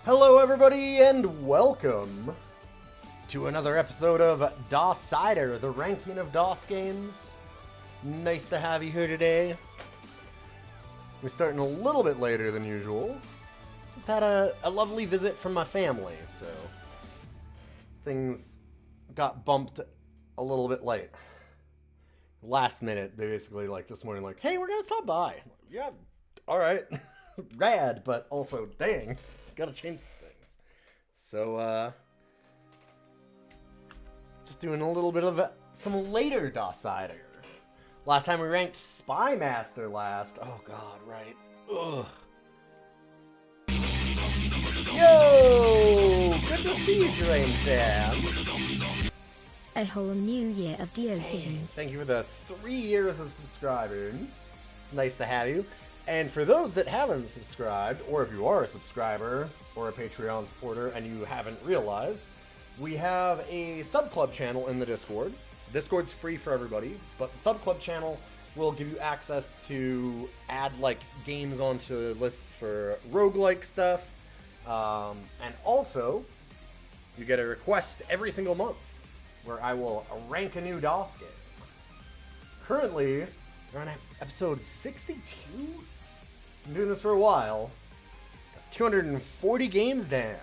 Hello everybody and welcome to another episode of DOScider, the ranking of DOS games. Nice to have you here today. We're starting a little bit later than usual. Just had a lovely visit from my family, so things got bumped a little bit late. Last minute, basically, like this morning, like, hey, we're gonna stop by. Yeah, alright. Rad, but also, dang. Gotta change things. So, just doing a little bit of some later DOScider. Last time we ranked Spy Master last. Oh god, right. Ugh. Yo! Good to see you, Drain Fam. A whole new year of DOScider. Thank you for the 3 years of subscribing. It's nice to have you. And for those that haven't subscribed, or if you are a subscriber or a Patreon supporter and you haven't realized, we have a sub-club channel in the Discord. Discord's free for everybody, but the sub-club channel will give you access to add like games onto lists for roguelike stuff. And also, you get a request every single month where I will rank a new DOS game. Currently, we're on episode 62? Been doing this for a while. Got 240 games down.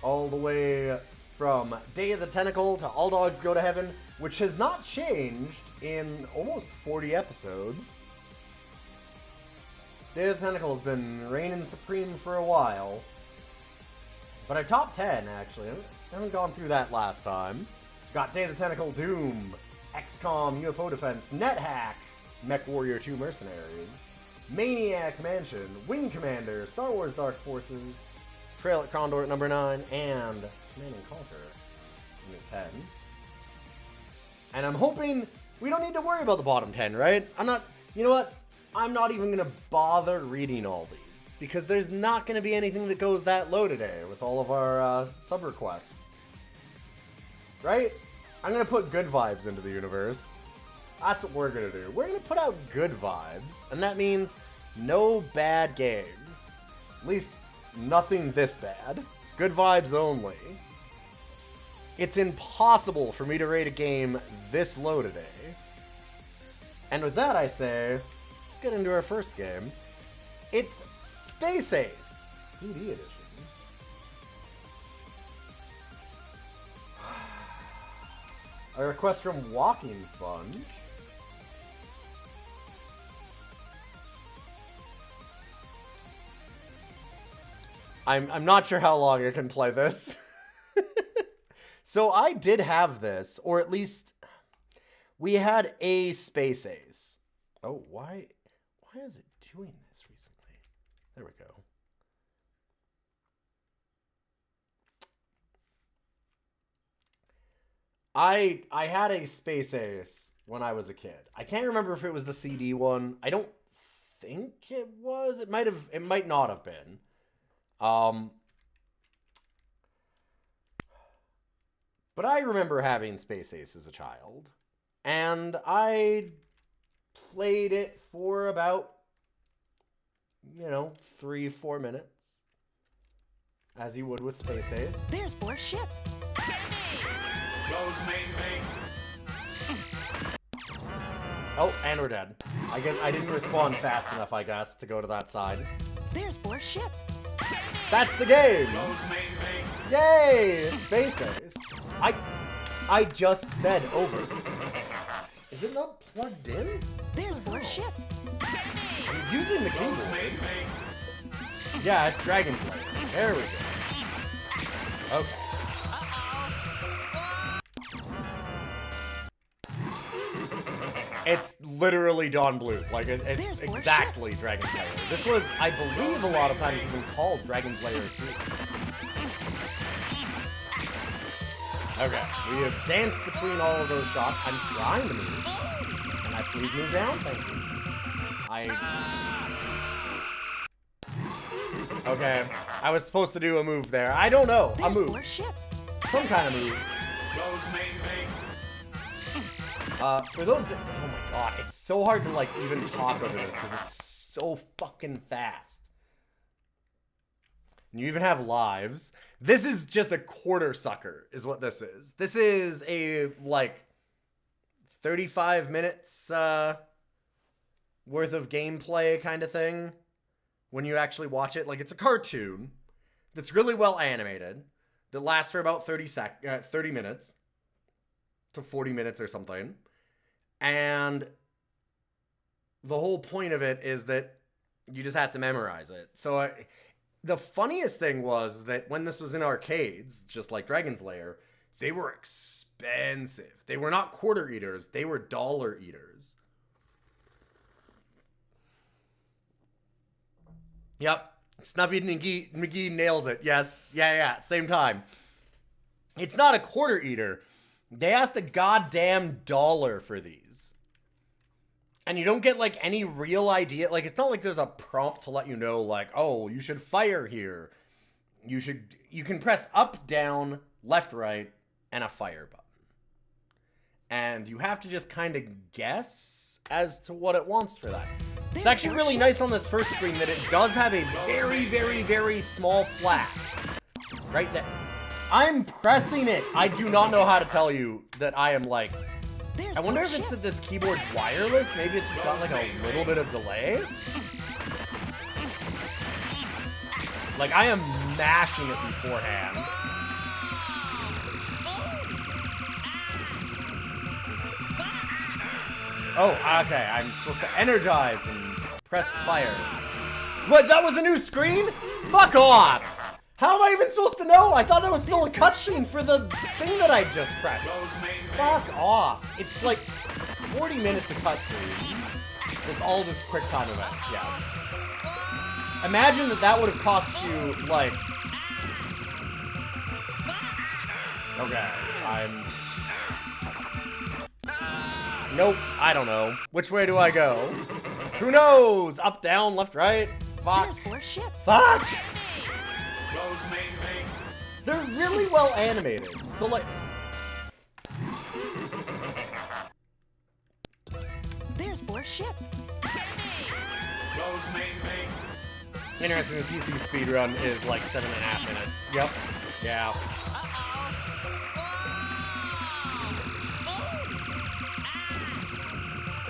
All the way from Day of the Tentacle to All Dogs Go to Heaven, which has not changed in almost 40 episodes. Day of the Tentacle has been reigning supreme for a while. But our top 10, actually, I haven't gone through that last time. Got Day of the Tentacle, Doom, XCOM, UFO Defense, NetHack, Mech Warrior 2 Mercenaries, Maniac Mansion, Wing Commander, Star Wars Dark Forces, Trail at Condor at number 9, and Command & Conquer number 10. And I'm hoping we don't need to worry about the bottom 10, right? You know what? I'm not even going to bother reading all these, because there's not going to be anything that goes that low today with all of our sub-requests. Right? I'm going to put good vibes into the universe. That's what we're going to do. We're going to put out good vibes, and that means no bad games. At least nothing this bad. Good vibes only. It's impossible for me to rate a game this low today. And with that I say, let's get into our first game. It's Space Ace CD Edition. A request from Walking Sponge. I'm not sure how long I can play this. So I did have this, or at least we had a Space Ace. Oh, why is it doing this recently? There we go. I had a Space Ace when I was a kid. I can't remember if it was the CD one. I don't think it was. It might not have been. But I remember having Space Ace as a child, and I played it for about, 3-4 minutes, as you would with Space Ace. There's Bor's ship. Oh, and we're dead. I guess I didn't respond fast enough, I guess, to go to that side. There's Bor's ship. That's the game! Yay! It's Space Ace. I just said over. Is it not plugged in? There's Bor's ship. I'm using the keyboard. Yeah, it's Dragon Slayer. There we go. Okay. It's literally Dawn Blue. Like, it's exactly Dragon Slayer. This was, I believe, a lot of times even called Dragon Slayer 2. Okay, we have danced between all of those shots. I'm trying to move. Can I please move down? Thank you. Okay, I was supposed to do a move there. I don't know. A move. Some kind of move. For those that, oh my god, it's so hard to like even talk over this because it's so fucking fast. and you even have lives. This is just a quarter sucker, is what this is. This is a, like, 35 minutes worth of gameplay kind of thing when you actually watch it. Like, it's a cartoon that's really well animated that lasts for about 30 minutes to 40 minutes or something. And the whole point of it is that you just have to memorize it. So the funniest thing was that when this was in arcades, just like Dragon's Lair, they were expensive. They were not quarter eaters. They were dollar eaters. Yep. Snuffy McGee nails it. Yes. Yeah. Same time. It's not a quarter eater. They asked a goddamn dollar for these. And you don't get, like, any real idea. Like, it's not like there's a prompt to let you know, like, oh, you should fire here. You can press up, down, left, right, and a fire button. And you have to just kind of guess as to what it wants for that. It's actually really nice on this first screen that it does have a very, very, very small flash. Right there. I'm pressing it. I do not know how to tell you that I am, like... I wonder if it's that this keyboard's wireless. Maybe it's just got, like, a little bit of delay. Like, I am mashing it beforehand. Oh, okay. I'm supposed to energize and press fire. What? That was a new screen? Fuck off! How am I even supposed to know? I thought that was still a cutscene for the thing that I just pressed. Fuck off. It's like 40 minutes of cutscene. It's all just quick time events, yes. Imagine that would have cost you, like... Okay, Nope, I don't know. Which way do I go? Who knows? Up, down, left, right? Fuck. Fuck! They're really well animated. So, like... There's more ship. Interesting, the PC speedrun is like 7.5 minutes. Yep. Yeah.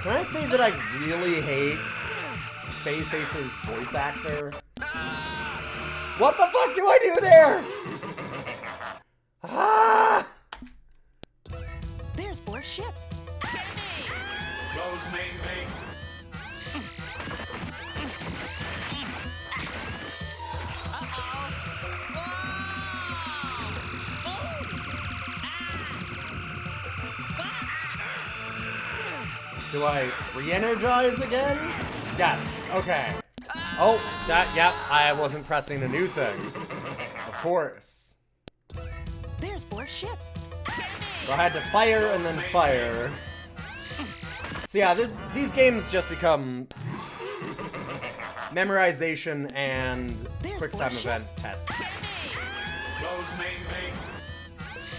Can I say that I really hate Space Ace's voice actor? What the fuck do I do there? Ah! There's more ship. Do I re-energize again? Yes. Okay. Oh, yep, I wasn't pressing a new thing. Of course. There's more ship. So I had to fire and then fire. So yeah, these games just become memorization and quick time event tests.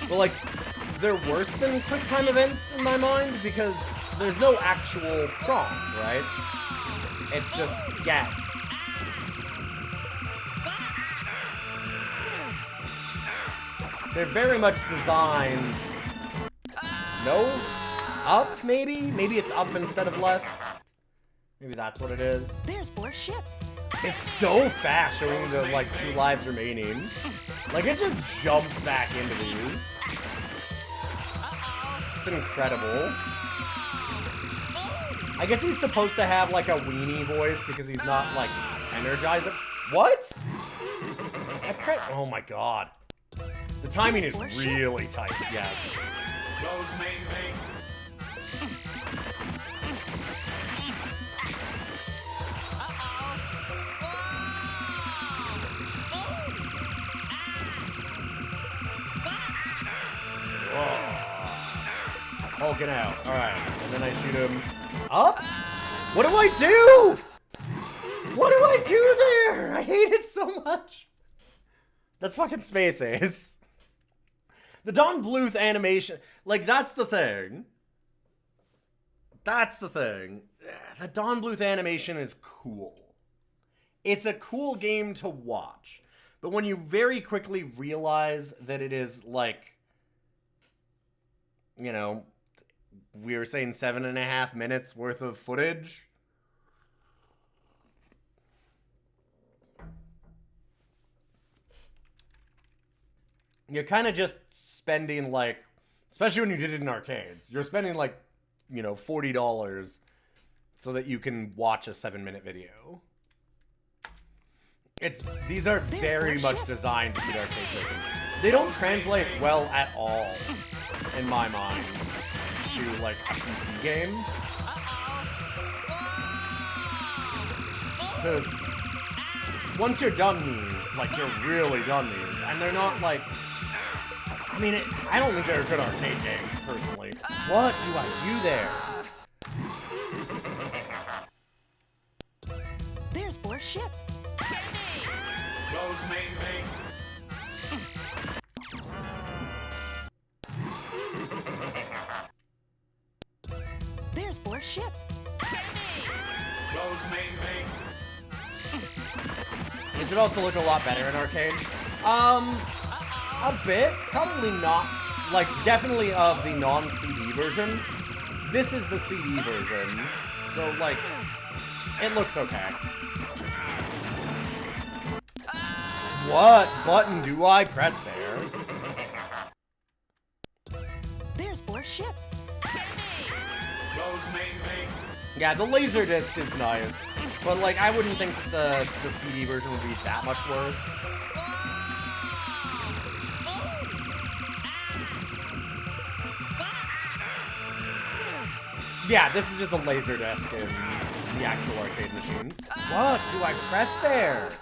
But like, they're worse than quick time events in my mind because there's no actual prompt, right? It's just guess. They're very much designed... No? Up, maybe? Maybe it's up instead of left? Maybe that's what it is. There's more ship. It's so fast showing the, like, 2 lives remaining. Like, it just jumps back into these. It's incredible. I guess he's supposed to have, like, a weenie voice because he's not, like, energized. What? Oh my god. The timing is really tight, yes. Hulking out. Alright. And then I shoot him up? What do I do? What do I do there? I hate it so much. That's fucking Space Ace. The Don Bluth animation, like, that's the thing. That's the thing. The Don Bluth animation is cool. It's a cool game to watch. But when you very quickly realize that it is, like, you know, we were saying 7.5 minutes worth of footage. You're kind of just spending, like, especially when you did it in arcades, you're spending, like, you know, $40 so that you can watch a 7-minute video. These are very much designed to beat arcade tokens. They don't translate well at all, in my mind, to, like, a PC game. Because once you're done these, like, you're really done these, and they're not, like... I mean, I don't think they're good arcade games, personally. What do I do there? There's Bor's ship. Close main main. There's Bor's ship. Close main main. Does it also look a lot better in arcade? A bit. Probably not. Like, definitely of the non-CD version. This is the CD version. So, like, it looks okay. What button do I press there? There's Bor's ship. Close main main. Yeah, the laser disc is nice. But, like, I wouldn't think that the CD version would be that much worse. Yeah, this is just the laser disc in the actual arcade machines. What do I press there?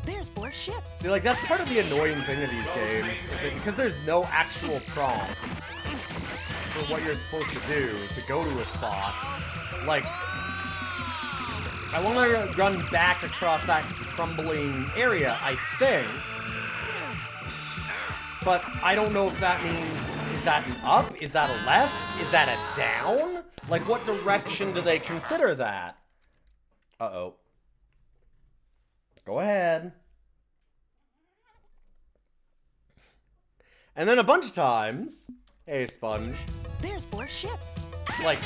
There's Bor's ship. See, like, that's part of the annoying thing of these games, is that because there's no actual prompt for what you're supposed to do to go to a spot, like, I want to run back across that crumbling area, I think, but I don't know if that means, is that an up? Is that a left? Is that a down? Like, what direction do they consider that? Uh-oh. Go ahead. And then a bunch of times, hey, Sponge, There's Bor's ship. like,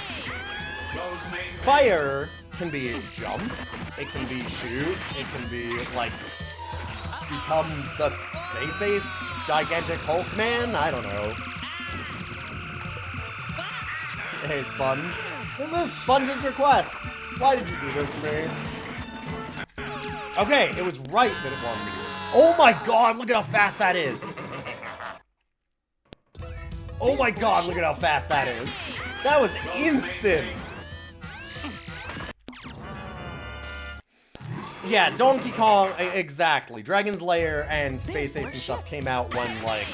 Close main main. fire can be jump, it can be shoot, it can be, like, become the Space Ace gigantic Hulk man? I don't know. Hey, Sponge. This is Sponge's request. Why did you do this to me? Okay, it was right that it wanted me to do it. Oh my god, look at how fast that is. Oh my god, look at how fast that is. That was instant. Yeah, Donkey Kong, exactly. Dragon's Lair and Space Ace and stuff came out when, like,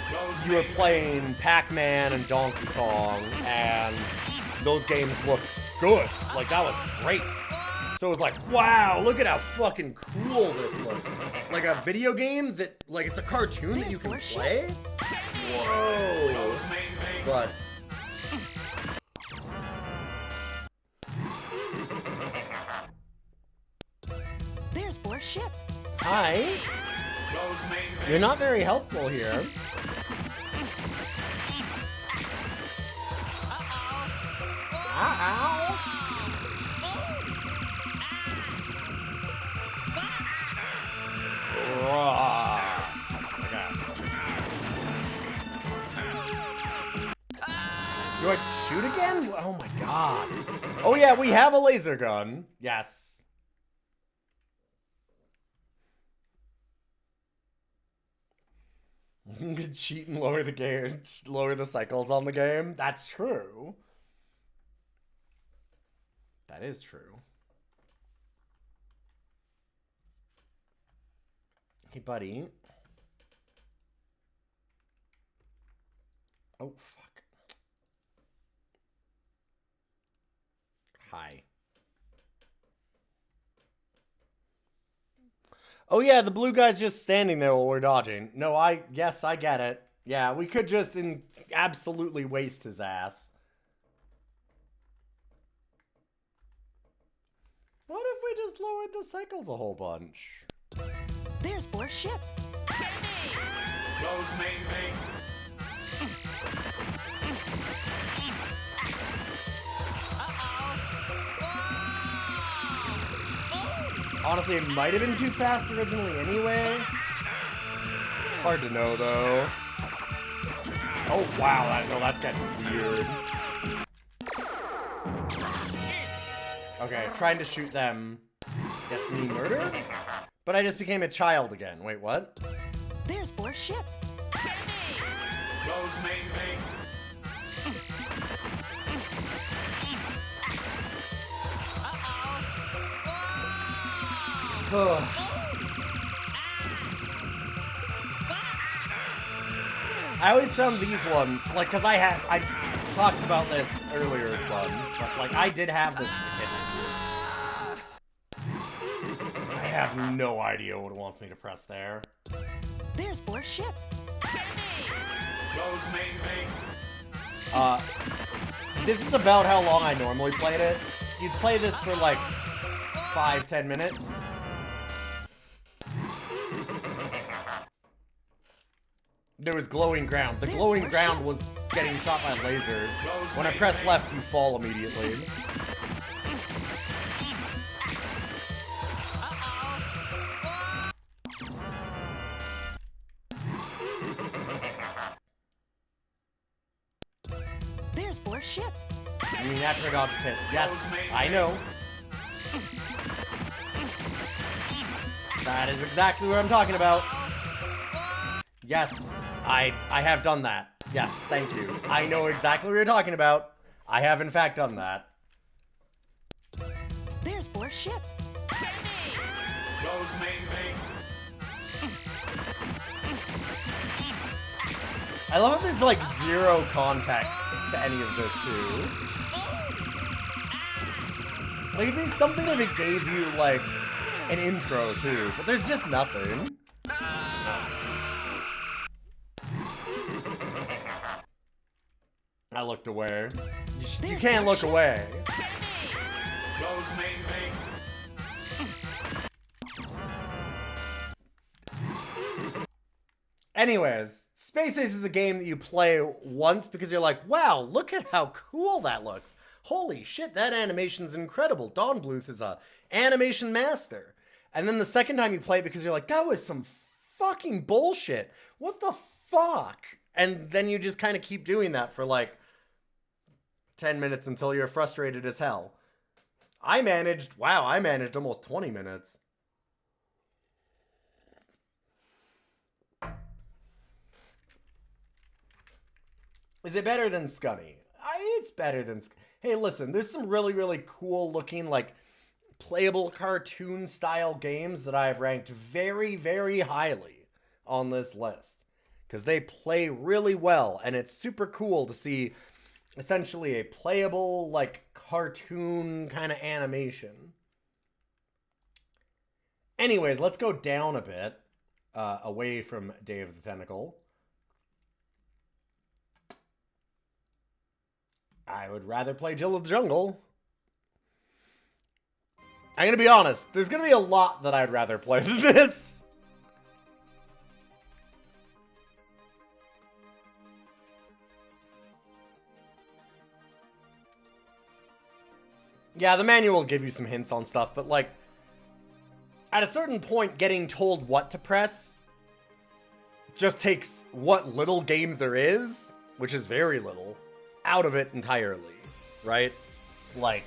Close you were main main. playing Pac-Man and Donkey Kong, and those games looked good. Like, that was great. So it was like, wow, look at how fucking cool this looks. Like a video game that, like, it's a cartoon that you can play? Whoa. Close main main. But, There's Bor's ship. hi, Close main main. you're not very helpful here. Ow. Okay. Do I shoot again? Oh my god. Oh yeah, we have a laser gun. Yes. You can cheat and lower the game, lower the cycles on the game. That's true. That is true. Hey, buddy. Oh, fuck. Hi. Oh yeah, the blue guy's just standing there while we're dodging. No, yes, I get it. Yeah, we could just absolutely waste his ass. What if we just just lowered the cycles a whole bunch. There's Boar's ship. Goes main main. Honestly, it might have been too fast originally anyway. It's hard to know, though. Oh, wow. That's getting weird. Okay, trying to shoot them gets me murdered? But I just became a child again. Wait, what? There's Boar's ship. Goes main main. I always found these ones, like, because I talked about this earlier as well, but, like, I did have this as a kid. I have no idea what it wants me to press there. There's Boar's ship. Goes main main. This is about how long I normally played it. You'd play this for, like, 5-10 minutes. There was glowing ground. The glowing ground was getting shot by lasers. When I press left, you fall immediately. There's Boar's ship. You mean after I dodge the pit? Yes, I know. That is exactly what I'm talking about. Yes, I have done that. Yes, thank you. I know exactly what you're talking about. I have in fact done that. There's Boar's ship. Goes main main. I love that there's like zero context to any of this too. Like it'd be something if it gave you like an intro too, but there's just nothing. I looked away. You can't look away. Goes main main. Anyways, Space Ace is a game that you play once because you're like, wow, look at how cool that looks. Holy shit, that animation's incredible. Don Bluth is a animation master. And then the second time you play it because you're like, that was some fucking bullshit. What the fuck? And then you just kind of keep doing that for like 10 minutes until you're frustrated as hell. I managed almost 20 minutes. Is it better than Scunny? It's better than... Hey, listen, there's some really, really cool looking, like, playable cartoon style games that I've ranked very, very highly on this list. Because they play really well, and it's super cool to see essentially a playable, like, cartoon kind of animation. Anyways, let's go down a bit, away from Day of the Tentacle. I would rather play Jill of the Jungle. I'm gonna be honest, there's gonna be a lot that I'd rather play than this. Yeah, the manual will give you some hints on stuff, but like, at a certain point, getting told what to press just takes what little game there is, which is very little, out of it entirely, right? Like,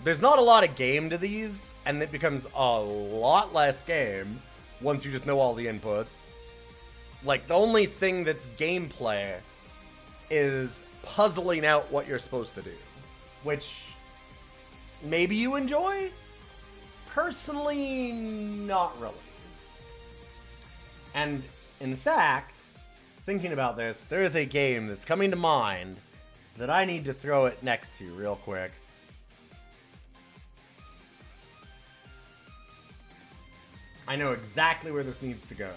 there's not a lot of game to these, and it becomes a lot less game once you just know all the inputs. Like, the only thing that's gameplay is puzzling out what you're supposed to do, which maybe you enjoy? Personally, not really. And in fact, thinking about this, there is a game that's coming to mind that I need to throw it next to real quick. I know exactly where this needs to go.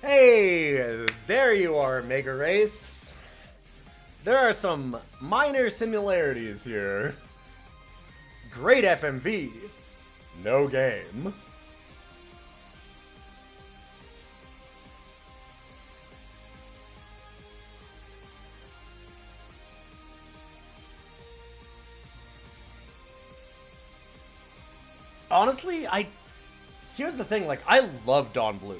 Hey, there you are, Mega Race. there are some minor similarities here. Great FMV, no game. Honestly, here's the thing, like, I love Don Bluth.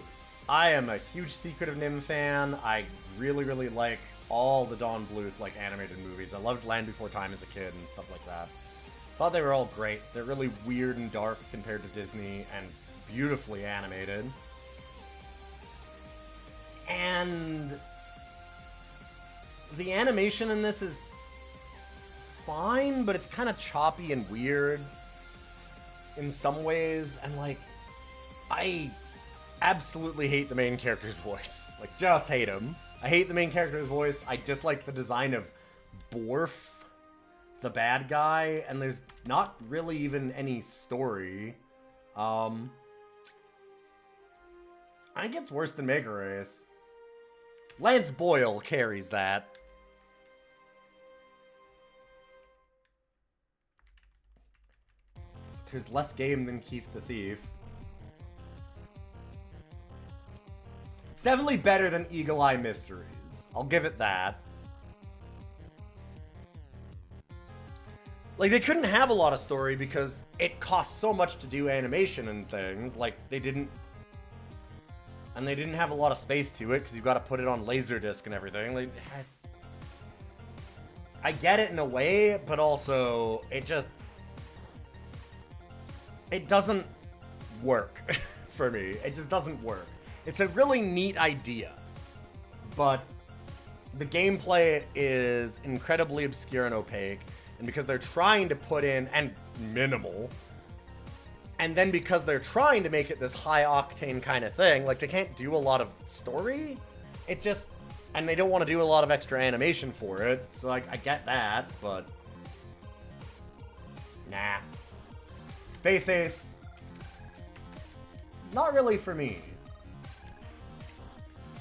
I am a huge Secret of Nim fan. I really, really like all the Don Bluth, like, animated movies. I loved Land Before Time as a kid and stuff like that. Thought they were all great. They're really weird and dark compared to Disney and beautifully animated. And the animation in this is fine, but it's kind of choppy and weird in some ways, and like, I absolutely hate the main character's voice. Like, just hate him. I hate the main character's voice. I dislike the design of Borf, the bad guy, and there's not really even any story. I think it's worse than Mega Race. Lance Boyle carries that. There's less game than Keith the Thief. It's definitely better than Eagle Eye Mysteries. I'll give it that. Like, they couldn't have a lot of story because it costs so much to do animation and things. Like, they didn't have a lot of space to it because you've got to put it on Laserdisc and everything. Like, I get it in a way, but also it doesn't work for me. It just doesn't work. It's a really neat idea, but the gameplay is incredibly obscure and opaque, and because they're trying to put in, and minimal, and then because they're trying to make it this high-octane kind of thing, like, they can't do a lot of story, it just, and they don't want to do a lot of extra animation for it, so, like, I get that, but nah. Space Ace, not really for me.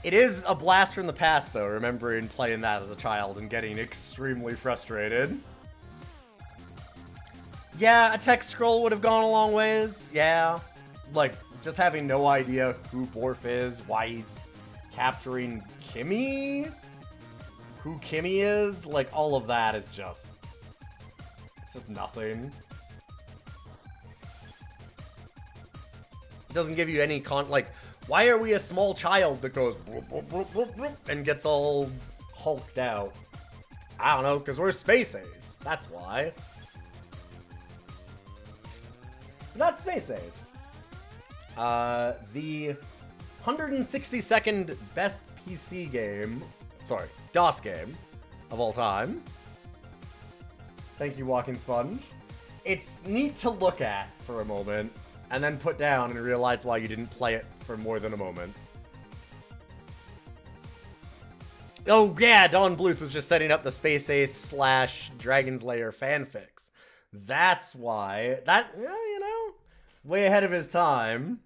It is a blast from the past, though, remembering playing that as a child and getting extremely frustrated. Yeah, a text scroll would have gone a long ways, yeah. Like, just having no idea who Borf is, why he's capturing Kimmy, who Kimmy is, like, all of that is just, it's just nothing. It doesn't give you any like, why are we a small child that goes bloop, bloop, bloop, bloop, bloop, and gets all hulked out? I don't know, because we're Space Ace. That's why. That's Space Ace. The 162nd best PC game, sorry, DOS game of all time. Thank you, Walking Sponge. It's neat to look at for a moment, and then put down and realize why you didn't play it for more than a moment. Oh yeah, Don Bluth was just setting up the Space Ace / Dragon's Lair fanfics. That's why. That, you know, way ahead of his time.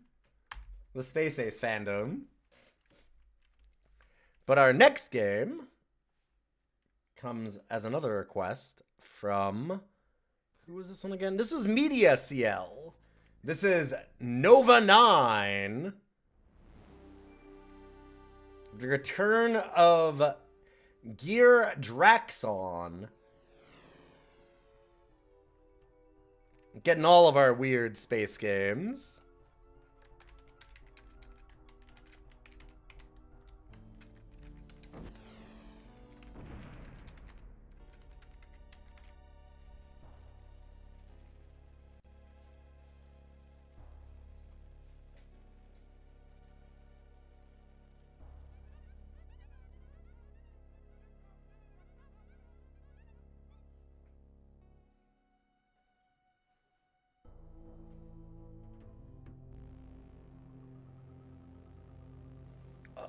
The Space Ace fandom. But our next game comes as another request from... Who was this one again? This was Media CL. This is Nova 9. The return of Gear Draxon. Getting all of our weird space games.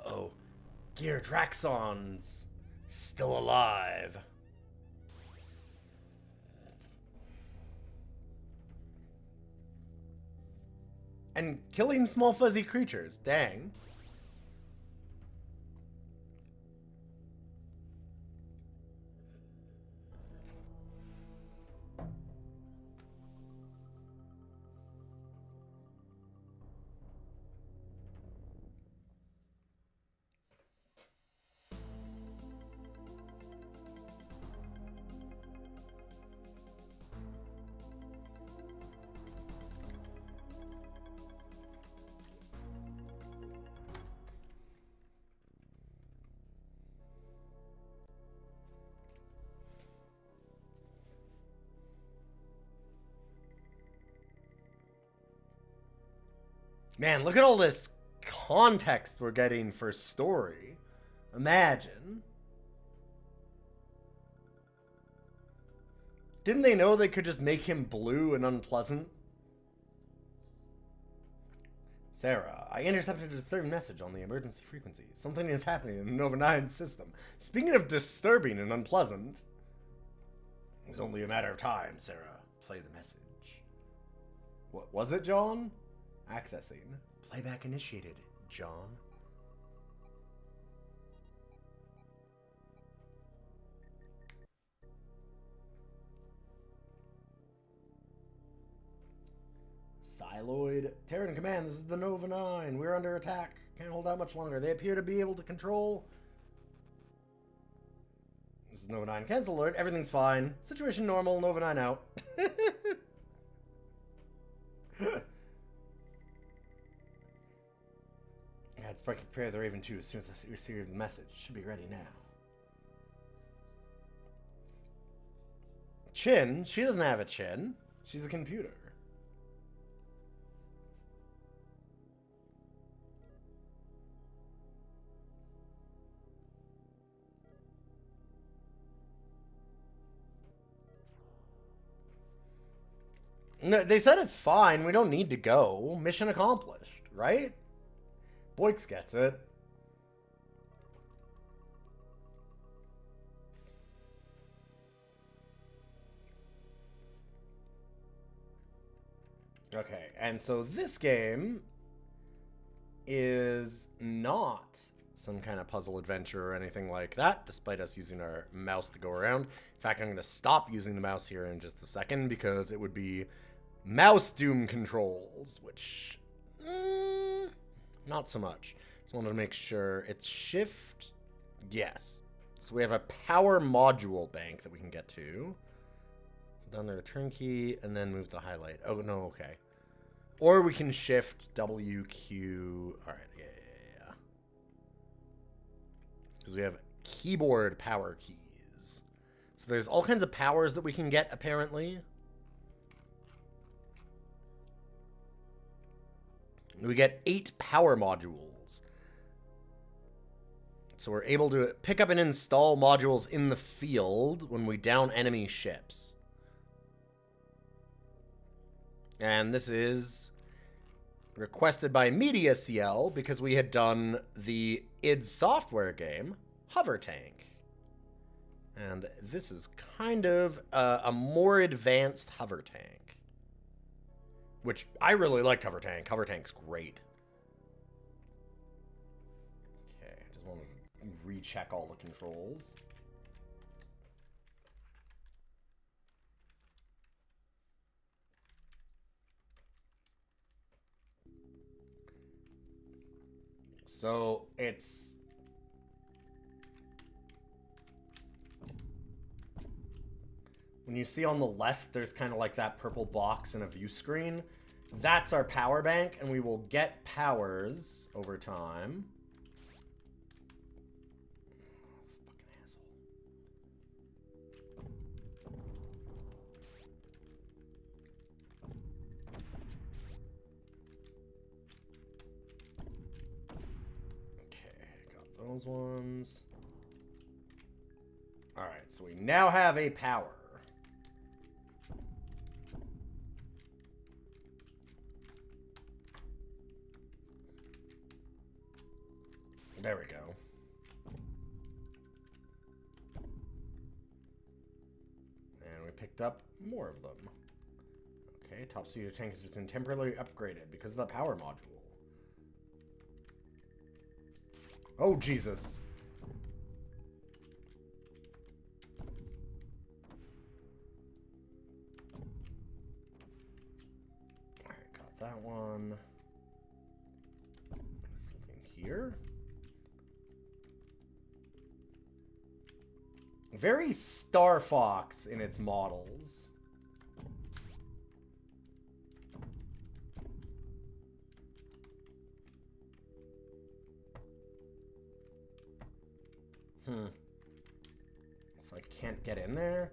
Uh-oh. Gear Draxon's still alive. And killing small fuzzy creatures. Dang. Man, look at all this context we're getting for story. Imagine. Didn't they know they could just make him blue and unpleasant? Sarah, I intercepted a disturbing message on the emergency frequency. Something is happening in the Nova 9 system. Speaking of disturbing and unpleasant, it's only a matter of time, Sarah. Play the message. What was it, John? Accessing. Playback initiated, John. Siloid. Terran Command, this is the Nova 9. We're under attack. Can't hold out much longer. They appear to be able to control... This is Nova 9. Cancel alert. Everything's fine. Situation normal. Nova 9 out. Yeah, it's probably prepare the Raven 2 as soon as I receive the message. Should be ready now. Chin? She doesn't have a chin. She's a computer. No, they said it's fine. We don't need to go. Mission accomplished, right? Boix gets it. Okay, and so this game is not some kind of puzzle adventure or anything like that, despite us using our mouse to go around. In fact, I'm going to stop using the mouse here in just a second because it would be mouse doom controls, which not so much. Just wanted to make sure it's shift. Yes. So we have a power module bank that we can get to. Down the return key and then move the highlight. Oh, no, okay. Or we can shift WQ. All right, yeah. Because we have keyboard power keys. So there's all kinds of powers that we can get, apparently. We get 8 power modules. So we're able to pick up and install modules in the field when we down enemy ships. And this is requested by MediaCL because we had done the id Software game, Hover Tank. And this is kind of a more advanced Hover Tank. Which, I really liked Hover Tank. Hover Tank's great. Okay, I just want to recheck all the controls. So, it's... When you see on the left, there's kind of like that purple box in a view screen. That's our power bank, and we will get powers over time. Fucking asshole. Okay, got those ones. Alright, so we now have a power. There we go. And we picked up more of them. Okay, top speed of tank has been temporarily upgraded because of the power module. Oh, Jesus. Alright, got that one. Something here. Very Star Fox in its models. So I can't get in there.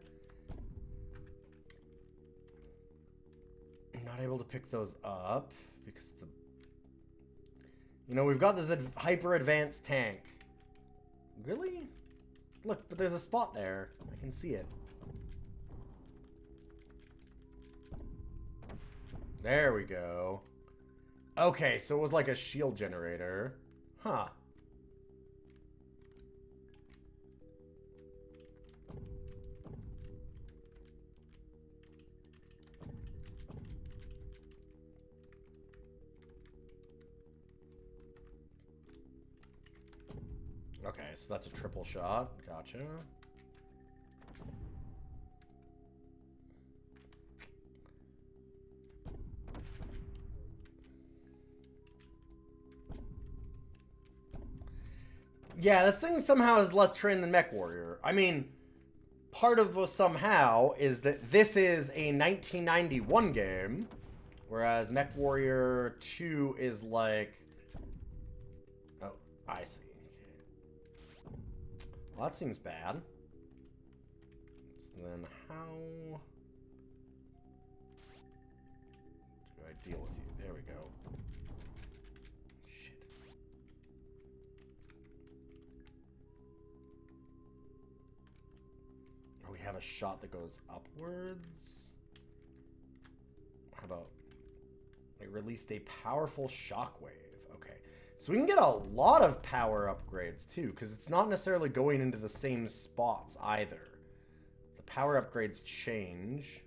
I'm not able to pick those up because the You know, we've got this hyper advanced tank. Really? Look, but there's a spot there. I can see it. There we go. Okay, so it was like a shield generator. Huh. Okay, so that's a triple shot. Gotcha. Yeah, this thing somehow is less trained than Mech Warrior. I mean, part of the somehow is that this is a 1991 game, whereas Mech Warrior 2 is like... Oh, I see. Well, that seems bad. So then how do I deal with you? There we go. Shit. Oh, we have a shot that goes upwards. How about I released a powerful shockwave? Okay. So we can get a lot of power upgrades, too, because it's not necessarily going into the same spots, either. The power upgrades change.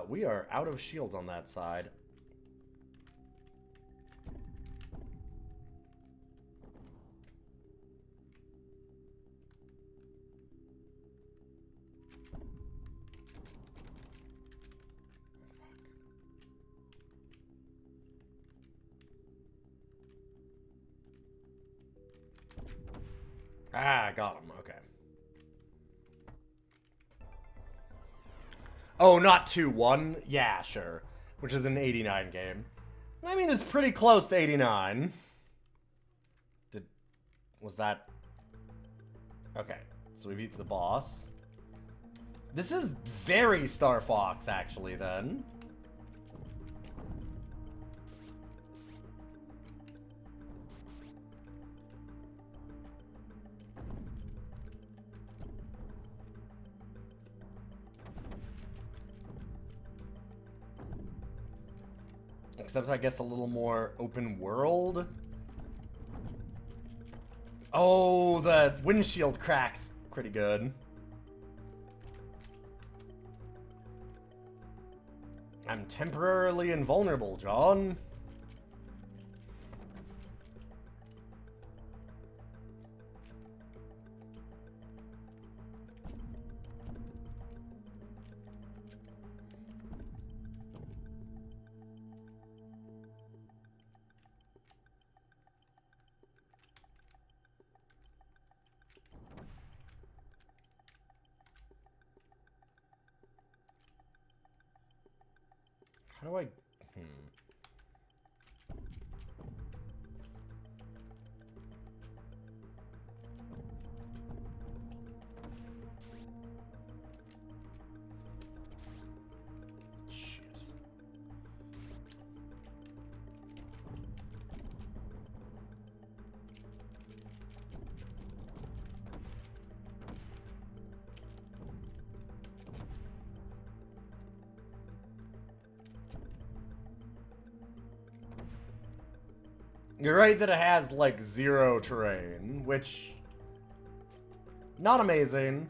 We are out of shields on that side. Ah, got him. Okay. Oh, not 2-1? Yeah, sure. Which is an 89 game. I mean, it's pretty close to 89. Was that... Okay, so we beat the boss. This is very Star Fox, actually, then. Except, I guess, a little more open world. Oh, the windshield cracks pretty good. I'm temporarily invulnerable, John. How do I... Shit. You're right that it has, like, 0 terrain, which... Not amazing.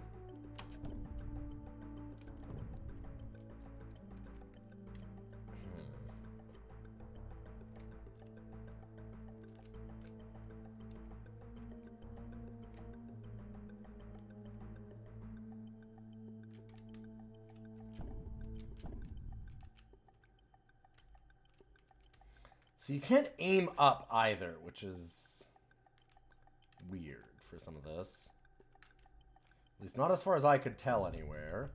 So you can't aim up either, which is weird for some of this. At least not as far as I could tell anywhere.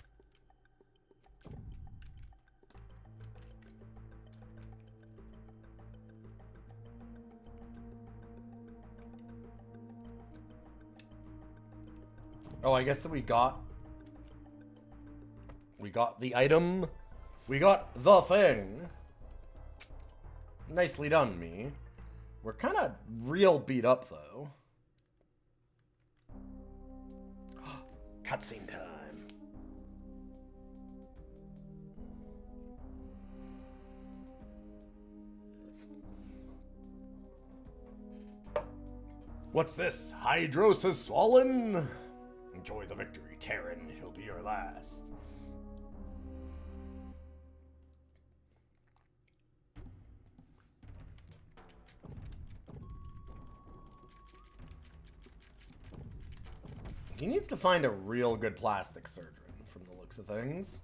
Oh, I guess that we got the item. We got the thing. Nicely done, me. We're kind of real beat up, though. Cutscene time. What's this? Eidos has fallen? Enjoy the victory, Terran. It'll be your last. He needs to find a real good plastic surgeon, from the looks of things.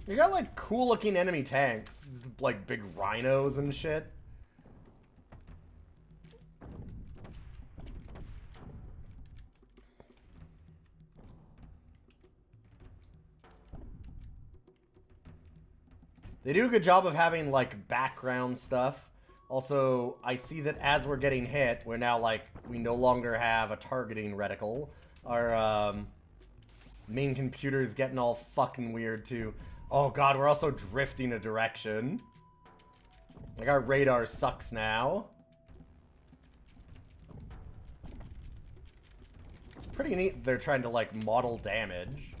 You got, like, cool-looking enemy tanks, like big rhinos and shit. They do a good job of having, like, background stuff. Also, I see that as we're getting hit, we're now, like, we no longer have a targeting reticle. Our, main computer is getting all fucking weird, too. Oh god, we're also drifting a direction. Like, our radar sucks now. It's pretty neat they're trying to, like, model damage.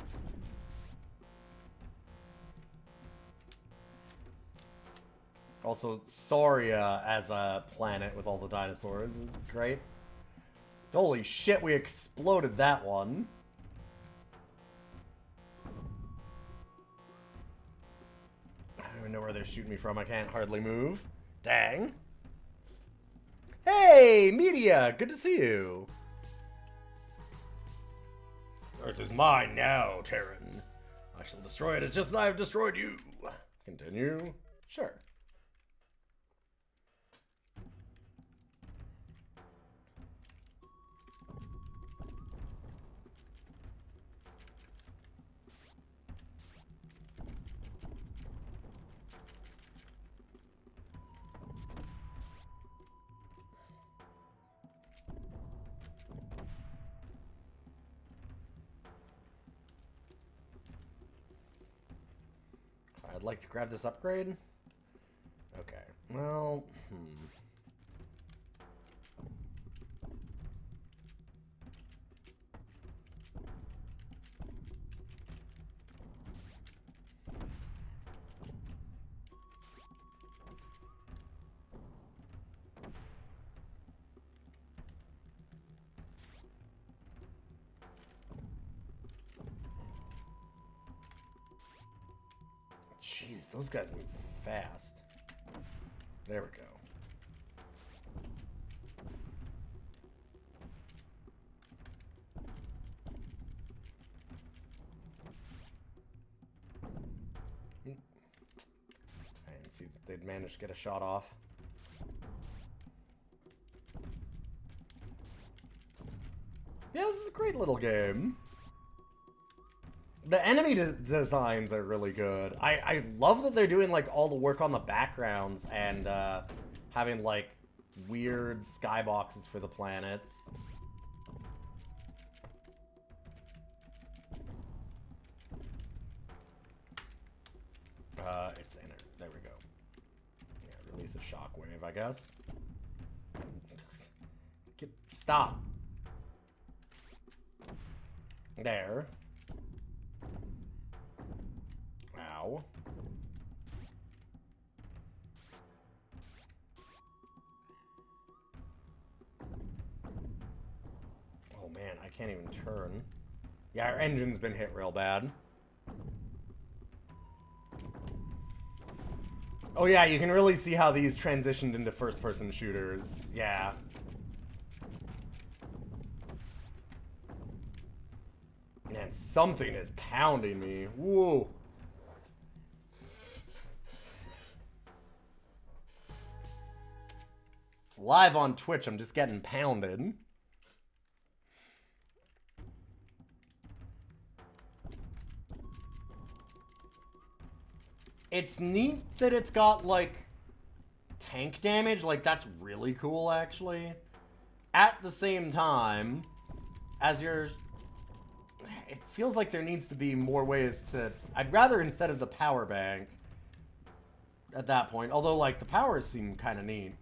Also, Soria as a planet with all the dinosaurs is great. Holy shit, we exploded that one. I don't even know where they're shooting me from. I can't hardly move. Dang. Hey, Media! Good to see you. Earth is mine now, Terran. I shall destroy it as just as I have destroyed you. Continue? Sure. I'd like to grab this upgrade. Okay, well, jeez, those guys move fast. There we go. I didn't see that they'd managed to get a shot off. Yeah, this is a great little game. The enemy designs are really good. I love that they're doing, like, all the work on the backgrounds and having, like, weird skyboxes for the planets. It's enter. There we go. Yeah, release a shockwave, I guess. Stop. There. Ow. Oh man, I can't even turn. Yeah, our engine's been hit real bad. Oh yeah, you can really see how these transitioned into first-person shooters. Yeah. Man, something is pounding me. Whoa. Live on Twitch, I'm just getting pounded. It's neat that it's got, like, tank damage. Like, that's really cool, actually. At the same time, as you're... It feels like there needs to be more ways to... I'd rather instead of the power bank at that point. Although, like, the powers seem kind of neat.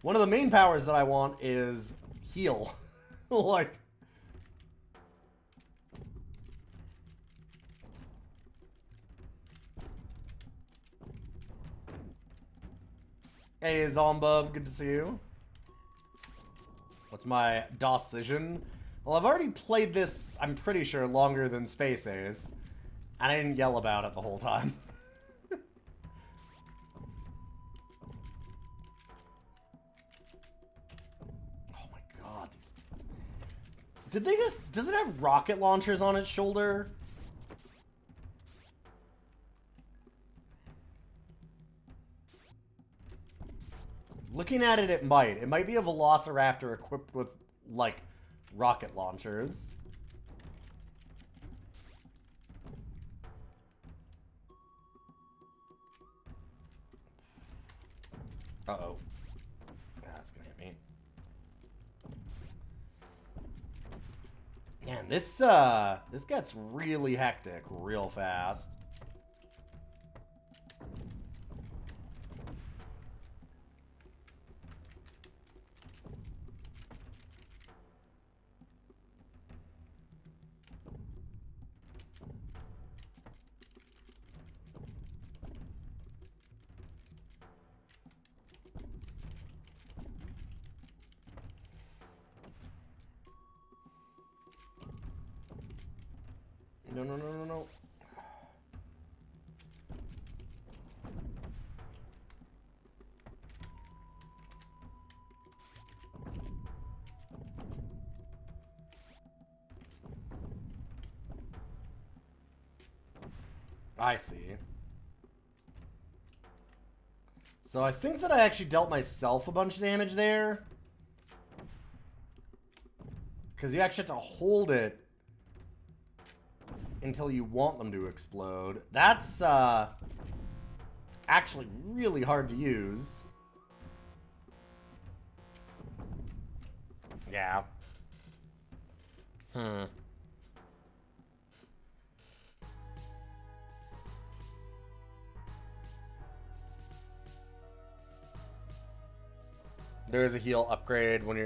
One of the main powers that I want is heal. Like... Hey, Zombub, good to see you. What's my DOScision? Well, I've already played this, I'm pretty sure, longer than Space Ace. And I didn't yell about it the whole time. Oh my god, these... Did they just... Does it have rocket launchers on its shoulder? Looking at it, it might. It might be a Velociraptor equipped with, like, rocket launchers. Uh-oh. That's gonna hit me. Man, this gets really hectic real fast. No, no, no, no, no. I see. So I think that I actually dealt myself a bunch of damage there. Because you actually have to hold it until you want them to explode. That's actually really hard to use. Yeah. There is a heal upgrade when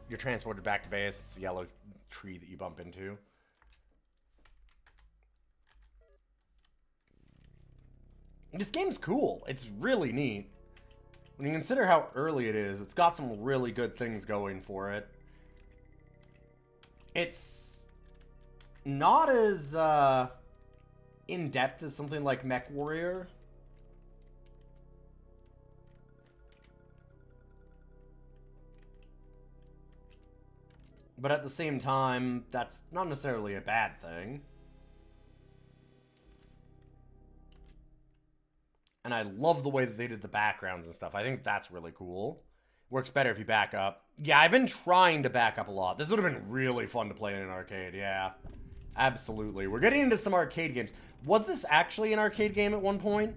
you're transported back to base. It's a yellow tree that you bump into. This game's cool. It's really neat. When you consider how early it is, it's got some really good things going for it. It's not as in-depth as something like Mech Warrior. But at the same time, that's not necessarily a bad thing. And I love the way that they did the backgrounds and stuff. I think that's really cool. Works better if you back up. Yeah, I've been trying to back up a lot. This would have been really fun to play in an arcade, yeah. Absolutely. We're getting into some arcade games. Was this actually an arcade game at one point?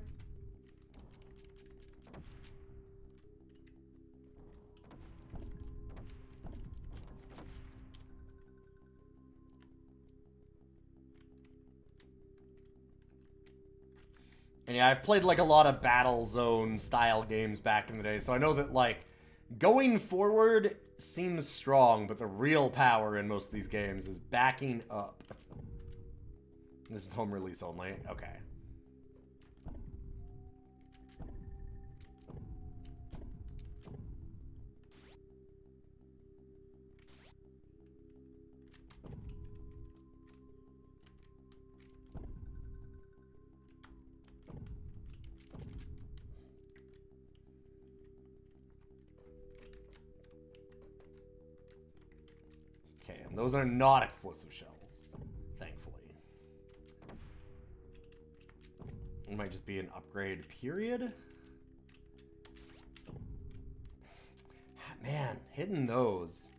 And yeah, I've played like a lot of Battle Zone style games back in the day, so I know that like going forward seems strong, but the real power in most of these games is backing up. This is home release only. Okay. And those are not explosive shells, thankfully. It might just be an upgrade period. Man, hitting those.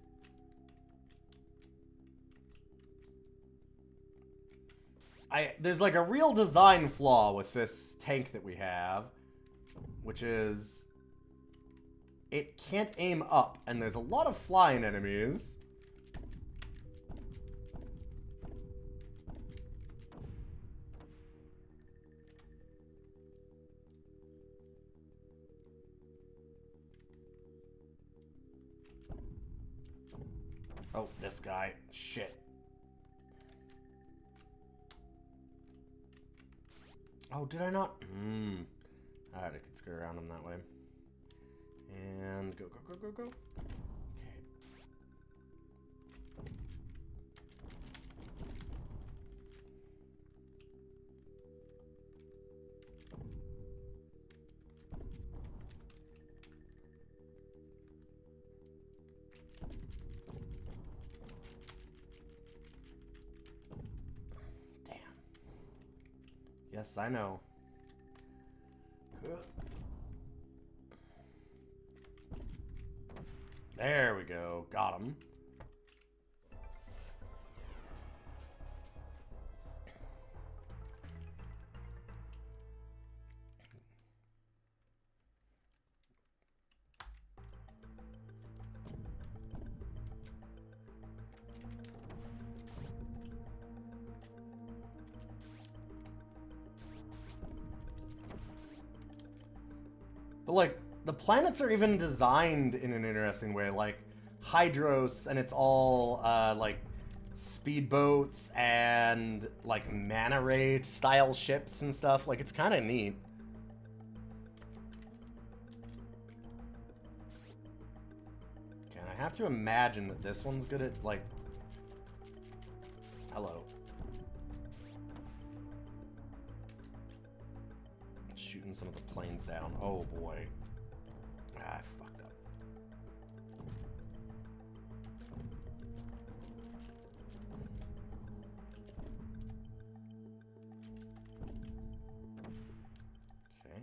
There's like a real design flaw with this tank that we have, which is it can't aim up, and there's a lot of flying enemies. Oh, this guy. Shit. Oh, did I not? Alright, I could skirt around him that way. And go, go, go, go, go. Okay. Damn. Yes, I know. There we go. Got him. But, like, the planets are even designed in an interesting way, like Hydros, and it's all, like, speedboats and, like, mana raid style ships and stuff. Like, it's kind of neat. Okay, and I have to imagine that this one's good at, like... Hello. Shooting some of the planes down. Oh boy. Ah, I fucked up. Okay.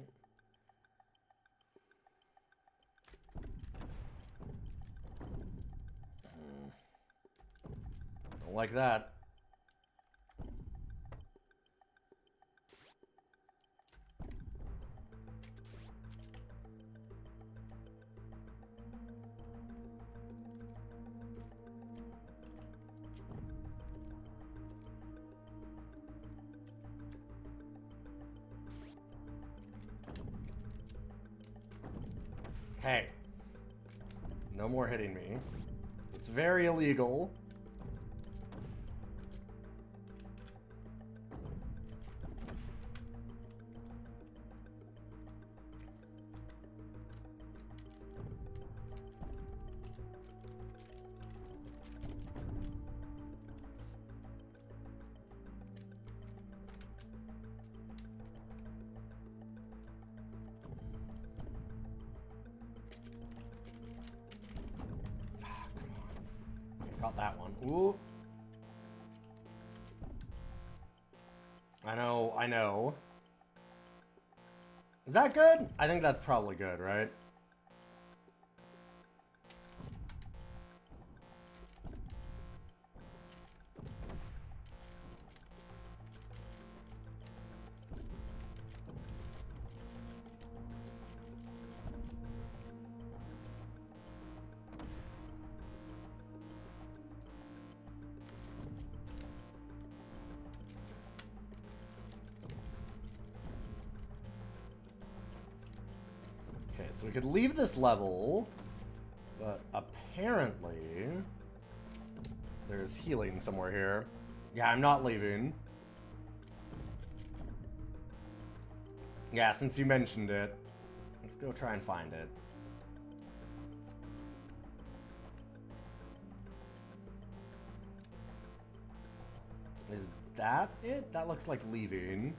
Don't like that. Hey, no more hitting me. It's very illegal. Got that one. Ooh. I know, I know. Is that good? I think that's probably good, right? So we could leave this level, but apparently there's healing somewhere here. Yeah, I'm not leaving. Yeah, since you mentioned it, let's go try and find it. Is that it? That looks like leaving.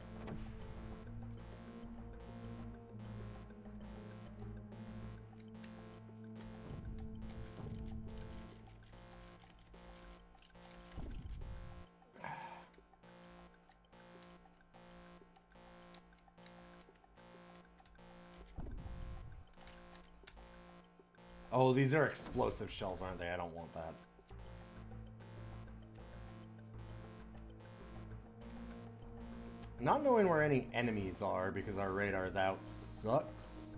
Oh, these are explosive shells, aren't they? I don't want that. Not knowing where any enemies are because our radar is out sucks.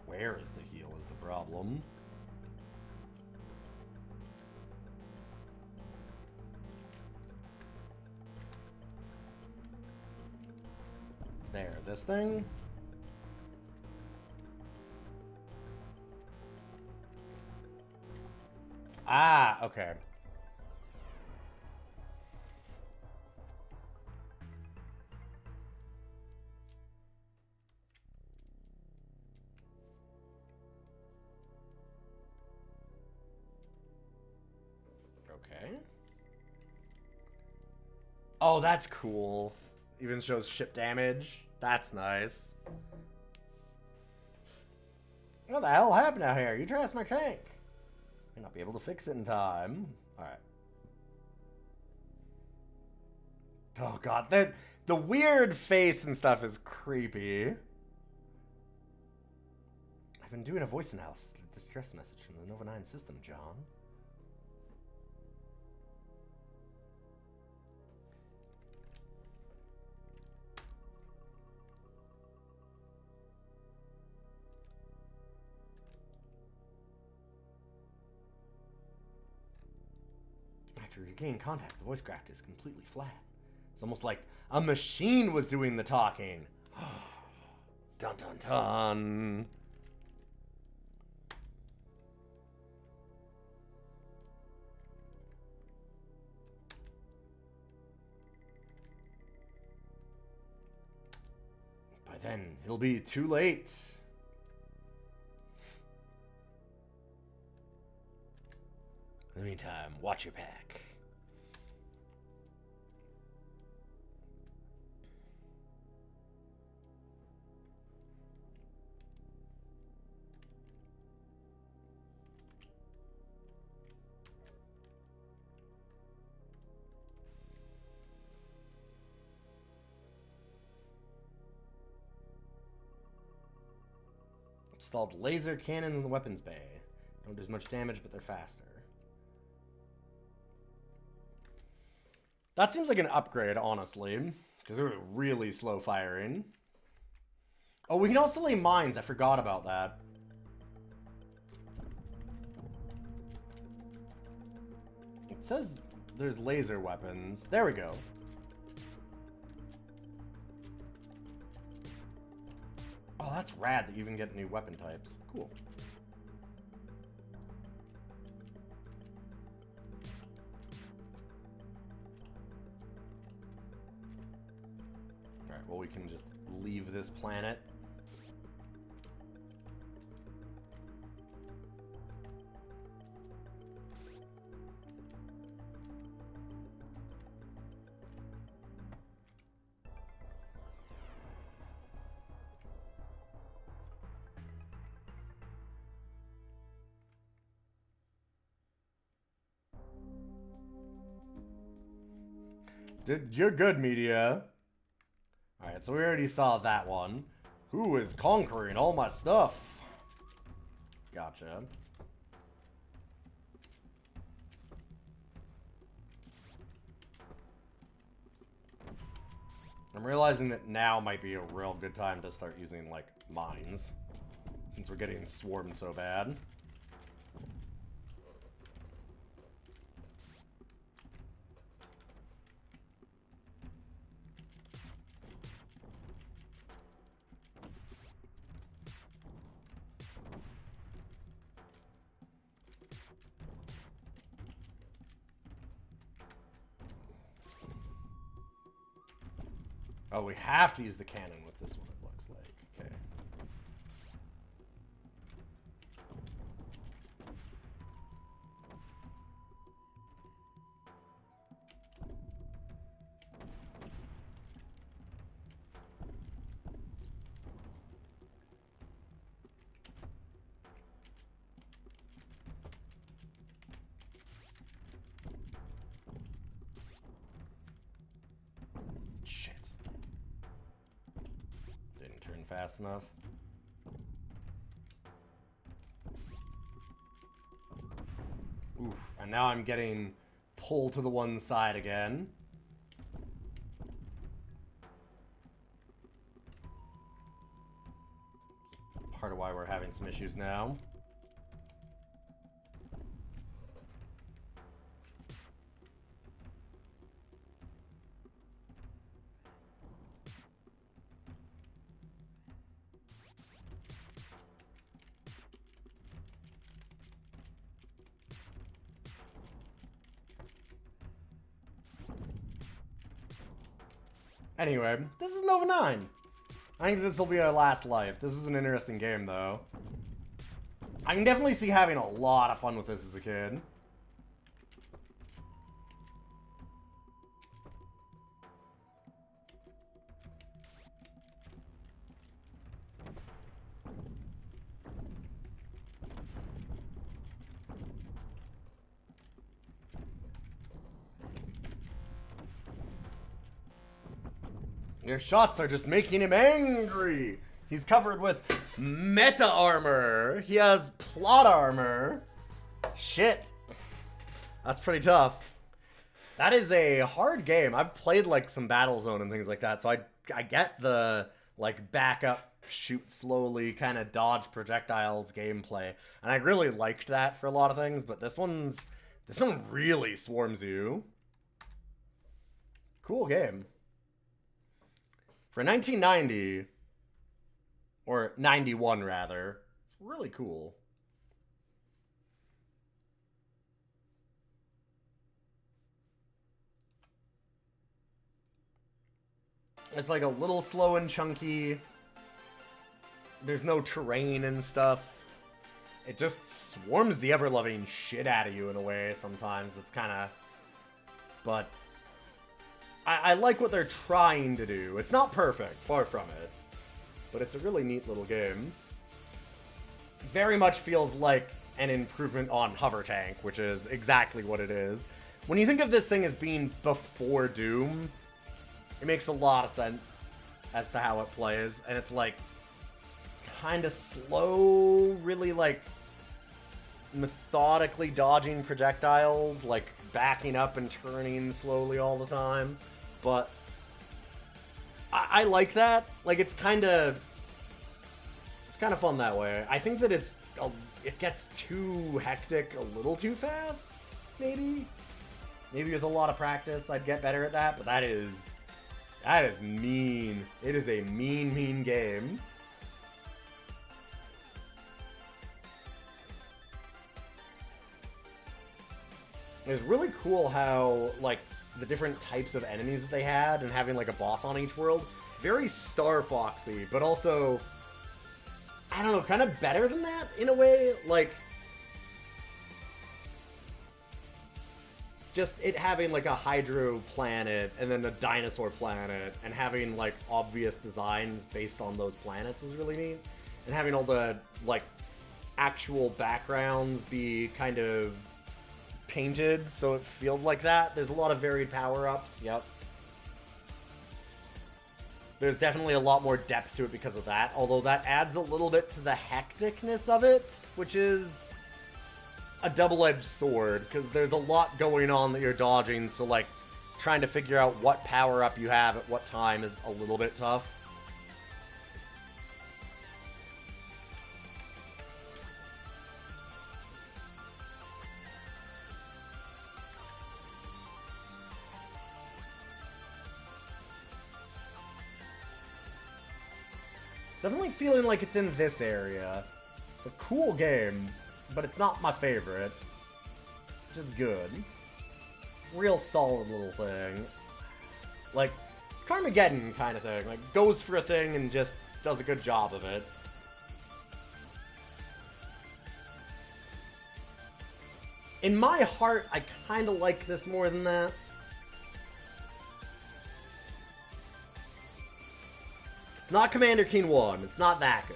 Where is the heal is the problem. There, this thing. Ah, okay. Okay. Oh, that's cool. Even shows ship damage. That's nice. What the hell happened out here? You trashed my tank. May not be able to fix it in time. Alright. Oh god, the weird face and stuff is creepy. I've been doing a voice analysis of the distress message from the Nova 9 system, John. After regaining contact, the voice craft is completely flat. It's almost like a machine was doing the talking. Dun dun dun. By then, it'll be too late. In the meantime, watch your pack. Installed laser cannon in the weapons bay. Don't do as much damage, but they're faster. That seems like an upgrade, honestly, because they were really slow firing. Oh, we can also lay mines. I forgot about that. It says there's laser weapons. There we go. Oh, that's rad that you even get new weapon types. Cool. Alright, well, we can just leave this planet. You're good, media. Alright, so we already saw that one. Who is conquering all my stuff? Gotcha. I'm realizing that now might be a real good time to start using, like, mines. Since we're getting swarmed so bad. Oh, we have to use the cannon with this one, it looks like. Okay. Shit. Didn't turn fast enough. Oof. And now I'm getting pulled to the one side again. Part of why we're having some issues now. Anyway, this is Nova 9. I think this will be our last life. This is an interesting game, though. I can definitely see having a lot of fun with this as a kid. Your shots are just making him angry. He's covered with meta armor. He has plot armor. Shit. That's pretty tough. That is a hard game. I've played like some Battlezone and things like that, so I get the like back up, shoot slowly, kind of dodge projectiles gameplay. And I really liked that for a lot of things, but this one really swarms you. Cool game. For 1990, or 91 rather, it's really cool. It's like a little slow and chunky. There's no terrain and stuff. It just swarms the ever-loving shit out of you in a way sometimes. It's kind of... But... I like what they're trying to do. It's not perfect, far from it. But it's a really neat little game. Very much feels like an improvement on Hover Tank, which is exactly what it is. When you think of this thing as being before Doom, it makes a lot of sense as to how it plays. And it's like, kind of slow, really like methodically dodging projectiles, like backing up and turning slowly all the time. But I like that. Like, it's kind of fun that way. I think that it gets too hectic a little too fast, maybe. Maybe with a lot of practice I'd get better at that, but that is mean. It is a mean game. It's really cool how, like, the different types of enemies that they had and having, like, a boss on each world. Very Star Foxy, but also, I don't know, kind of better than that, in a way. Like, just it having, like, a hydro planet and then a dinosaur planet and having, like, obvious designs based on those planets is really neat. And having all the, like, actual backgrounds be kind of painted so it feels like that. There's a lot of varied power-ups. Yep. There's definitely a lot more depth to it because of that, although that adds a little bit to the hecticness of it, which is a double-edged sword, because there's a lot going on that you're dodging, so like trying to figure out what power-up you have at what time is a little bit tough. Definitely feeling like it's in this area. It's a cool game, but it's not my favorite. It's just good. Real solid little thing. Like, Carmageddon kind of thing. Like, goes for a thing and just does a good job of it. In my heart, I kind of like this more than that. Not Commander Keen 1. It's not that good.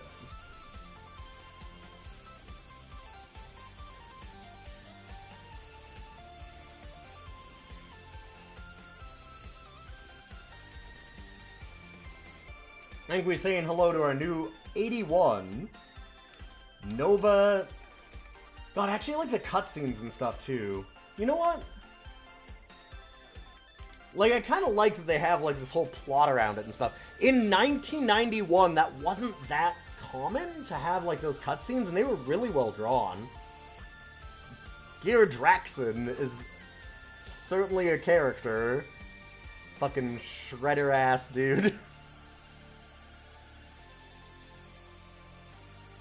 I think we're saying hello to our new 81. Nova. God, I actually like the cutscenes and stuff too. You know what? Like, I kind of like that they have, like, this whole plot around it and stuff. In 1991, that wasn't that common to have, like, those cutscenes, and they were really well drawn. Gear Draxon is certainly a character. Fucking shredder-ass dude.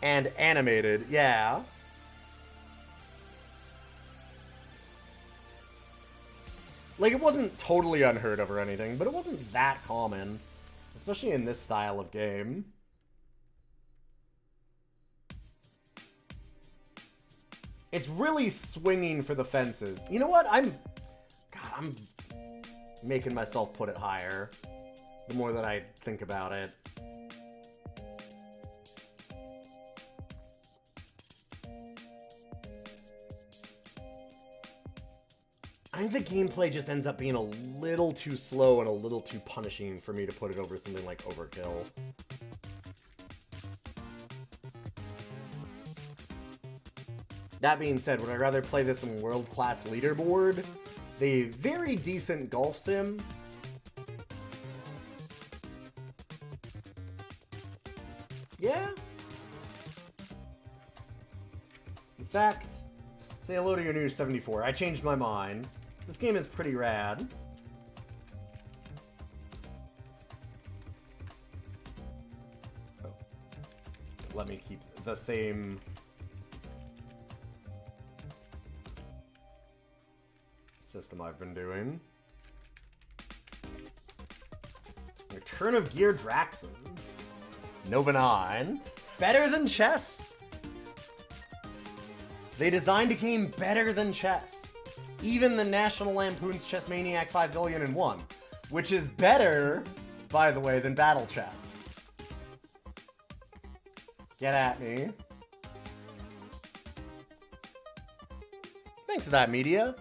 And animated, yeah. Like, it wasn't totally unheard of or anything, but it wasn't that common. Especially in this style of game. It's really swinging for the fences. You know what? I'm making myself put it higher the more that I think about it. I think the gameplay just ends up being a little too slow and a little too punishing for me to put it over something like Overkill. That being said, would I rather play this in world-class leaderboard? The very decent golf sim. Yeah. In fact, say hello to your new 74. I changed my mind. This game is pretty rad. Oh. Let me keep the same system I've been doing. Return of Gear Draxon. Nova 9. Better than chess. They designed a game better than chess. Even the National Lampoon's Chess Maniac 5,000,001, which is better, by the way, than Battle Chess. Get at me. Thanks for that, media.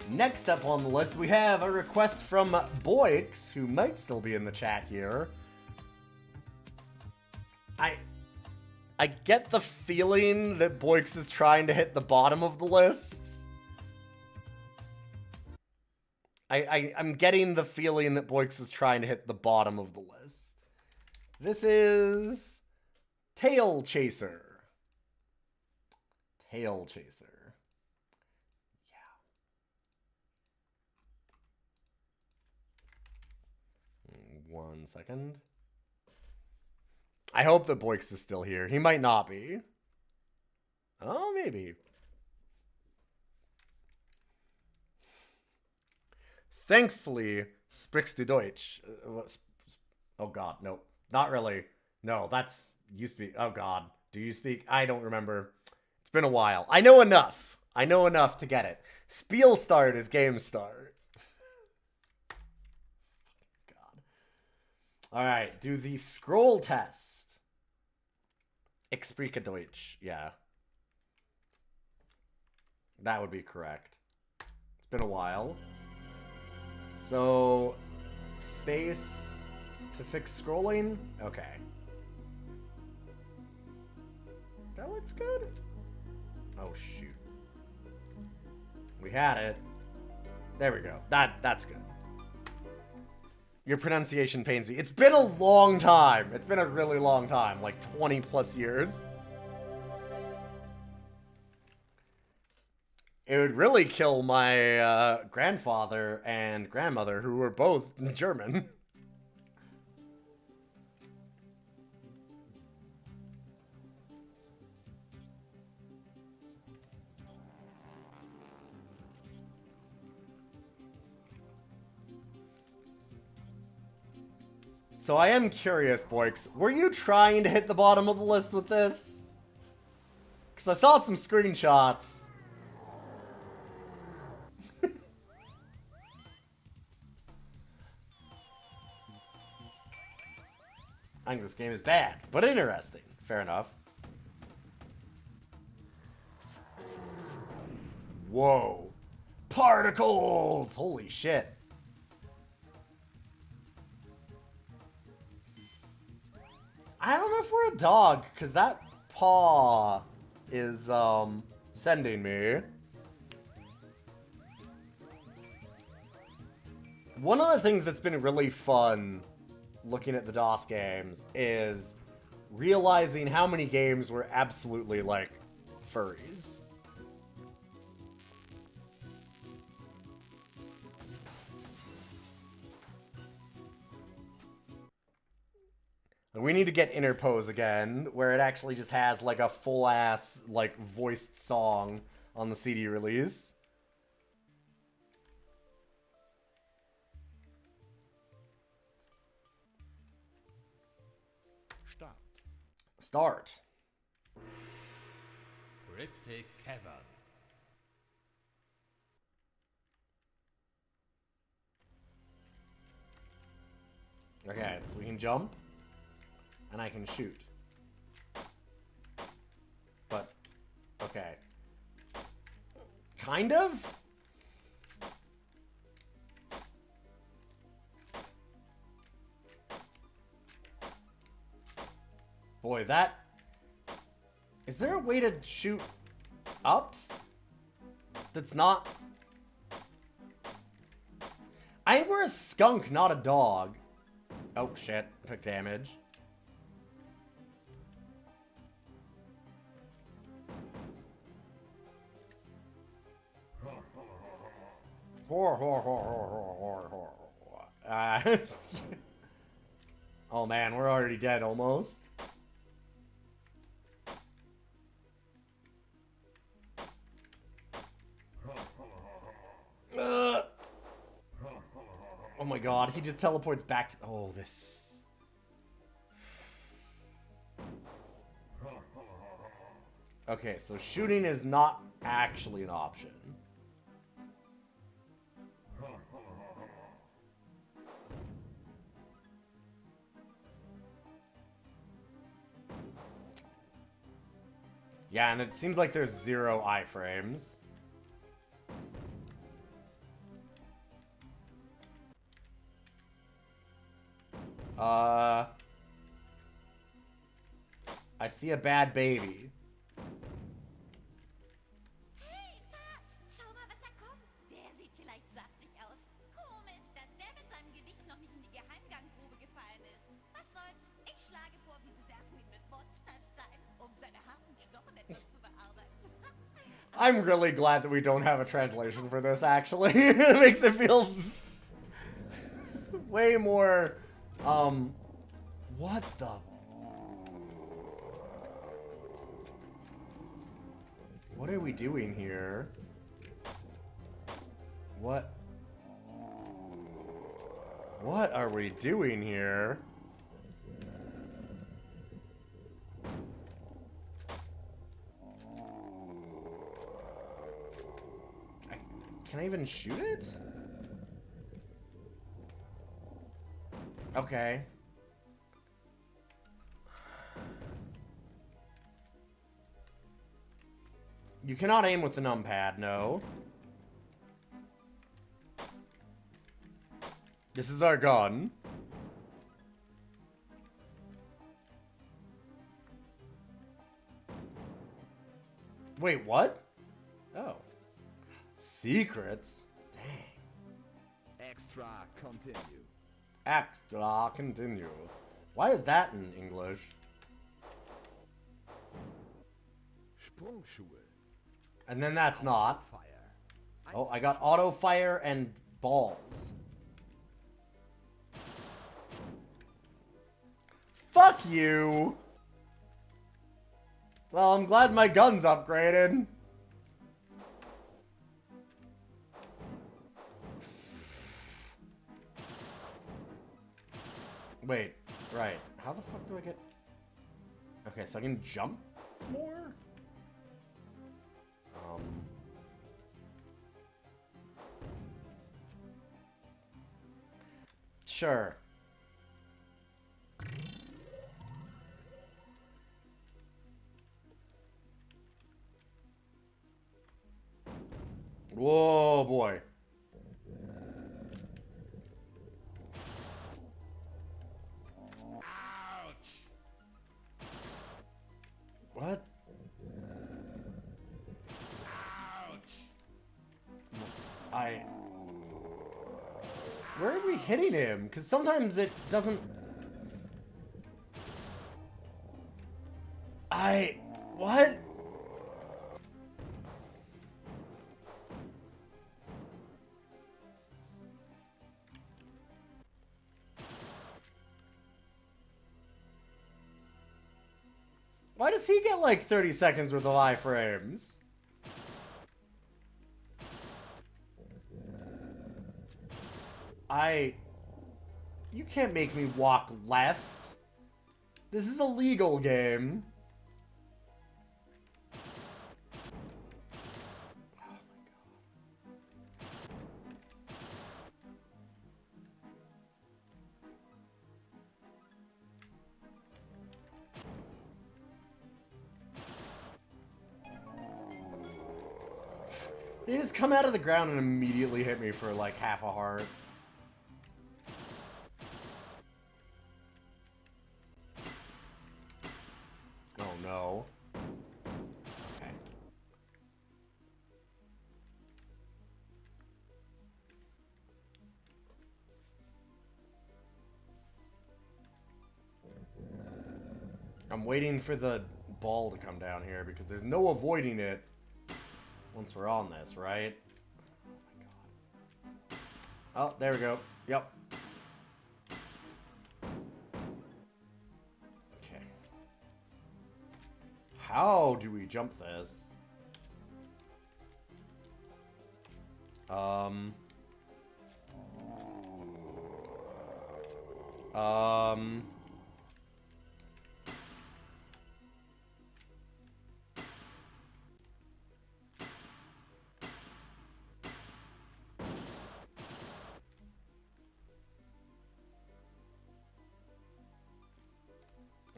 Next up on the list, we have a request from Boix, who might still be in the chat here. I get the feeling that Boix is trying to hit the bottom of the list. I'm getting the feeling that Boix is trying to hit the bottom of the list. This is Tailchaser. Tailchaser. Yeah. 1 second. I hope that Boix is still here. He might not be. Oh, maybe. Thankfully, sprichst du Deutsch. Oh god, no. Not really. No, that's... You speak... Oh god. Do you speak? I don't remember. It's been a while. I know enough. I know enough to get it. Spielstart is game start. God. Alright, do the scroll test. Ich spreche Deutsch. Yeah. That would be correct. It's been a while. So, space to fix scrolling? Okay. That looks good. Oh, shoot. We had it. There we go. That's good. Your pronunciation pains me. It's been a long time. It's been a really long time. Like 20 plus years. It would really kill my grandfather and grandmother, who were both German. So I am curious, Boix, were you trying to hit the bottom of the list with this? Because I saw some screenshots. I think this game is bad, but interesting. Fair enough. Whoa. Particles! Holy shit. I don't know if we're a dog, because that paw is, sending me. One of the things that's been really fun looking at the DOS games is realizing how many games were absolutely, like, furries. We need to get Interpose again, where it actually just has, like, a full-ass, like, voiced song on the CD release. Start. Start. Pretty cavern. Okay, so we can jump, and I can shoot. But, okay. Kind of? Boy, that... Is there a way to shoot up? That's not... I think we're a skunk, not a dog. Oh, shit. Took damage. Oh man, we're already dead almost. Oh my god, he just teleports back to... Oh, this... Okay, so shooting is not actually an option. Yeah, and it seems like there's 0 iframes. I see a bad baby. Hey, Babs, schau mal, was da kommt. Der sieht vielleicht saftig aus. Komisch, dass der mit seinem Gewicht noch nicht in die Geheimganggrube gefallen ist. Was soll's? Ich schlage vor, wir bewerfen ihn mit Monsterstein, um seine harten Knochen etwas zu bearbeiten. I'm really glad that we don't have a translation for this, actually. It makes it feel way more, what the... What are we doing here? What? What are we doing here? Can I even shoot it? Okay. You cannot aim with the numpad, no. This is our gun. Wait, what? Oh. Secrets? Dang. Extra continue. Extra continue. Why is that in English? Sprungschuhe. And then that's not. Fire. Oh, I got auto fire and balls. Fuck you! Well, I'm glad my gun's upgraded. Wait, right. How the fuck do I get... Okay, so I can jump more? Sure. Whoa, boy. Ouch! What? Ouch! Where are we hitting him? Because sometimes it doesn't... What? Why does he get like 30 seconds worth of iframes? You can't make me walk left. This is a legal game. They just come out of the ground and immediately hit me for like half a heart. Oh no. Okay. I'm waiting for the ball to come down here because there's no avoiding it. Once we're on this, right? Oh my god. Oh, there we go. Yep. Okay. How do we jump this?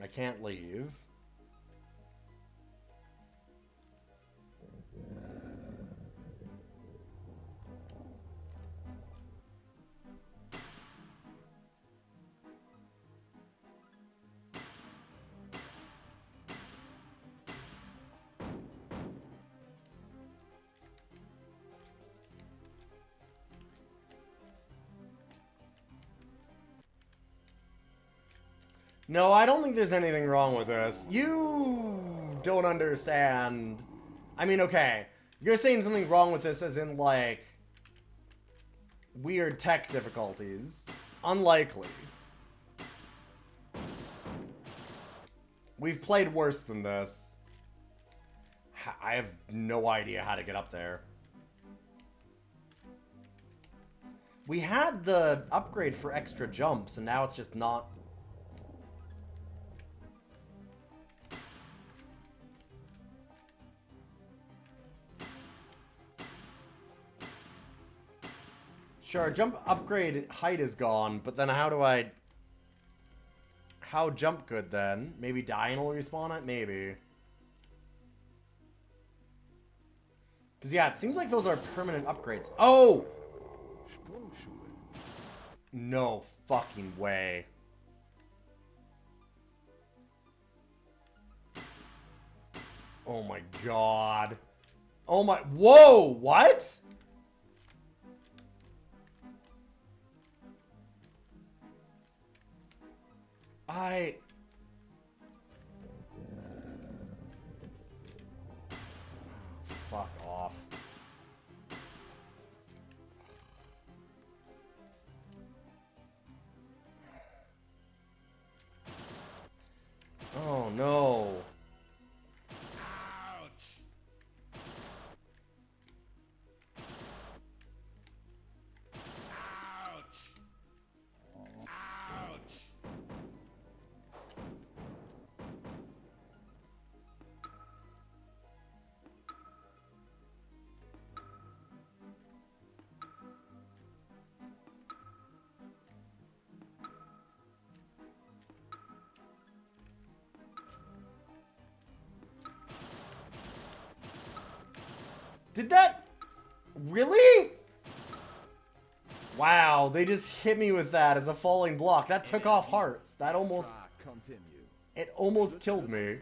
I can't leave. No, I don't think there's anything wrong with this. You don't understand. I mean, okay. You're saying something wrong with this as in, like, weird tech difficulties. Unlikely. We've played worse than this. I have no idea how to get up there. We had the upgrade for extra jumps, and now it's just not... Sure, jump upgrade height is gone, but then how do I... How jump good then? Maybe Dian will respawn it? Maybe. Because yeah, it seems like those are permanent upgrades. Oh! No fucking way. Oh my god. Oh my... Whoa! What? Fuck off. Oh no. Ouch! Ouch! Ouch! Did that... Really? Wow, they just hit me with that as a falling block. That took off hearts. That almost... It almost killed me.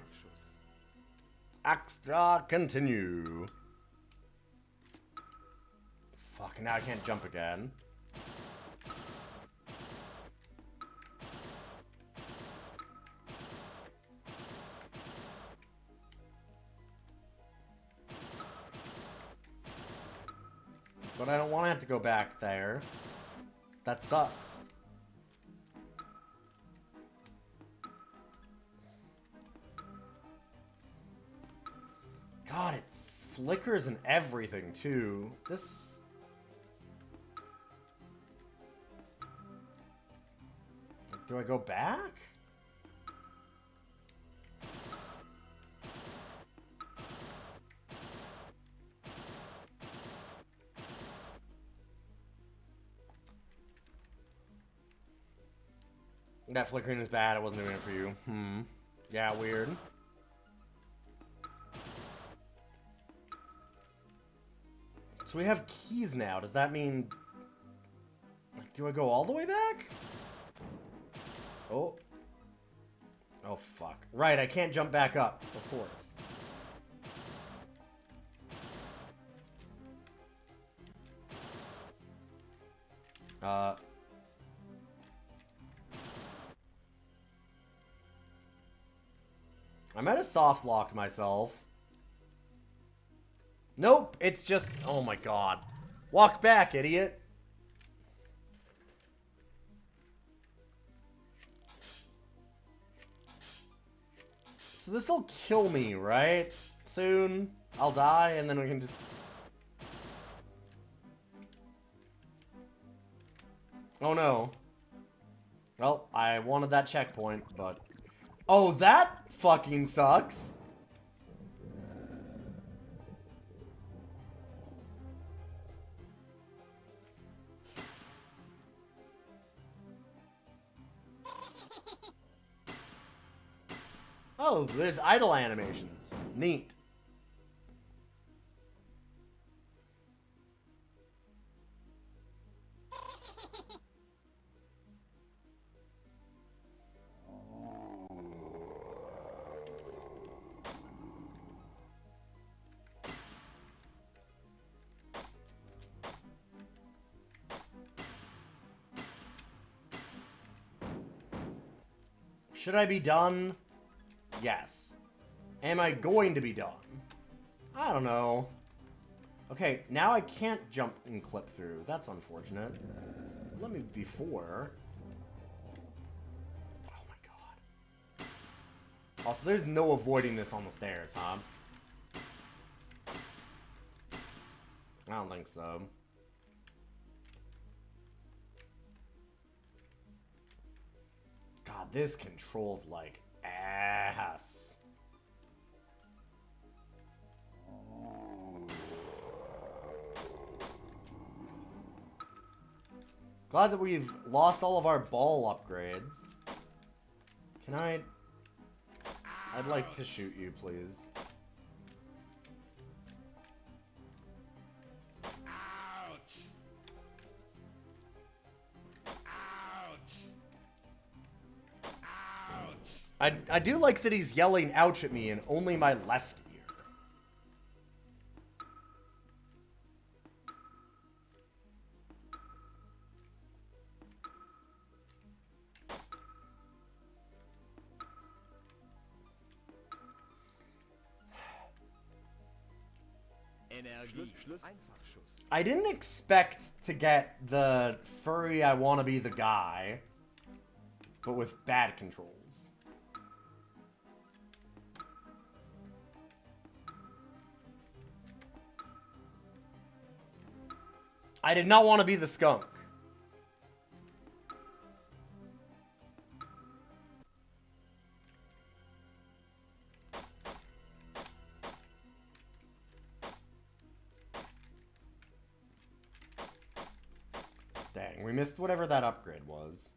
Extra continue. Fuck, now I can't jump again. But I don't want to have to go back there. That sucks. God, it flickers and everything, too. This... Do I go back? That flickering is bad. I wasn't doing it for you. Yeah, weird. So we have keys now. Does that mean... Like, do I go all the way back? Oh. Oh, fuck. Right, I can't jump back up. Of course. I might have soft locked myself. Nope, it's just... Oh my god. Walk back, idiot. So this'll kill me, right? Soon. I'll die, and then we can just... Oh no. Well, I wanted that checkpoint, but... Oh, that fucking sucks! Oh, there's idle animations. Neat. Should I be done? Yes. Am I going to be done? I don't know. Okay, now I can't jump and clip through. That's unfortunate. Let me before. Oh my god. Also, there's no avoiding this on the stairs, huh? I don't think so. God, this controls like ass. Glad that we've lost all of our ball upgrades. Can I... I'd like to shoot you, please. Ouch! Ouch! Ouch! I do like that he's yelling ouch at me in only my left ear. I didn't expect to get the furry I wanna be the guy, but with bad controls. I did not want to be the skunk. Dang, we missed whatever that upgrade was.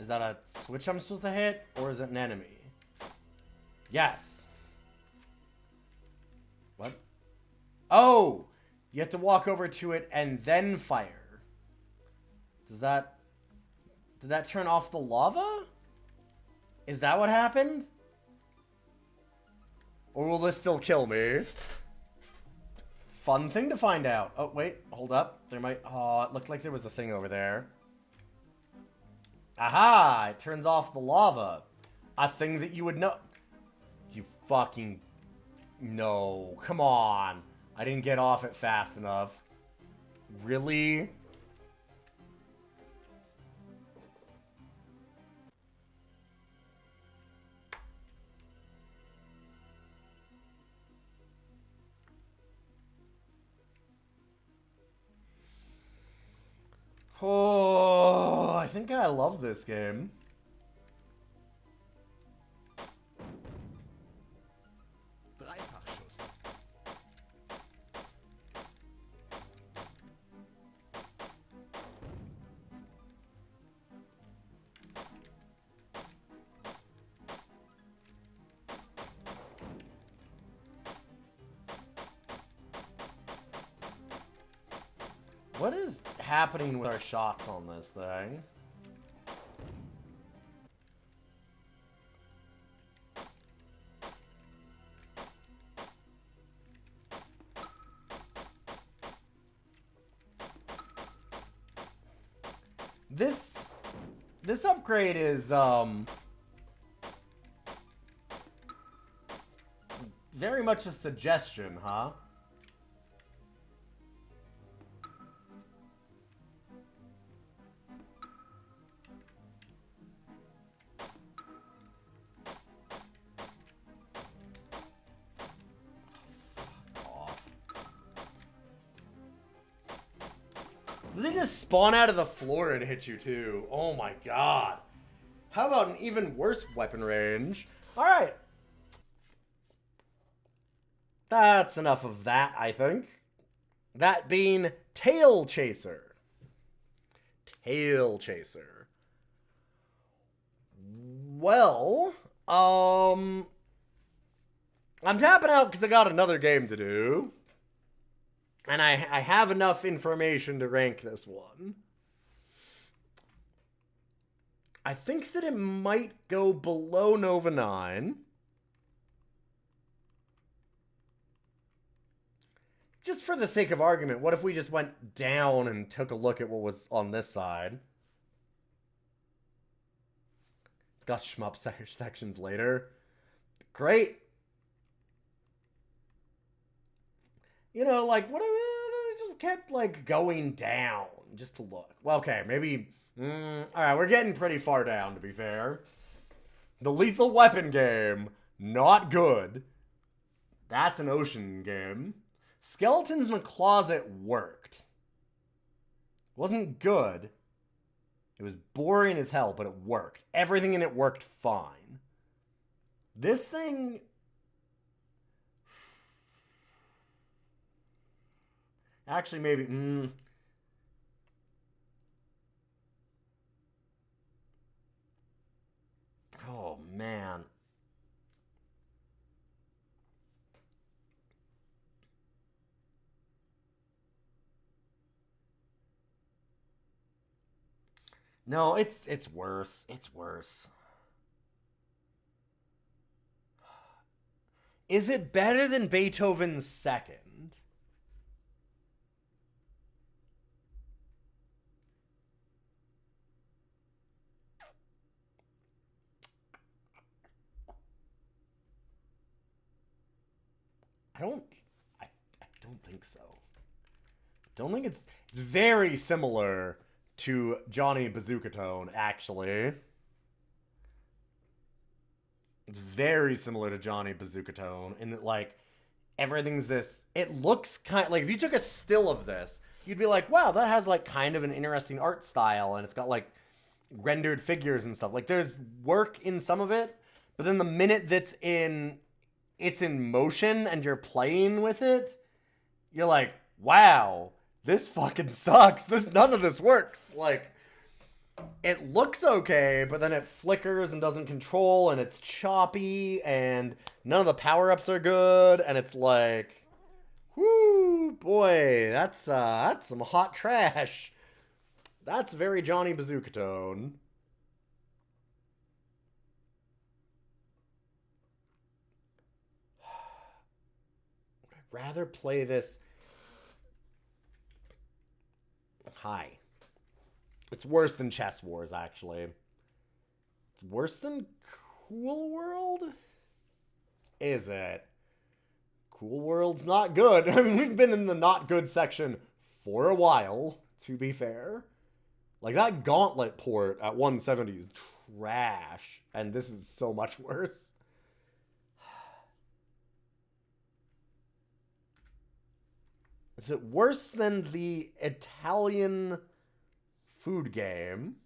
Is that a switch I'm supposed to hit, or is it an enemy? Yes. What? Oh! You have to walk over to it and then fire. Does that... Did that turn off the lava? Is that what happened? Or will this still kill me? Fun thing to find out. Oh, wait. Hold up. There might... Oh, it looked like there was a thing over there. Aha! It turns off the lava. A thing that you would know. You fucking... No. Come on. I didn't get off it fast enough. Really? Oh, I think I love this game. Dreifachschuss. What is happening with our shots on this thing? This upgrade is very much a suggestion, huh? They just spawn out of the floor and hit you too. Oh my god. How about an even worse weapon range? Alright. That's enough of that, I think. That being Tailchaser. Tailchaser. Well, I'm tapping out because I got another game to do. And I have enough information to rank this one. I think that it might go below Nova 9. Just for the sake of argument, what if we just went down and took a look at what was on this side? It's got shmup sections later. Great. You know, like, what if I just kept, like, going down just to look? Well, okay, maybe... Alright, we're getting pretty far down, to be fair. The Lethal Weapon game, not good. That's an ocean game. Skeletons in the Closet worked. Wasn't good. It was boring as hell, but it worked. Everything in it worked fine. This thing... Actually, maybe... Oh, man. No, it's worse. It's worse. Is it better than Beethoven's Second? I don't think so. Don't think it's very similar to Johnny Bazooka Tone, actually. It's very similar to Johnny Bazooka Tone in that, like, everything's this... It looks kind of... Like, if you took a still of this, you'd be like, wow, that has, like, kind of an interesting art style, and it's got, like, rendered figures and stuff. Like, there's work in some of it, but then the minute that's it's in motion and you're playing with it, you're like, wow, this fucking sucks. None of this works. Like, it looks okay, but then it flickers and doesn't control, and it's choppy, and none of the power-ups are good, and it's like, whoo, boy, that's some hot trash. That's very Johnny Bazooka Tone. Would I rather play this high? It's worse than Chess Wars, actually. It's worse than Cool World? Is it? Cool World's not good. I mean, we've been in the not good section for a while, to be fair. Like, that Gauntlet port at 170 is trash, and this is so much worse. Is it worse than the Italian food game.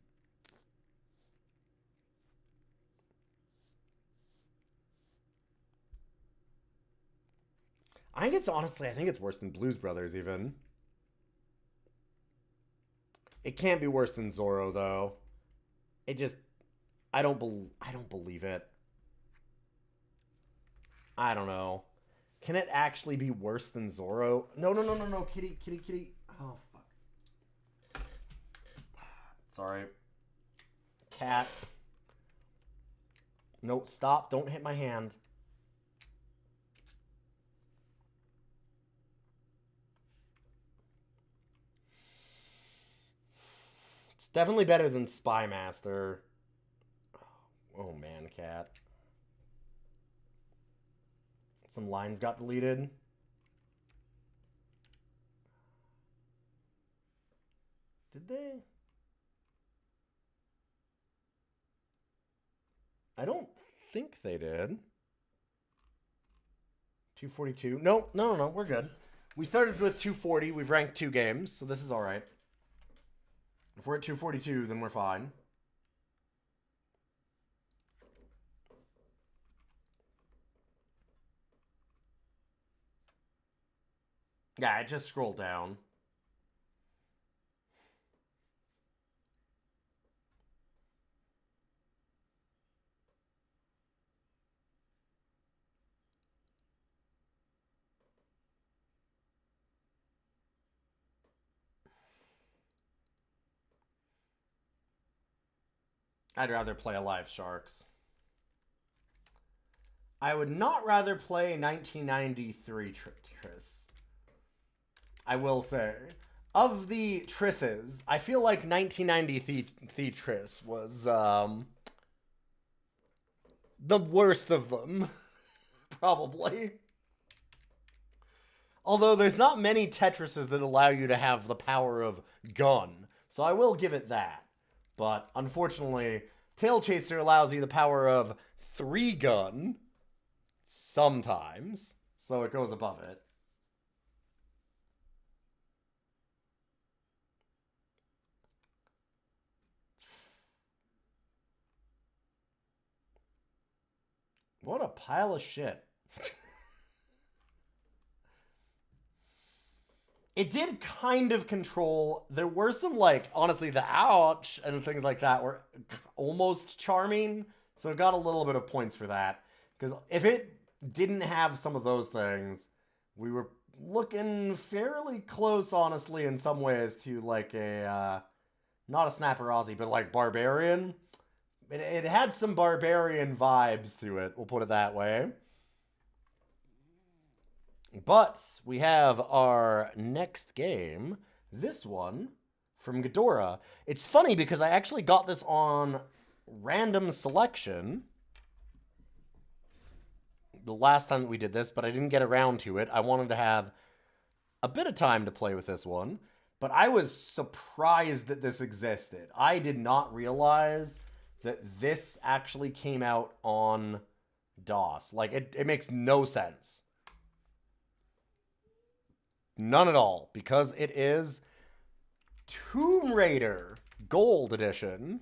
I think it's honestly, I think it's worse than Blues Brothers even. It can't be worse than Zorro though. It just, I don't believe it. I don't know. Can it actually be worse than Zorro? No, no, no, no, no, kitty, kitty, kitty. Oh, fuck. Sorry. Cat. No, stop. Don't hit my hand. It's definitely better than Spy Master. Oh, man, cat. Some lines got deleted. Did they? I don't think they did. 242. No, no, no, no. We're good. We started with 240. We've ranked 2 games, so this is all right. If we're at 242, then we're fine. Yeah, I just scrolled down. I'd rather play Alive Sharks. I would not rather play 1993 Triss. I will say. Of the Trisses, I feel like 1993 Triss was the worst of them. Probably. Although there's not many Tetrises that allow you to have the power of gun. So I will give it that. But unfortunately, Tailchaser allows you the power of 3 gun. Sometimes. So it goes above it. What a pile of shit. It did kind of control. There were some, like, honestly, the ouch and things like that were almost charming. So it got a little bit of points for that. Because if it didn't have some of those things, we were looking fairly close, honestly, in some ways to, like, a, not a Snapper Aussie, but, like, Barbarian. It had some Barbarian vibes to it, we'll put it that way. But we have our next game, this one, from Ghidorah. It's funny because I actually got this on random selection the last time that we did this, but I didn't get around to it. I wanted to have a bit of time to play with this one, but I was surprised that this existed. I did not realize that this actually came out on DOS. Like, it makes no sense. None at all, because it is Tomb Raider Gold Edition.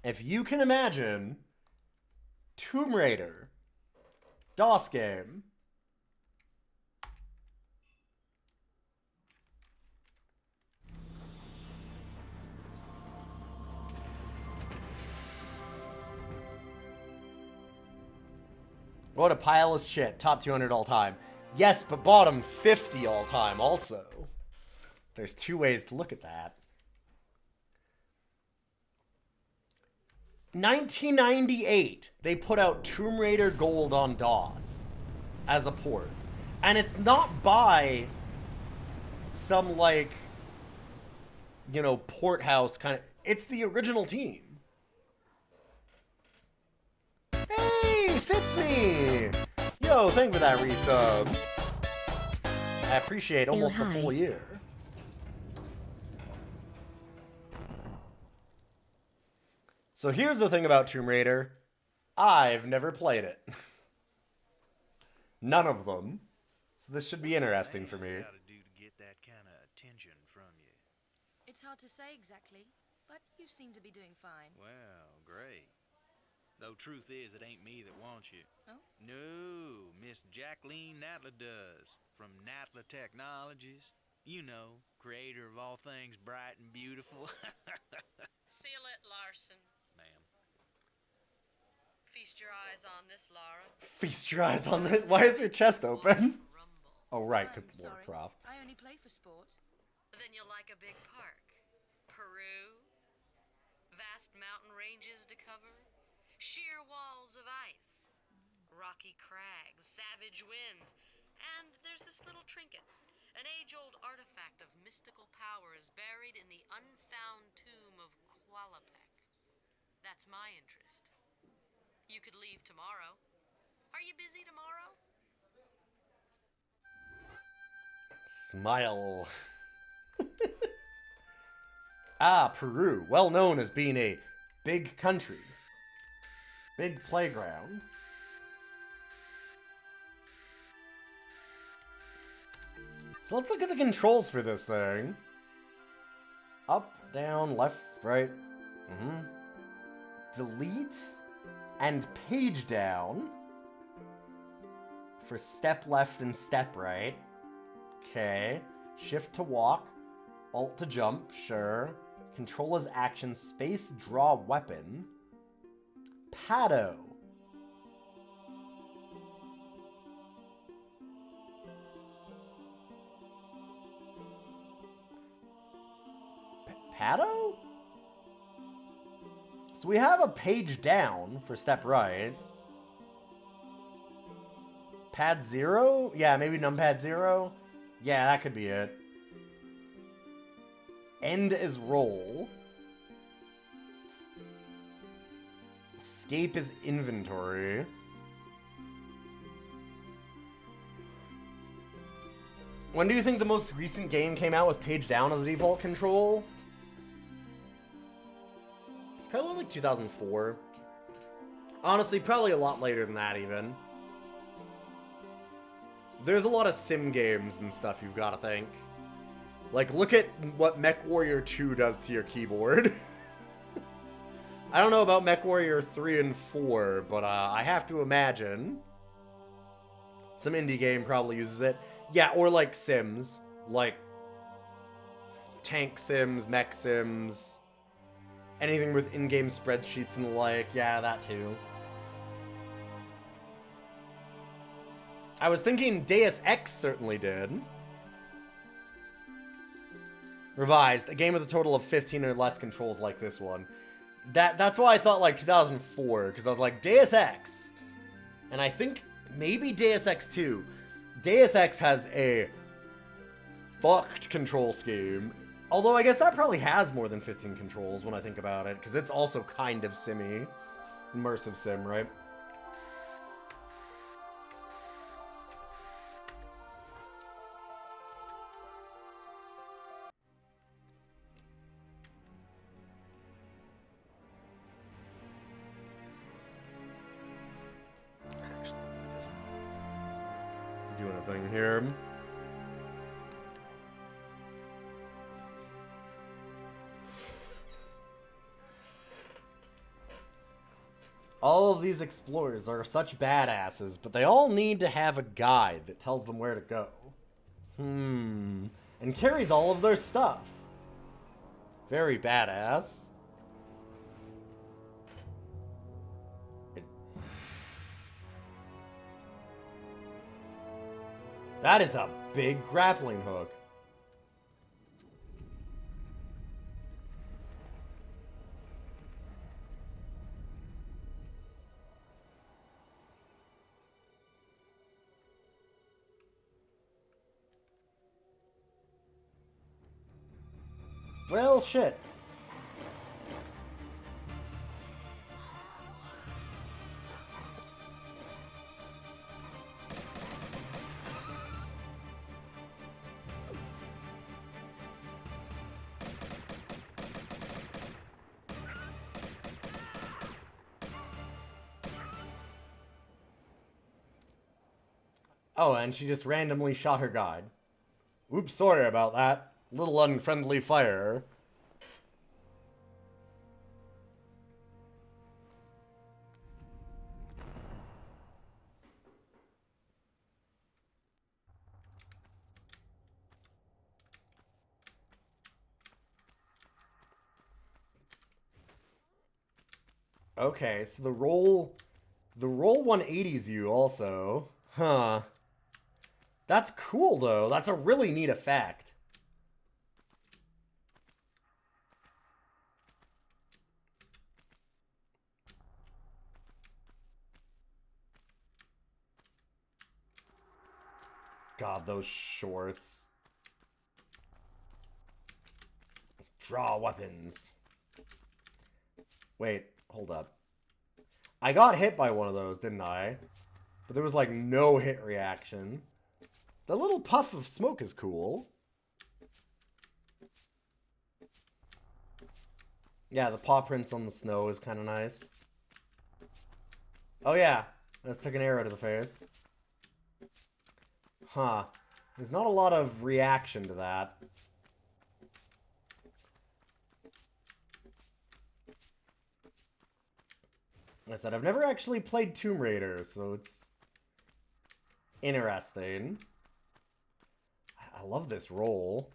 If you can imagine, Tomb Raider, DOS game. What a pile of shit. Top 200 all time. Yes, but bottom 50 all time also. There's 2 ways to look at that. 1998, they put out Tomb Raider Gold on DOS as a port. And it's not by some, like, you know, port house kind of... It's the original team. Hey, fits me! Yo, thank you for that resub. I appreciate almost a full year. So here's the thing about Tomb Raider. I've never played it. None of them. So this should be interesting for me. Gotta do to get that kind of attention from you. It's hard to say exactly, but you seem to be doing fine. Well, great. Though truth is, it ain't me that wants you. Oh? No, Miss Jacqueline Natla does. From Natla Technologies. You know, creator of all things bright and beautiful. Seal it, Larson. Ma'am. Feast your eyes on this, Lara. Feast your eyes on this. Why is your chest open? Rumble. Oh, right, because I'm sorry. Warcraft. I only play for sport. Then you'll like a big park. Peru. Vast mountain ranges to cover. Sheer walls of ice. Rocky crags. Savage winds. And there's this little trinket. An age-old artifact of mystical powers buried in the unfound tomb of Qualapec. That's my interest. You could leave tomorrow. Are you busy tomorrow? Smile. Ah, Peru, well known as being a big country. Big playground. So let's look at the controls for this thing. Up, down, left, right. Delete and page down for step left and step right. Okay. Shift to walk. Alt to jump, sure. Control as action, space, draw weapon. Pado. Pado? So we have a page down for step right. Pad 0? Yeah, maybe numpad 0? Yeah, that could be it. End is roll. Escape is inventory. When do you think the most recent game came out with page down as a default control? Probably like 2004. Honestly, probably a lot later than that even. There's a lot of sim games and stuff you've got to think. Like, look at what MechWarrior 2 does to your keyboard. I don't know about MechWarrior 3 and 4, but I have to imagine some indie game probably uses it. Yeah, or like Sims. Like tank sims, mech sims, anything with in-game spreadsheets and the like. Yeah, that too. I was thinking Deus Ex certainly did. Revised, a game with a total of 15 or less controls like this one. That's why I thought like 2004, because I was like, Deus Ex. And I think maybe Deus Ex 2. Deus Ex has a fucked control scheme. Although I guess that probably has more than 15 controls when I think about it, because it's also kind of simmy. Immersive sim, right? Actually, just doing a thing here. All of these explorers are such badasses, but they all need to have a guide that tells them where to go. And carries all of their stuff. Very badass. That is a big grappling hook. Well, shit. Oh, and she just randomly shot her guide. Oops, sorry about that. Little unfriendly fire. Okay, so the roll 180s you also. Huh. That's cool though. That's a really neat effect. God, those shorts. Draw weapons. Wait, hold up. I got hit by one of those, didn't I? But there was like no hit reaction. The little puff of smoke is cool. Yeah, the paw prints on the snow is kind of nice. Oh yeah, let's take an arrow to the face. Huh. There's not a lot of reaction to that. Like I said, I've never actually played Tomb Raider, so it's interesting. I love this roll.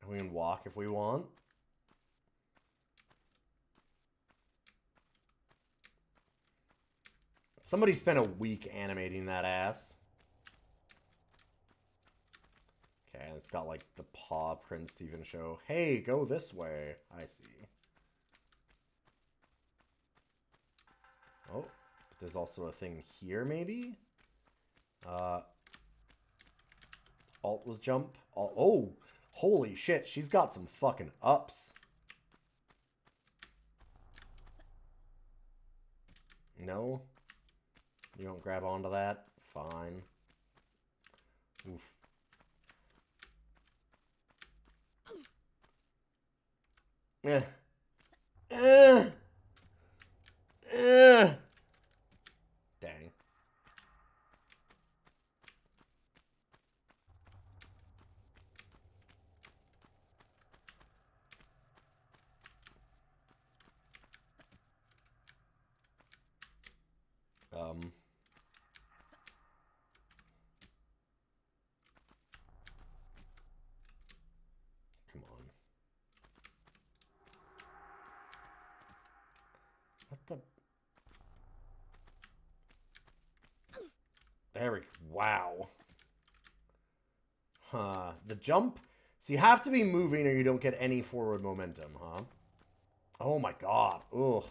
We can walk if we want. Somebody spent a week animating that ass. Okay, and it's got like the paw prints to even show, hey, go this way. I see. Oh, but there's also a thing here, maybe? Alt was jump. Oh, holy shit, she's got some fucking ups. No? You don't grab onto that? Fine. Oof. Eh. Dang. Come on. What the? There we go. Wow. Huh. The jump? So you have to be moving or you don't get any forward momentum, huh? Oh my god. Ugh.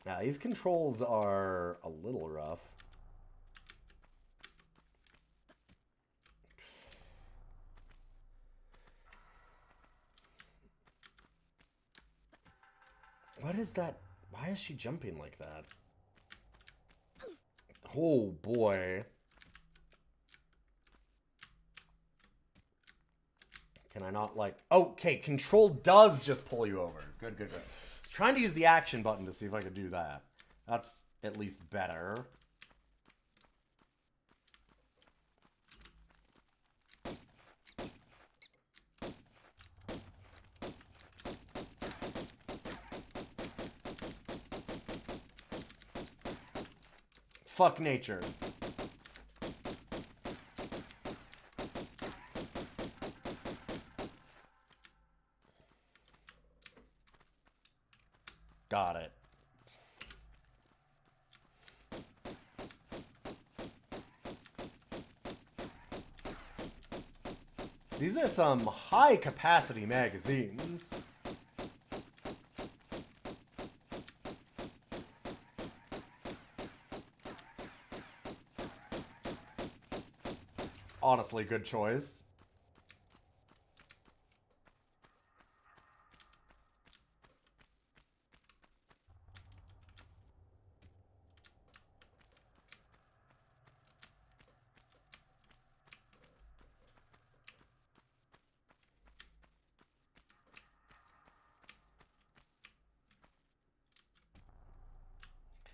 Yeah, these controls are a little rough. What is that? Why is she jumping like that? Oh boy. Can I not like... Okay, control does just pull you over. Good, good, good. I was trying to use the action button to see if I could do that. That's at least better. Fuck nature. Got it. These are some high capacity magazines. Honestly, good choice.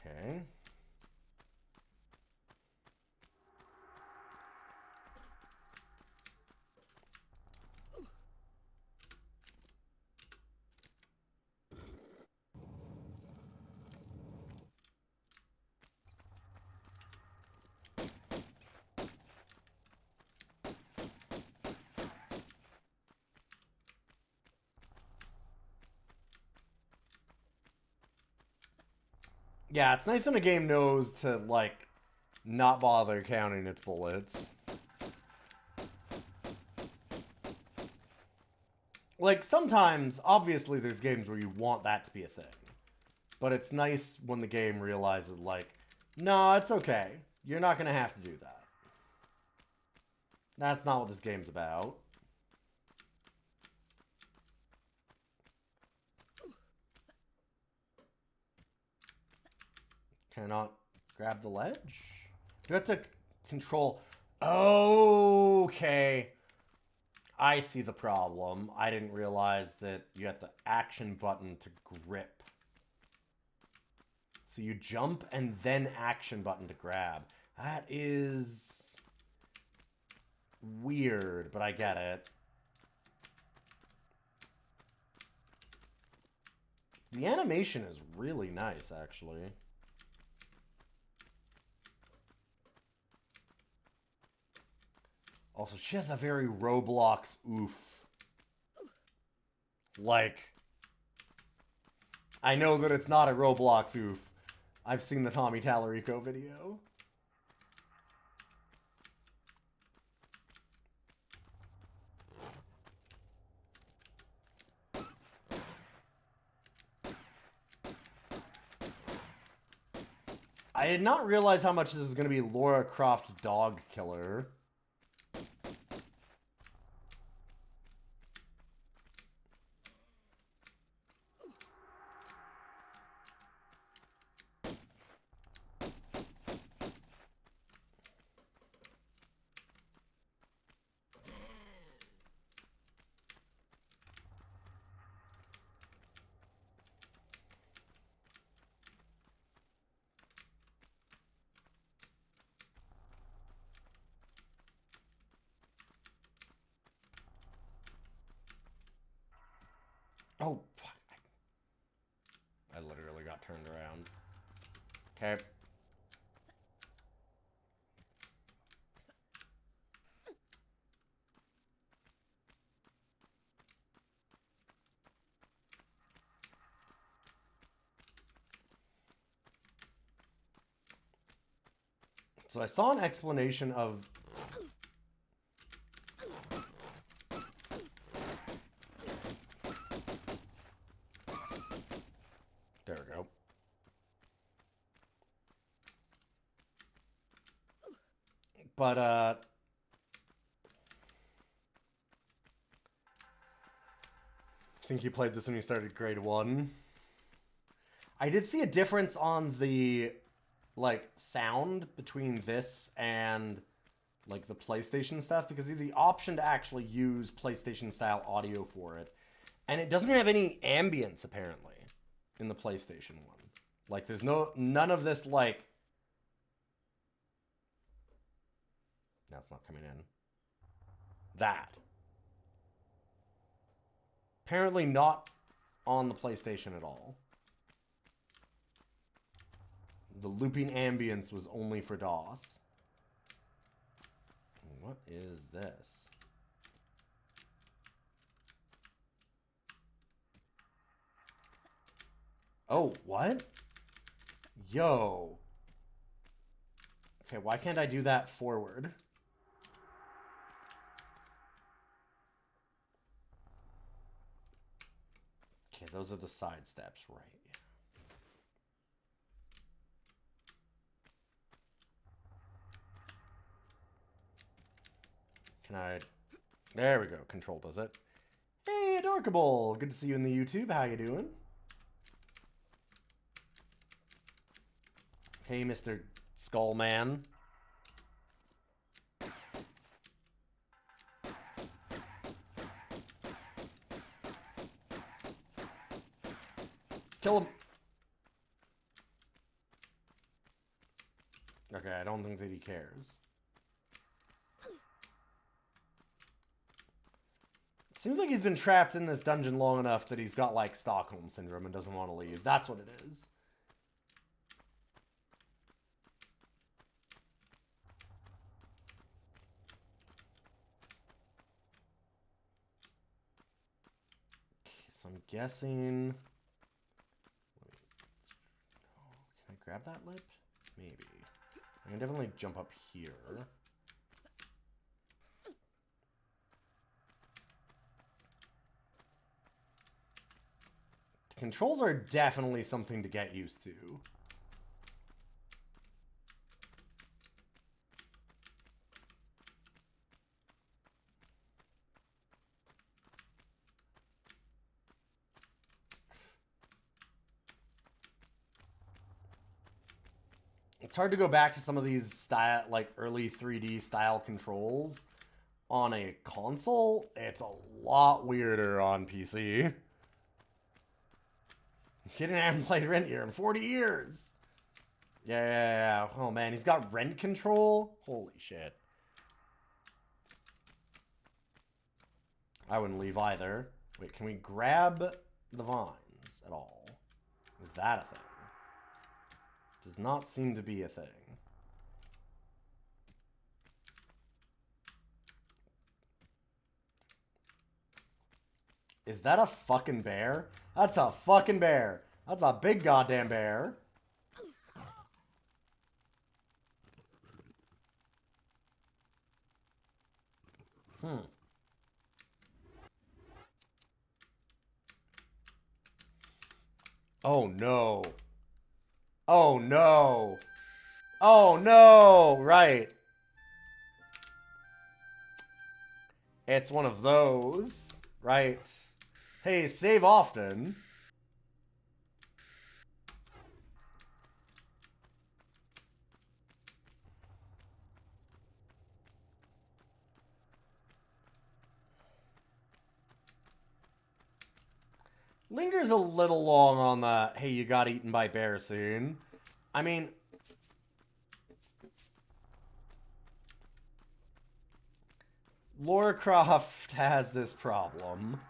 Okay. Yeah, it's nice when a game knows to, like, not bother counting its bullets. Like, sometimes, obviously, there's games where you want that to be a thing. But it's nice when the game realizes, like, no, it's okay. You're not going to have to do that. That's not what this game's about. Cannot grab the ledge? You have to control... Okay. I see the problem. I didn't realize that you have the action button to grip. So you jump and then action button to grab. That is weird, but I get it. The animation is really nice, actually. Also, she has a very Roblox oof. Like, I know that it's not a Roblox oof. I've seen the Tommy Tallarico video. I did not realize how much this was going to be Lara Croft Dog Killer. Oh, fuck. I literally got turned around. Okay. So I saw an explanation of... There we go. But, I think you played this when you started grade 1. I did see a difference on the, like, sound between this and, like, the PlayStation stuff, because you have the option to actually use PlayStation-style audio for it. And it doesn't have any ambience, apparently, in the PlayStation one. Like, there's none of this, like... Now it's not coming in. That. Apparently not on the PlayStation at all. The looping ambience was only for DOS. What is this? Oh, what? Yo. Okay, why can't I do that forward? Okay, those are the side steps, right? Can I... There we go. Control does it. Hey, Adorkable! Good to see you in the YouTube. How you doing? Hey, Mr. Skullman. Kill him. Okay, I don't think that he cares. Seems like he's been trapped in this dungeon long enough that he's got, like, Stockholm Syndrome and doesn't want to leave. That's what it is. Okay, so I'm guessing... Can I grab that lip? Maybe. I can definitely jump up here. The controls are definitely something to get used to. It's hard to go back to some of these style, like early 3D style controls on a console. It's a lot weirder on PC. Kidding, I haven't played Rent here in 40 years. Yeah. Oh man, he's got rent control? Holy shit. I wouldn't leave either. Wait, can we grab the vines at all? Is that a thing? Does not seem to be a thing. Is that a fucking bear? That's a fucking bear. That's a big goddamn bear. Oh no. Oh no. Oh no. Right. It's one of those. Right. Hey, save often. Lingers a little long on the, hey, you got eaten by bear soon. I mean, Lara Croft has this problem.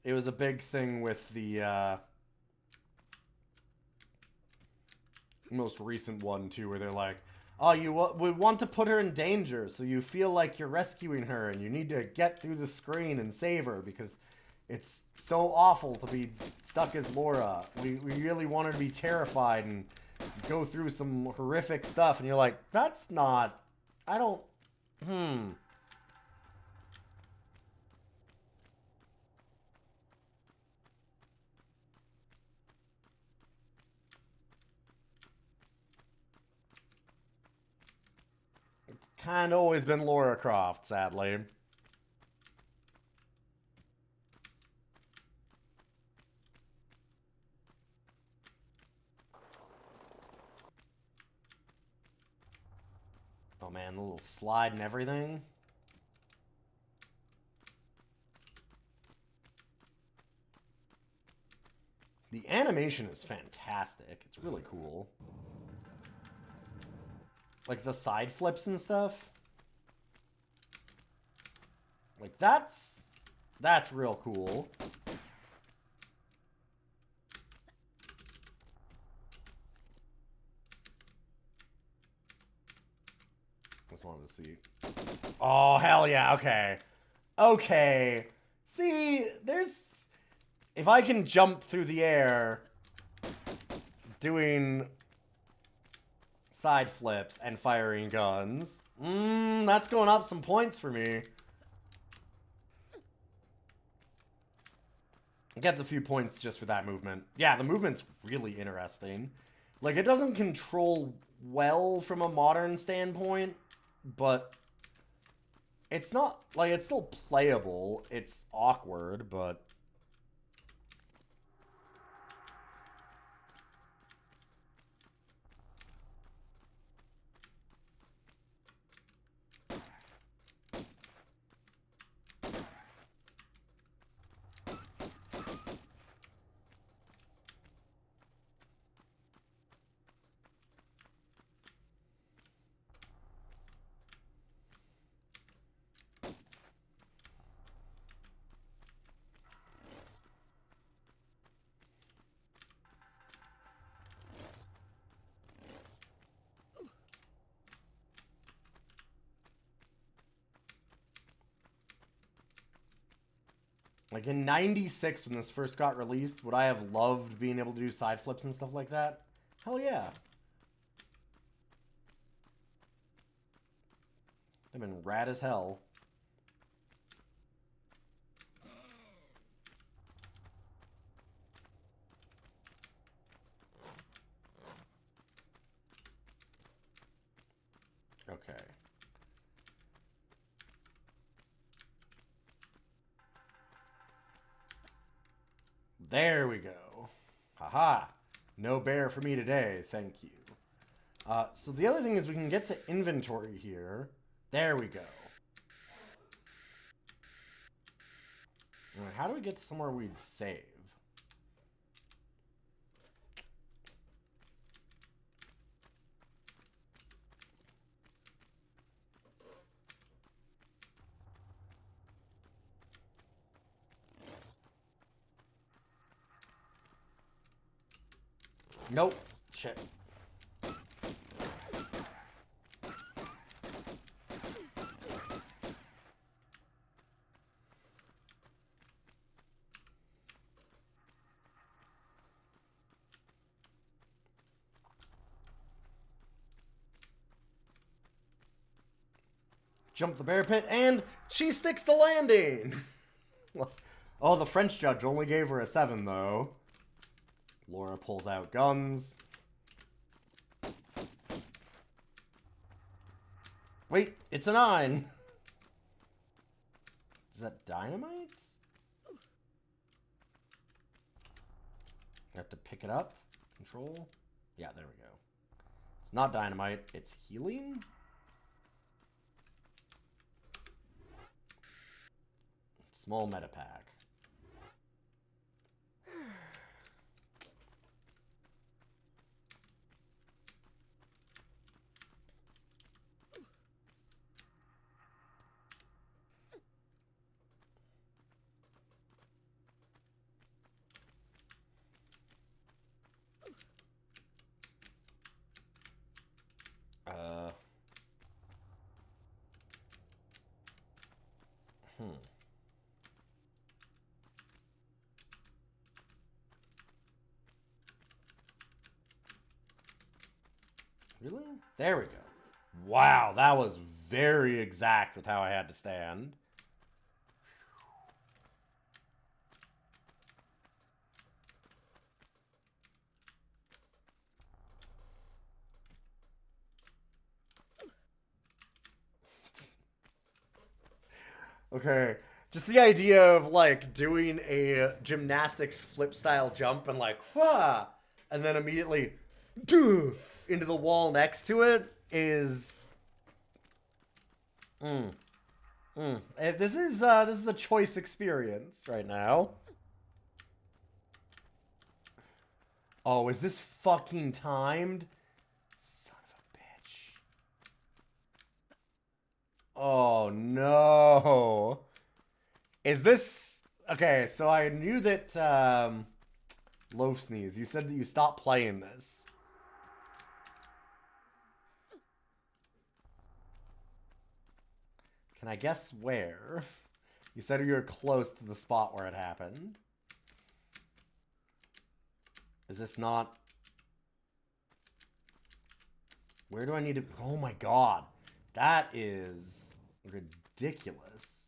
It was a big thing with the most recent one, too, where they're like, oh, we want to put her in danger, so you feel like you're rescuing her, and you need to get through the screen and save her, because it's so awful to be stuck as Laura. We really want her to be terrified and go through some horrific stuff, and you're like, that's not... I don't... Kind of always been Lara Croft, sadly. Oh man, the little slide and everything. The animation is fantastic. It's really cool. Like the side flips and stuff. Like that's real cool. Just wanted to see. Oh, hell yeah. Okay. Okay. See, if I can jump through the air doing side flips and firing guns, that's going up some points for me. It gets a few points just for that movement. Yeah, the movement's really interesting. Like, it doesn't control well from a modern standpoint, but it's not, like, it's still playable. It's awkward, but... Like in 96 when this first got released, would I have loved being able to do side flips and stuff like that? Hell yeah. I've been rad as hell. Okay. There we go. Haha. No bear for me today, thank you. So the other thing is we can get to inventory here. There we go. Alright, how do we get to somewhere we'd save? Nope. Shit. Jump the bear pit, and she sticks the landing! Oh, the French judge only gave her a 7, though. Laura pulls out guns. Wait, it's a 9! Is that dynamite? I have to pick it up. Control. Yeah, there we go. It's not dynamite, it's healing? Small meta pack. Really? There we go. Wow, that was very exact with how I had to stand. Okay, just the idea of like doing a gymnastics flip style jump and like, wah, and then immediately into the wall next to it is This is a choice experience right now. Oh, is this fucking timed? Son of a bitch. Oh no. Is this okay? So I knew that Loaf Sneeze, you said that you stopped playing this. Can I guess where? You said you were close to the spot where it happened. Is this not... Where do I need to... Oh my god. That is ridiculous.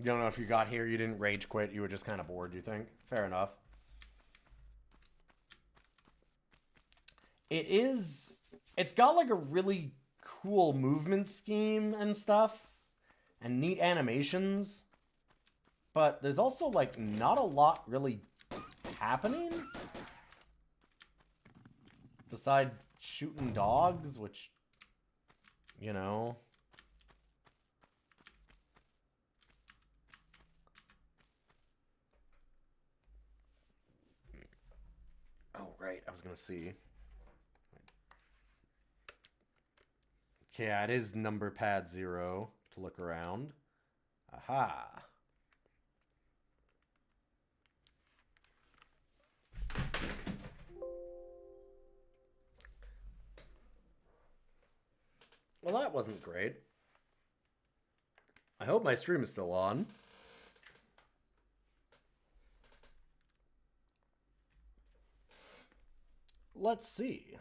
You don't know if you got here, you didn't rage quit, you were just kind of bored, you think? Fair enough. It's got like a really cool movement scheme and stuff, and neat animations, but there's also like not a lot really happening besides shooting dogs, which, you know... Oh, right, I was gonna see. Okay, yeah, it is number pad 0 to look around. Aha. Well, that wasn't great. I hope my stream is still on. Let's see.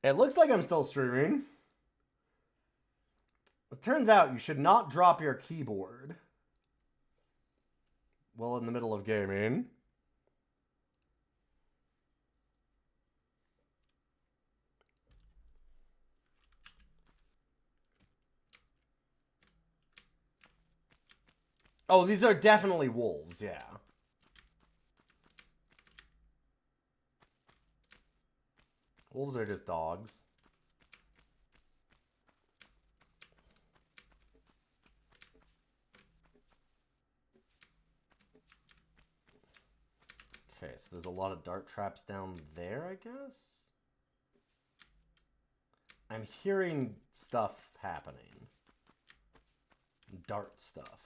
It looks like I'm still streaming. It turns out you should not drop your keyboard while in the middle of gaming. Oh, these are definitely wolves, yeah. Wolves are just dogs. Okay, so there's a lot of dart traps down there, I guess? I'm hearing stuff happening. Dart stuff.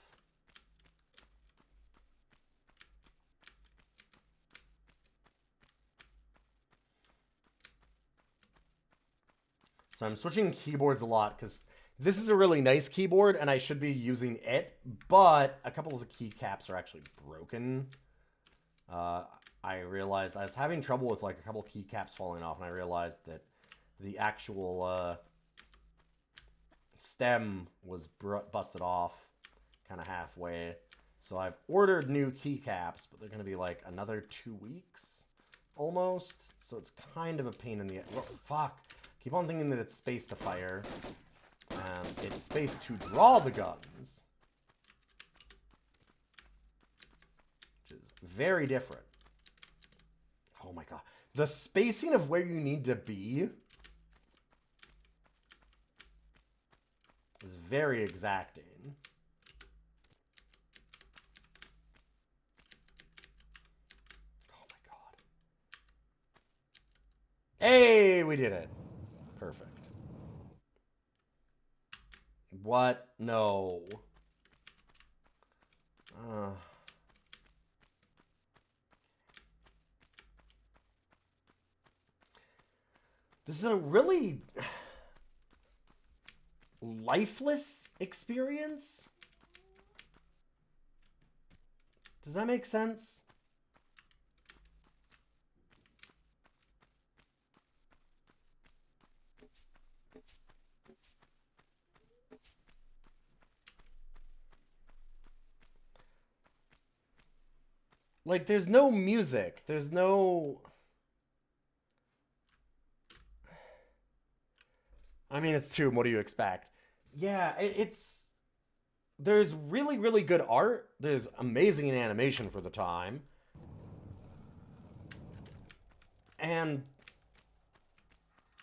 So I'm switching keyboards a lot because this is a really nice keyboard and I should be using it, but a couple of the keycaps are actually broken. I realized I was having trouble with like a couple of keycaps falling off, and I realized that the actual stem was busted off kind of halfway. So I've ordered new keycaps, but they're going to be like another 2 weeks almost. So it's kind of a pain in the... Oh, fuck. Keep on thinking that it's space to fire. It's space to draw the guns. Which is very different. Oh my god. The spacing of where you need to be is very exacting. Oh my god. Hey, we did it. Perfect. What? No. This is a really lifeless experience. Does that make sense? Like, there's no music. There's no... I mean, it's Tomb. What do you expect? Yeah, it's... There's really, really good art. There's amazing animation for the time. And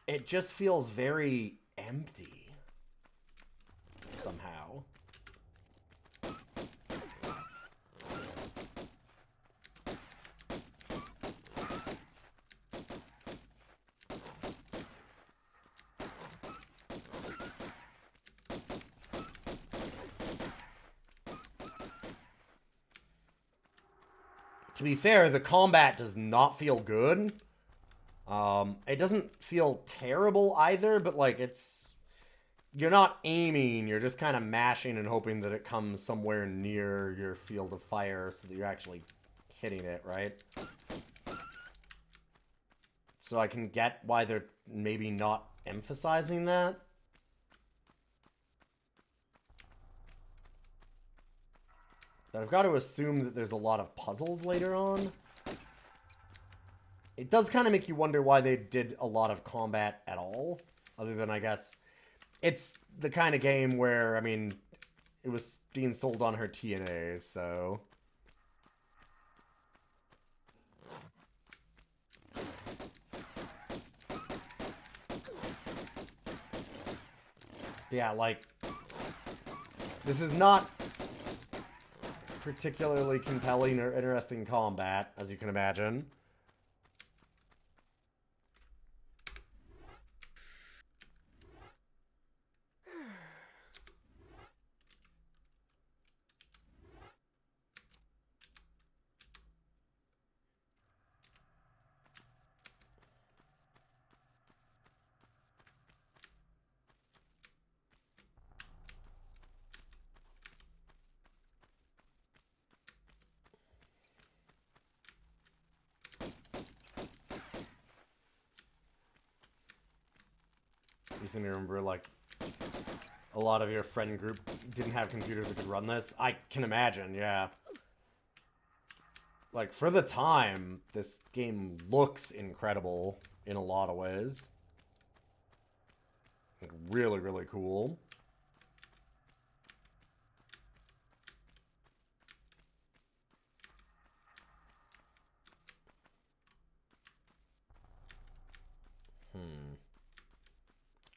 it just feels very empty somehow. To be fair, the combat does not feel good. It doesn't feel terrible either, but like it's... You're not aiming, you're just kind of mashing and hoping that it comes somewhere near your field of fire so that you're actually hitting it, right? So I can get why they're maybe not emphasizing that. But I've got to assume that there's a lot of puzzles later on. It does kind of make you wonder why they did a lot of combat at all. Other than, I guess, it's the kind of game where, I mean, it was being sold on her TNA, so... Yeah, like, this is not particularly compelling or interesting combat, as you can imagine. You seem to remember, like, a lot of your friend group didn't have computers that could run this. I can imagine, yeah. Like, for the time, this game looks incredible in a lot of ways. Like, really, really cool.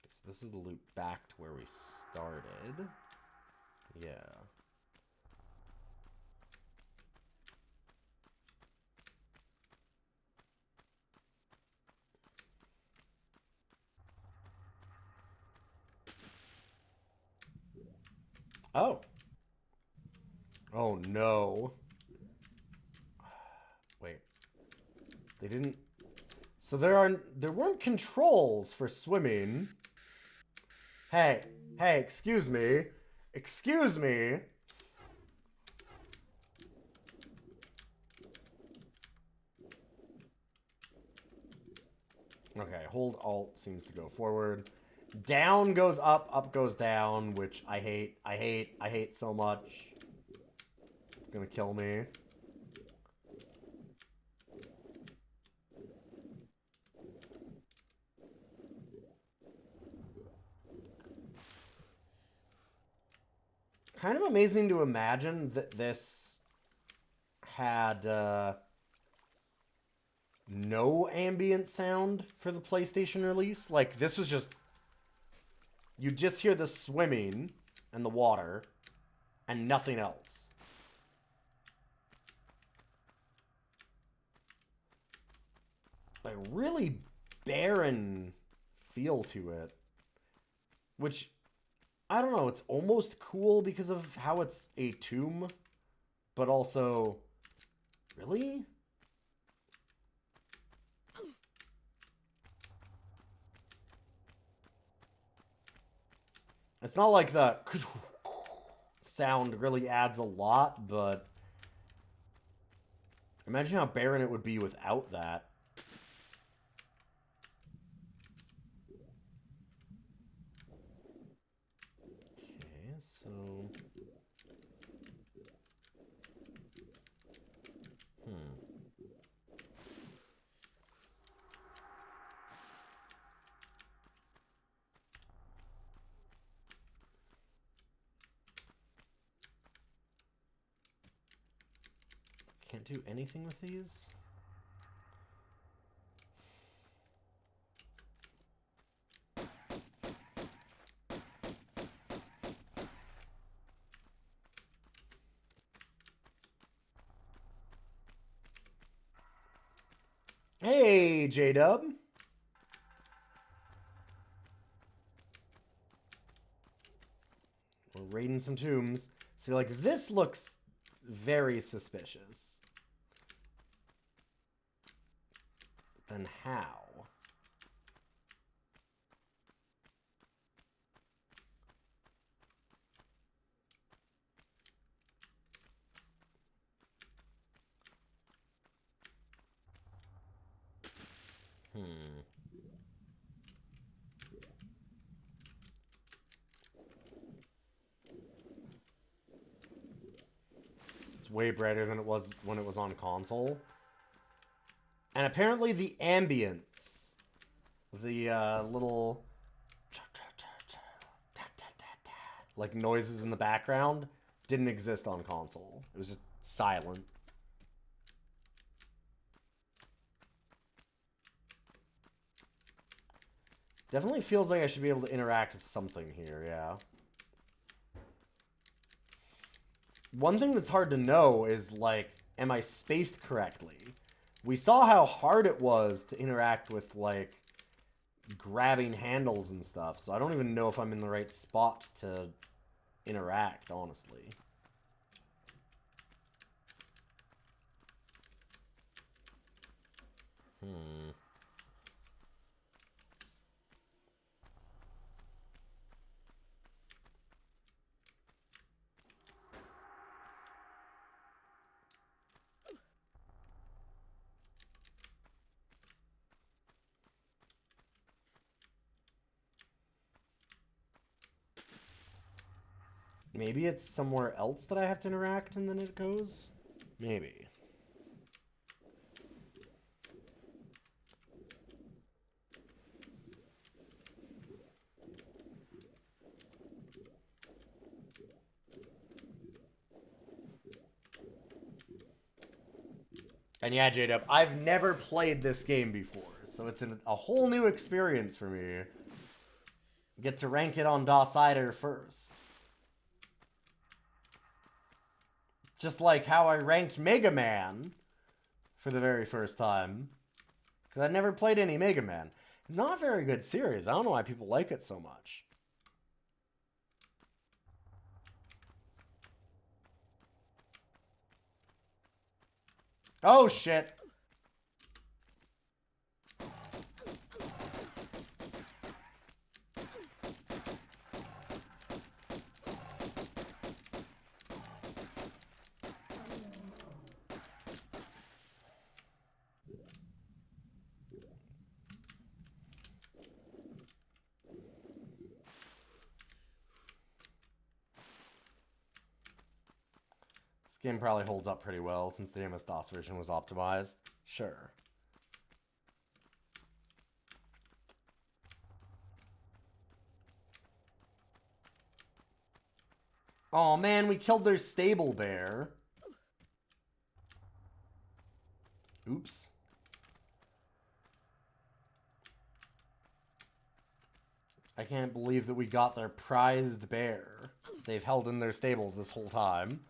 So this is the loop back to where we started. Yeah. Oh. Oh no. Wait. They didn't. So there weren't controls for swimming. Hey, excuse me. Excuse me. Okay, hold Alt seems to go forward. Down goes up, up goes down, which I hate so much. It's gonna kill me. Kind of amazing to imagine that this had no ambient sound for the PlayStation release. Like, this was just... You just hear the swimming and the water and nothing else. Like, really barren feel to it. Which... I don't know, it's almost cool because of how it's a tomb, but also, really? It's not like the sound really adds a lot, but imagine how barren it would be without that. So, Can't do anything with these? Hey, J-Dub. We're raiding some tombs. See, like, this looks very suspicious. Then how? It's way brighter than it was when it was on console. And apparently the ambience, the little like noises in the background, didn't exist on console. It was just silent. Definitely feels like I should be able to interact with something here, yeah. One thing that's hard to know is, like, am I spaced correctly? We saw how hard it was to interact with, like, grabbing handles and stuff, so I don't even know if I'm in the right spot to interact, honestly. Maybe it's somewhere else that I have to interact and then it goes? Maybe. And yeah, J-Dub, I've never played this game before, so it's a whole new experience for me. Get to rank it on DOScider first. Just like how I ranked Mega Man for the very first time. Because I never played any Mega Man. Not a very good series. I don't know why people like it so much. Oh, shit. This game probably holds up pretty well since the MS-DOS version was optimized. Sure. Oh man, we killed their stable bear. Oops. I can't believe that we got their prized bear. They've held in their stables this whole time.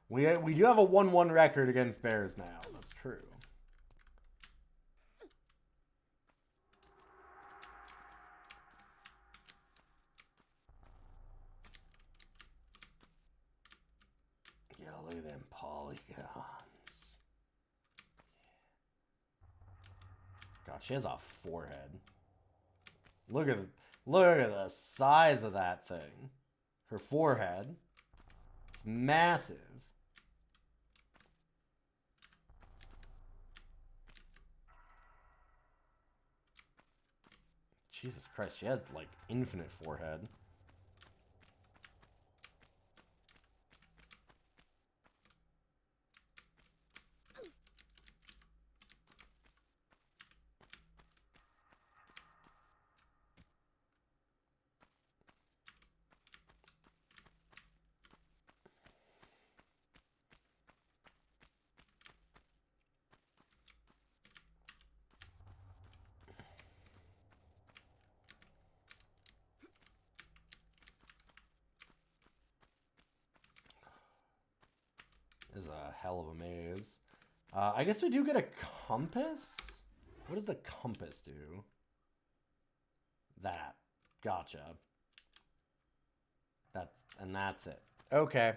We do have a 1-1 record against bears now. That's true. Yeah, look at them polygons. God, she has a forehead. Look at the size of that thing. Her forehead. It's massive. Jesus Christ, she has, like, infinite forehead. This is a hell of a maze. I guess we do get a compass? What does the compass do? That. Gotcha. That's it. Okay.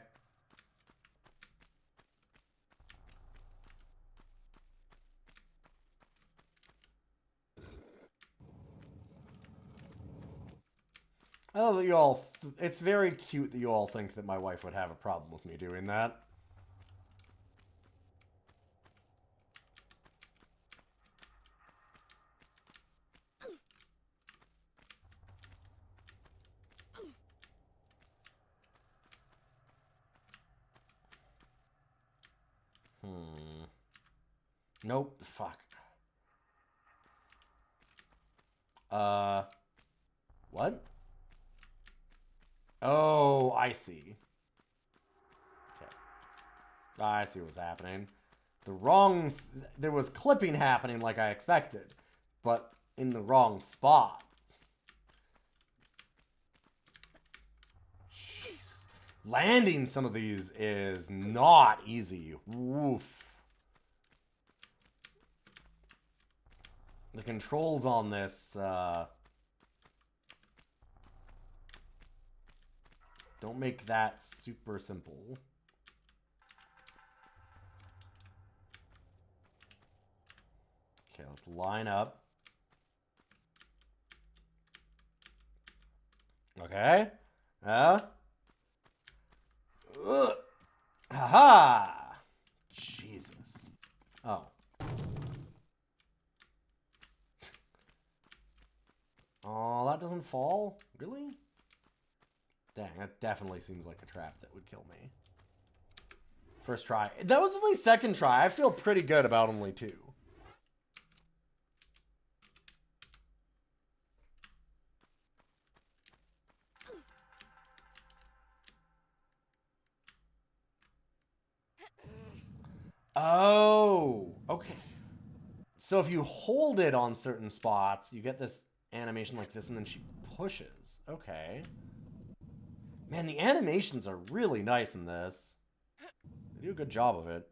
Oh, that you all... It's very cute that you all think that my wife would have a problem with me doing that. Nope. Fuck. What? Oh, I see. Okay. I see what's happening. There was clipping happening like I expected, but in the wrong spot. Jesus. Landing some of these is not easy. Woof. The controls on this, don't make that super simple. Okay, let's line up. Okay. Haha! Jesus. Oh. Oh, that doesn't fall? Really? Dang, that definitely seems like a trap that would kill me. First try. That was only second try. I feel pretty good about only 2. Oh, okay. So if you hold it on certain spots, you get this animation like this, and then she pushes. Okay. Man, the animations are really nice in this. They do a good job of it.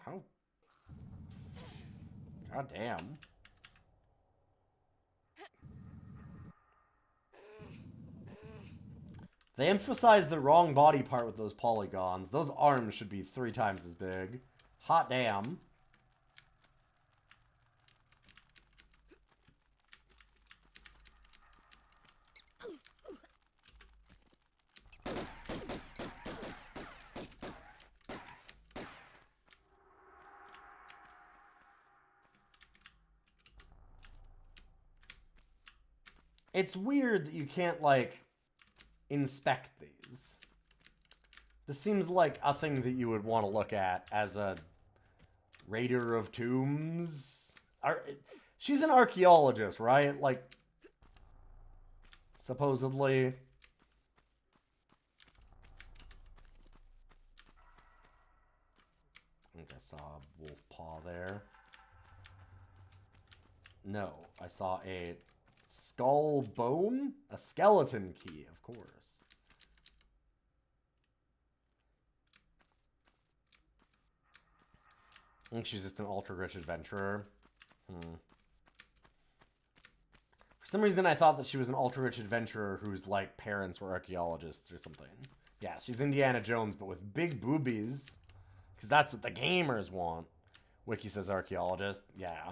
How? God damn. They emphasized the wrong body part with those polygons. Those arms should be 3 times as big. Hot damn. It's weird that you can't, like, inspect these. This seems like a thing that you would want to look at as a raider of tombs. She's an archaeologist, right? Like, supposedly. I think I saw a wolf paw there. No, I saw a skull bone? A skeleton key, of course. I think she's just an ultra-rich adventurer. For some reason, I thought that she was an ultra-rich adventurer whose, like, parents were archaeologists or something. Yeah, she's Indiana Jones, but with big boobies. Because that's what the gamers want. Wiki says archaeologist. Yeah.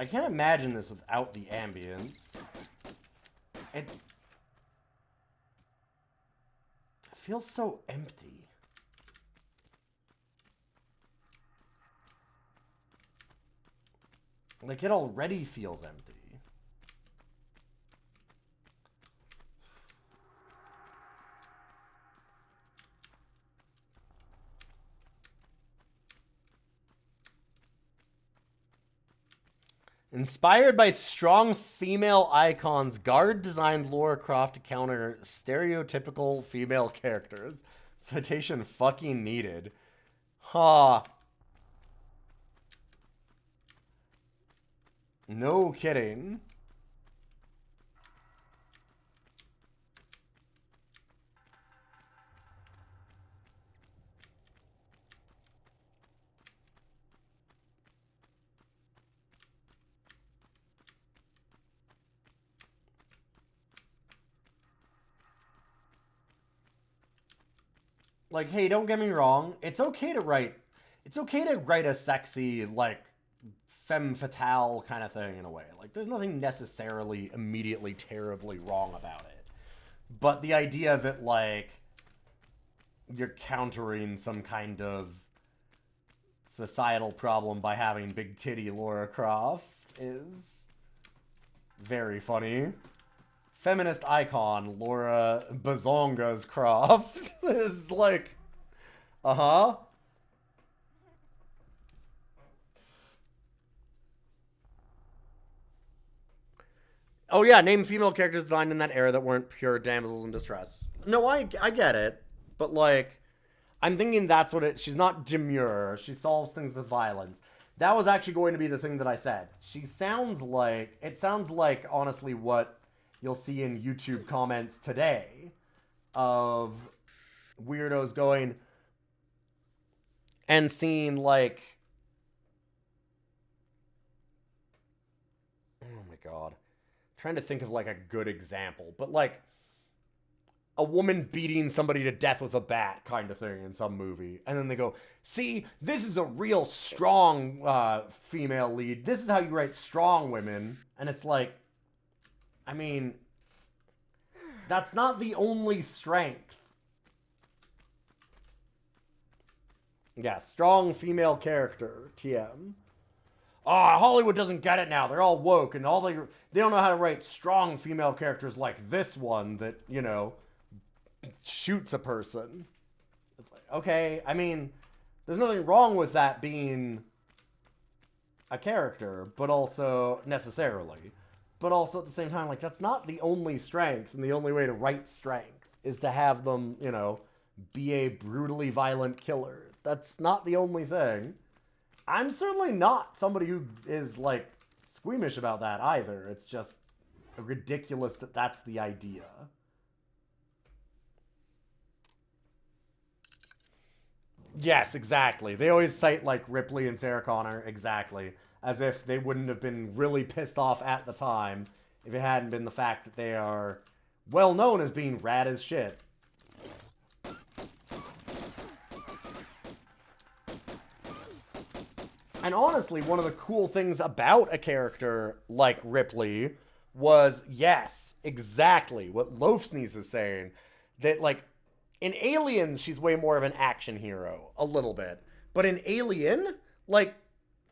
I can't imagine this without the ambience. It feels so empty. Like, it already feels empty. Inspired by strong female icons, Guard designed Lara Croft to counter stereotypical female characters. Citation fucking needed. Huh. No kidding. Like, hey, don't get me wrong. It's okay to write a sexy, like, femme fatale kind of thing in a way. Like, there's nothing necessarily immediately terribly wrong about it. But the idea that, like, you're countering some kind of societal problem by having big titty Lara Croft is very funny. Feminist icon Laura Bazongas Croft is like, uh-huh. Oh yeah, name female characters designed in that era that weren't pure damsels in distress. No, I get it, but like, I'm thinking that's what it. She's not demure. She solves things with violence. That was actually going to be the thing that I said. She sounds like... It sounds like, honestly, what you'll see in YouTube comments today of weirdos going and seeing, like... Oh my god. I'm trying to think of, like, a good example. But, like, a woman beating somebody to death with a bat kind of thing in some movie. And then they go, see, this is a real strong female lead. This is how you write strong women. And it's like, I mean, that's not the only strength. Yeah, strong female character, TM. Oh, Hollywood doesn't get it now. They're all woke, and they don't know how to write strong female characters like this one that, you know, shoots a person. It's like, okay, I mean, there's nothing wrong with that being a character, but also, necessarily. But also, at the same time, like, that's not the only strength, and the only way to write strength is to have them, you know, be a brutally violent killer. That's not the only thing. I'm certainly not somebody who is, like, squeamish about that either. It's just ridiculous that that's the idea. Yes, exactly. They always cite, like, Ripley and Sarah Connor, exactly, as if they wouldn't have been really pissed off at the time if it hadn't been the fact that they are well known as being rad as shit. And honestly, one of the cool things about a character like Ripley was, yes, exactly what Loafsneeze is saying, that, like, in Aliens, she's way more of an action hero, a little bit. But in Alien, like,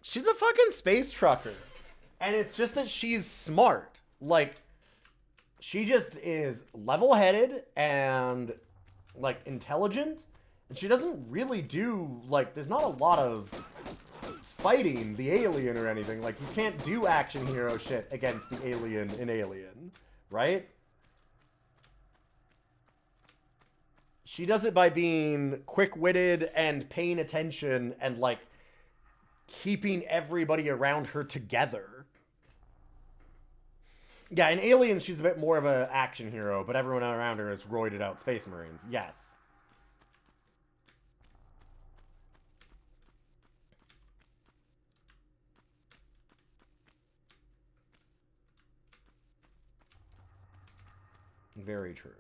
she's a fucking space trucker. And it's just that she's smart. Like, she just is level-headed and, like, intelligent. And she doesn't really do, like, there's not a lot of fighting the alien or anything. Like, you can't do action hero shit against the alien in Alien, right? She does it by being quick-witted and paying attention and, like, keeping everybody around her together. Yeah, in Aliens, she's a bit more of an action hero, but everyone around her is roided out Space Marines. Yes. Very true.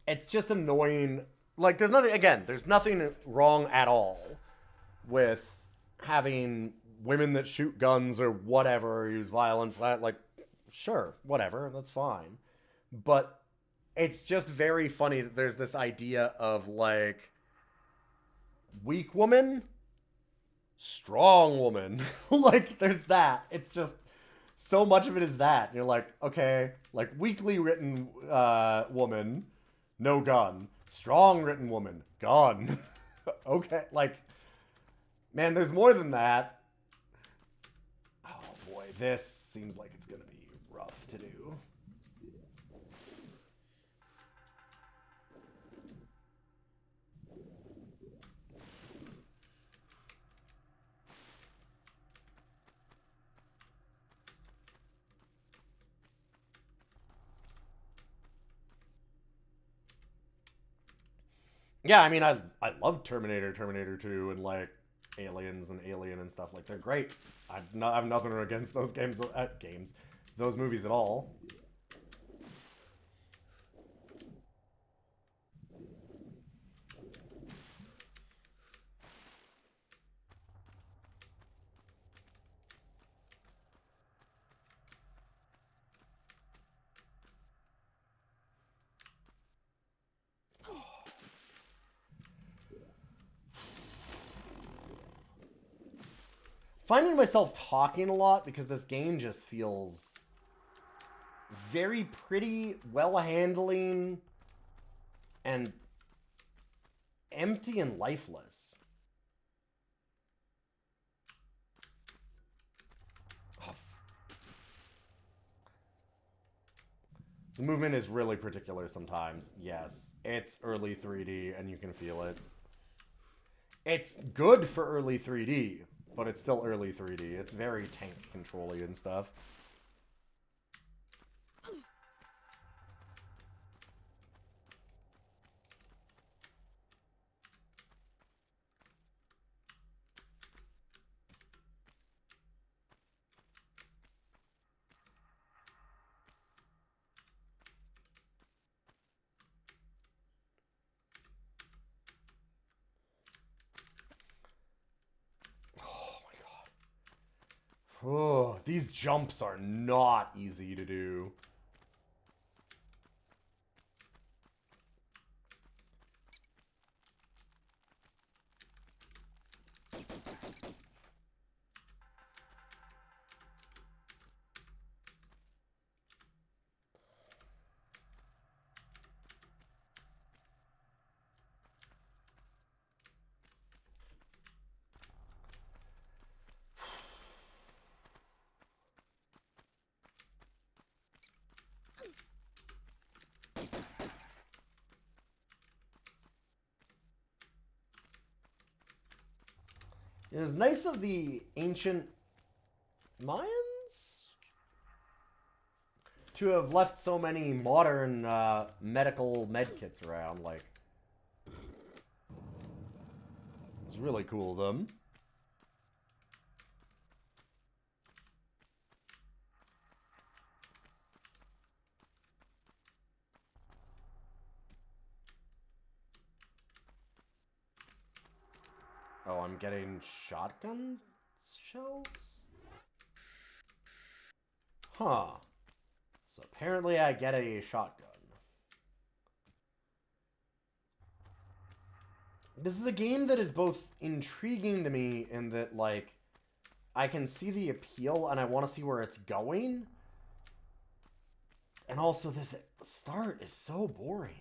It's just annoying. Like, there's nothing wrong at all with having women that shoot guns or whatever, use violence, like, sure, whatever, that's fine. But it's just very funny that there's this idea of, like, weak woman, strong woman. Like, there's that. It's just, so much of it is that. And you're like, okay, like, weakly written woman, no gun. Strong written woman, gun. Okay, like, man, there's more than that. Oh boy, this seems like it's gonna be rough to do. Yeah, I mean, I love Terminator 2, and, like, Aliens and Alien and stuff. Like, they're great. I have nothing against those those movies at all. Finding myself talking a lot because this game just feels very pretty, well-handling, and empty and lifeless. Oh. The movement is really particular sometimes. Yes, it's early 3D, and you can feel it. It's good for early 3D, but it's still early 3D. It's very tank control-y and stuff. Oh, these jumps are not easy to do. It was nice of the ancient Mayans to have left so many modern medical medkits around. Like, it's really cool of them. Oh, I'm getting shotgun shells? Huh. So apparently I get a shotgun. This is a game that is both intriguing to me in that, like, I can see the appeal and I want to see where it's going. And also this start is so boring.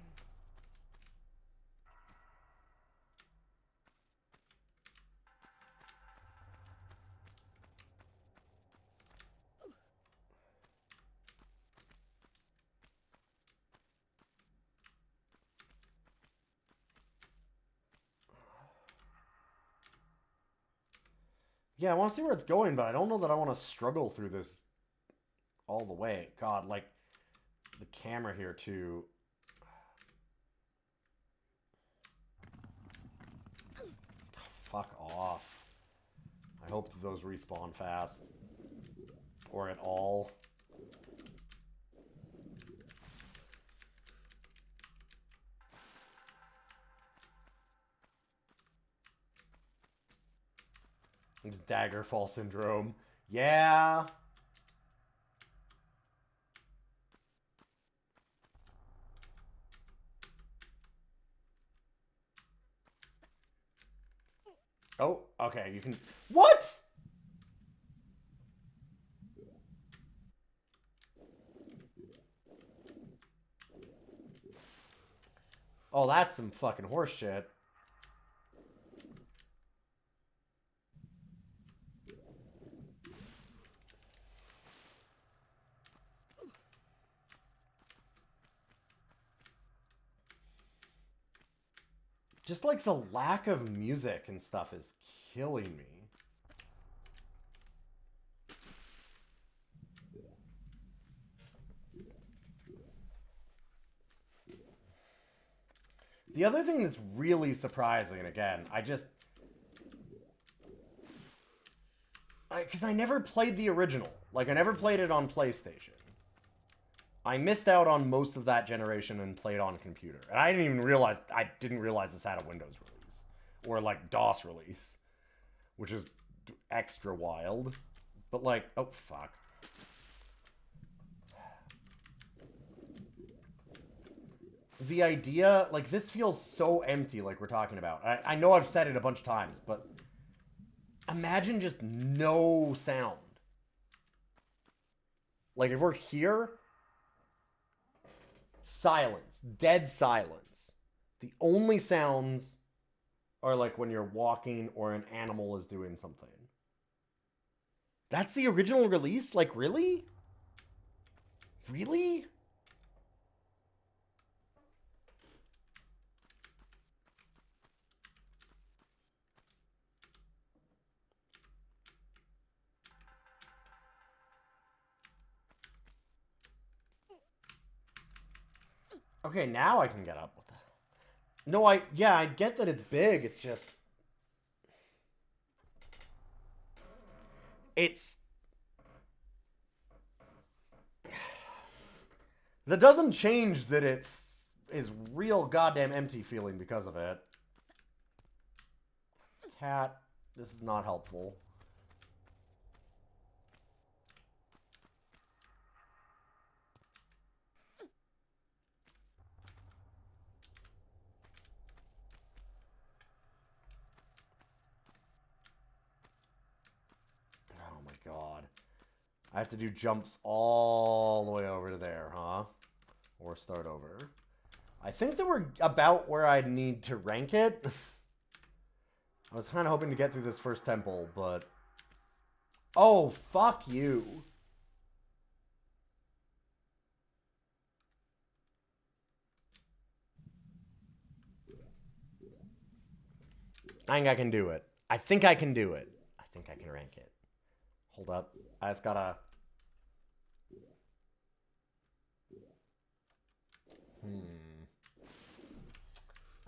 Yeah, I want to see where it's going, but I don't know that I want to struggle through this all the way. God, like, the camera here, too. Fuck off. I hope that those respawn fast. Or at all. It's Daggerfall Syndrome. Yeah. Oh, okay, you can... What?! Oh, that's some fucking horse shit. Just like the lack of music and stuff is killing me. The other thing that's really surprising, and again, because I never played the original. Like, I never played it on PlayStation. I missed out on most of that generation and played on computer. And I didn't realize this had a Windows release. Or, like, DOS release. Which is extra wild. But, like, oh, fuck. The idea, like, this feels so empty, like we're talking about. I know I've said it a bunch of times, but imagine just no sound. Like, if we're here, silence, dead silence. The only sounds are, like, when you're walking or an animal is doing something. That's the original release? Like, really? Really? Okay, now I can get up. What the... No, yeah, I get that it's big. It's just... It's... That doesn't change that it is real goddamn empty feeling because of it. Cat, this is not helpful. Oh my god. I have to do jumps all the way over to there, huh? Or start over. I think that we're about where I need to rank it. I was kind of hoping to get through this first temple, but... Oh, fuck you. I think I can do it. I think I can do it. I think I can rank it. Hold up. I just gotta...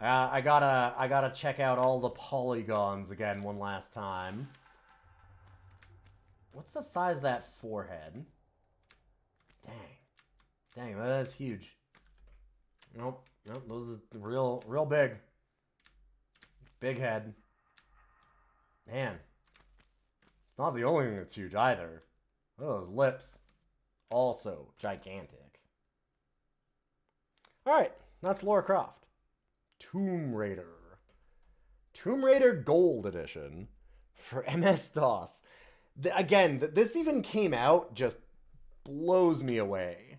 I gotta check out all the polygons again one last time. What's the size of that forehead? Dang, that is huge. Nope, those are real big. Big head. Man. It's not the only thing that's huge either. Those lips. Also gigantic. Alright, that's Lara Croft. Tomb Raider. Tomb Raider Gold Edition for MS-DOS. Again, this even came out just blows me away.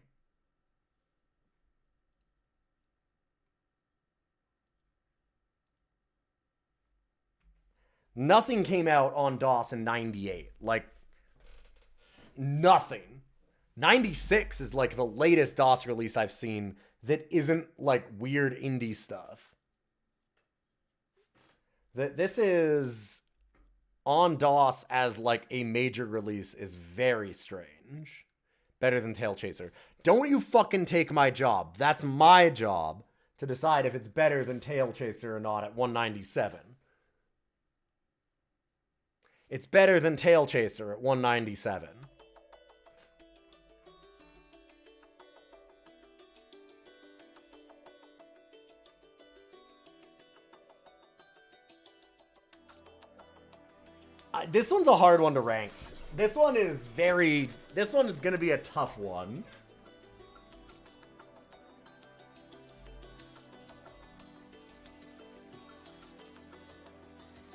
Nothing came out on DOS in 98. Like, nothing. 96 is like the latest DOS release I've seen that isn't like weird indie stuff. This is on DOS as like a major release is very strange. Better than Tailchaser. Don't you fucking take my job. That's my job to decide if it's better than Tailchaser or not at 197. It's better than Tailchaser at 197. This one's a hard one to rank. This one is going to be a tough one.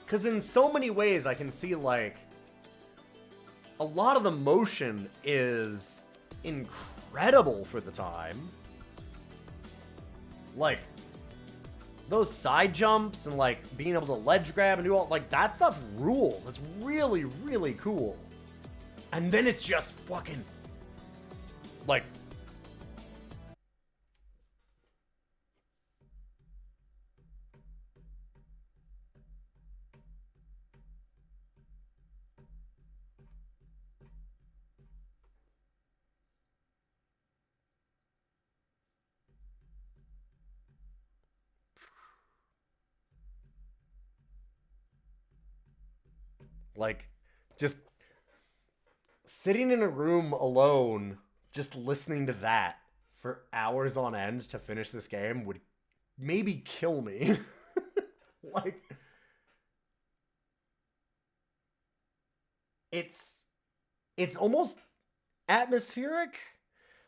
Because in so many ways I can see, like, a lot of the motion is incredible for the time. Like, those side jumps and, like, being able to ledge grab and do all, like, that stuff rules. It's really, really cool. And then it's just fucking, like... Like, just sitting in a room alone, just listening to that for hours on end to finish this game would maybe kill me. Like, it's almost atmospheric.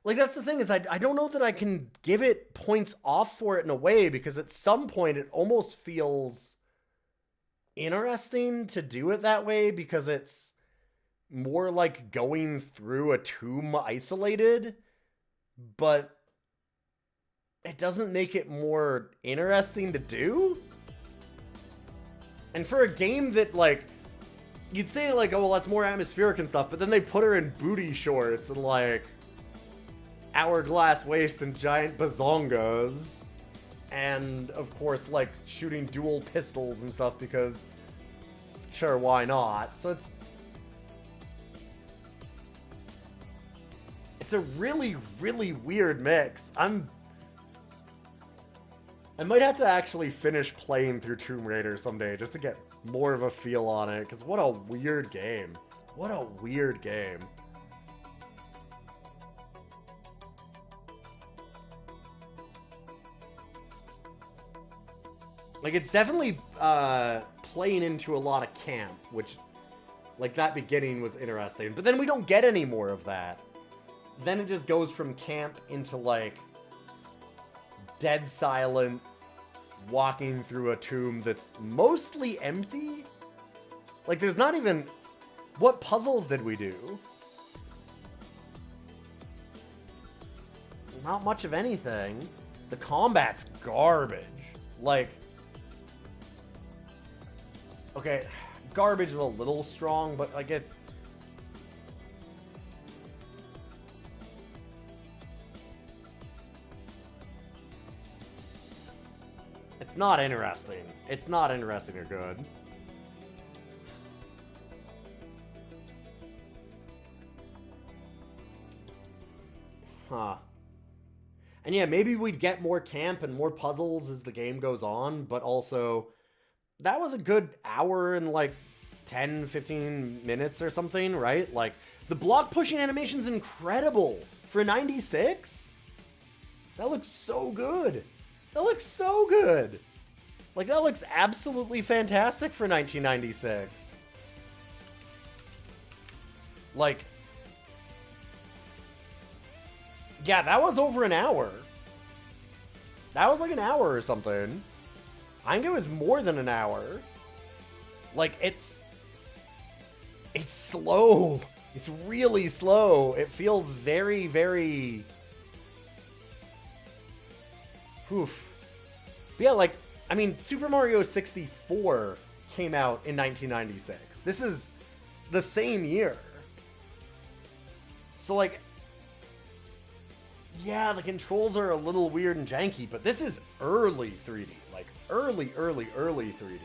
Like, that's the thing, is I don't know that I can give it points off for it in a way, because at some point it almost feels interesting to do it that way, because it's more like going through a tomb isolated, but it doesn't make it more interesting to do. And for a game that, like, you'd say, like, oh, well, that's more atmospheric and stuff, but then they put her in booty shorts and, like, hourglass waist and giant bazongas. And, of course, like, shooting dual pistols and stuff because, sure, why not? So it's a really, really weird mix. I'm I might have to actually finish playing through Tomb Raider someday just to get more of a feel on it, because what a weird game. What a weird game. Like, it's definitely playing into a lot of camp, which, like, that beginning was interesting. But then we don't get any more of that. Then it just goes from camp into, like, dead silent, walking through a tomb that's mostly empty. Like, there's not even... What puzzles did we do? Not much of anything. The combat's garbage. Like... Okay, garbage is a little strong, but, like, it's... It's not interesting. It's not interesting or good. Huh. And yeah, maybe we'd get more camp and more puzzles as the game goes on, but also... That was a good hour and, like, 10, 15 minutes or something, right? Like, the block pushing animation's incredible for 96. That looks so good. That looks so good. Like, that looks absolutely fantastic for 1996. Like, yeah, that was over an hour. That was like an hour or something. I think it was more than an hour. Like, it's slow. It's really slow. It feels very, very... Oof. But yeah, like, I mean, Super Mario 64 came out in 1996. This is the same year. So, like... Yeah, the controls are a little weird and janky, but this is early 3D. Like, early 3D.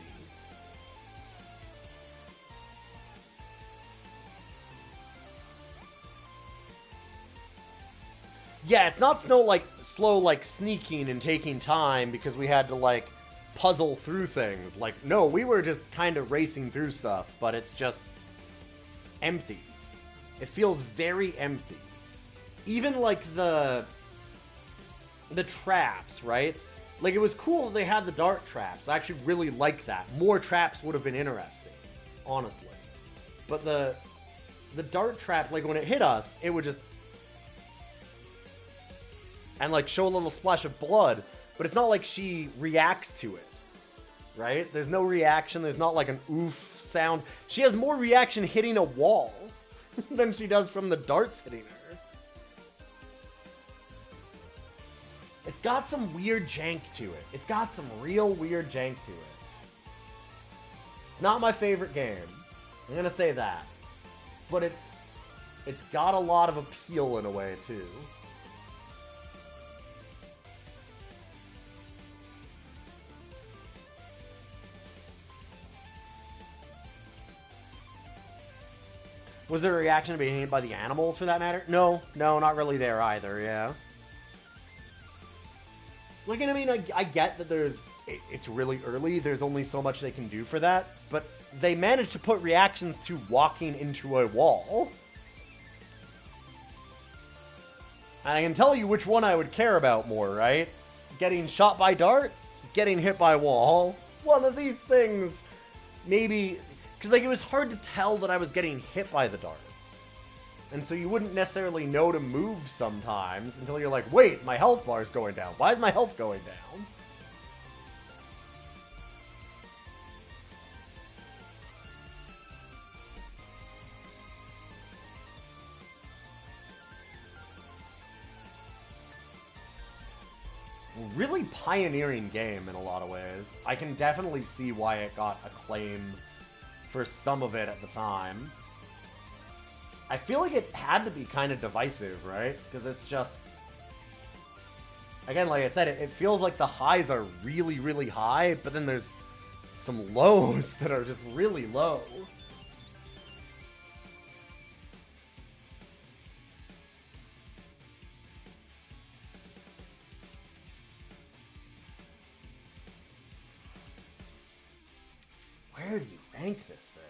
Yeah, it's not slow, like, sneaking and taking time because we had to, like, puzzle through things. Like, no, we were just kind of racing through stuff, but it's just empty. It feels very empty. Even, like, the traps, right? Like, it was cool that they had the dart traps. I actually really liked that. More traps would have been interesting, honestly. But the dart trap, like, when it hit us, it would just... And, like, show a little splash of blood. But it's not like she reacts to it, right? There's no reaction. There's not, like, an oof sound. She has more reaction hitting a wall than she does from the darts hitting her. It's got some weird jank to it. It's got some real weird jank to it. It's not my favorite game. I'm gonna say that. But it's got a lot of appeal in a way, too. Was there a reaction to being hit by the animals, for that matter? No, not really there either, yeah. Like, and I mean, I get that it's really early, there's only so much they can do for that, but they managed to put reactions to walking into a wall. And I can tell you which one I would care about more, right? Getting shot by dart? Getting hit by wall? One of these things, maybe... Because, like, it was hard to tell that I was getting hit by the darts. And so you wouldn't necessarily know to move sometimes until you're like, wait, my health bar's going down. Why is my health going down? Really pioneering game in a lot of ways. I can definitely see why it got acclaim for some of it at the time. I feel like it had to be kind of divisive, right? Because it's just... Again, like I said, it feels like the highs are really, really high, but then there's some lows that are just really low. Where do you rank this thing?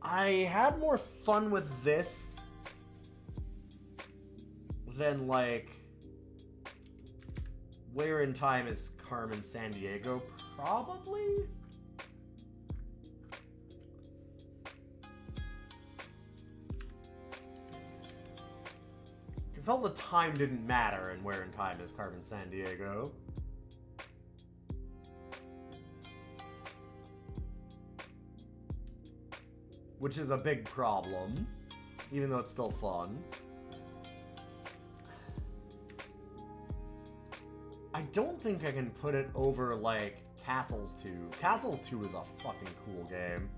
I had more fun with this than, like, Where in Time is Carmen Sandiego, probably? I felt the time didn't matter in Where in Time is Carmen Sandiego. Which is a big problem, even though it's still fun. I don't think I can put it over, like, Castles 2. Castles 2 is a fucking cool game.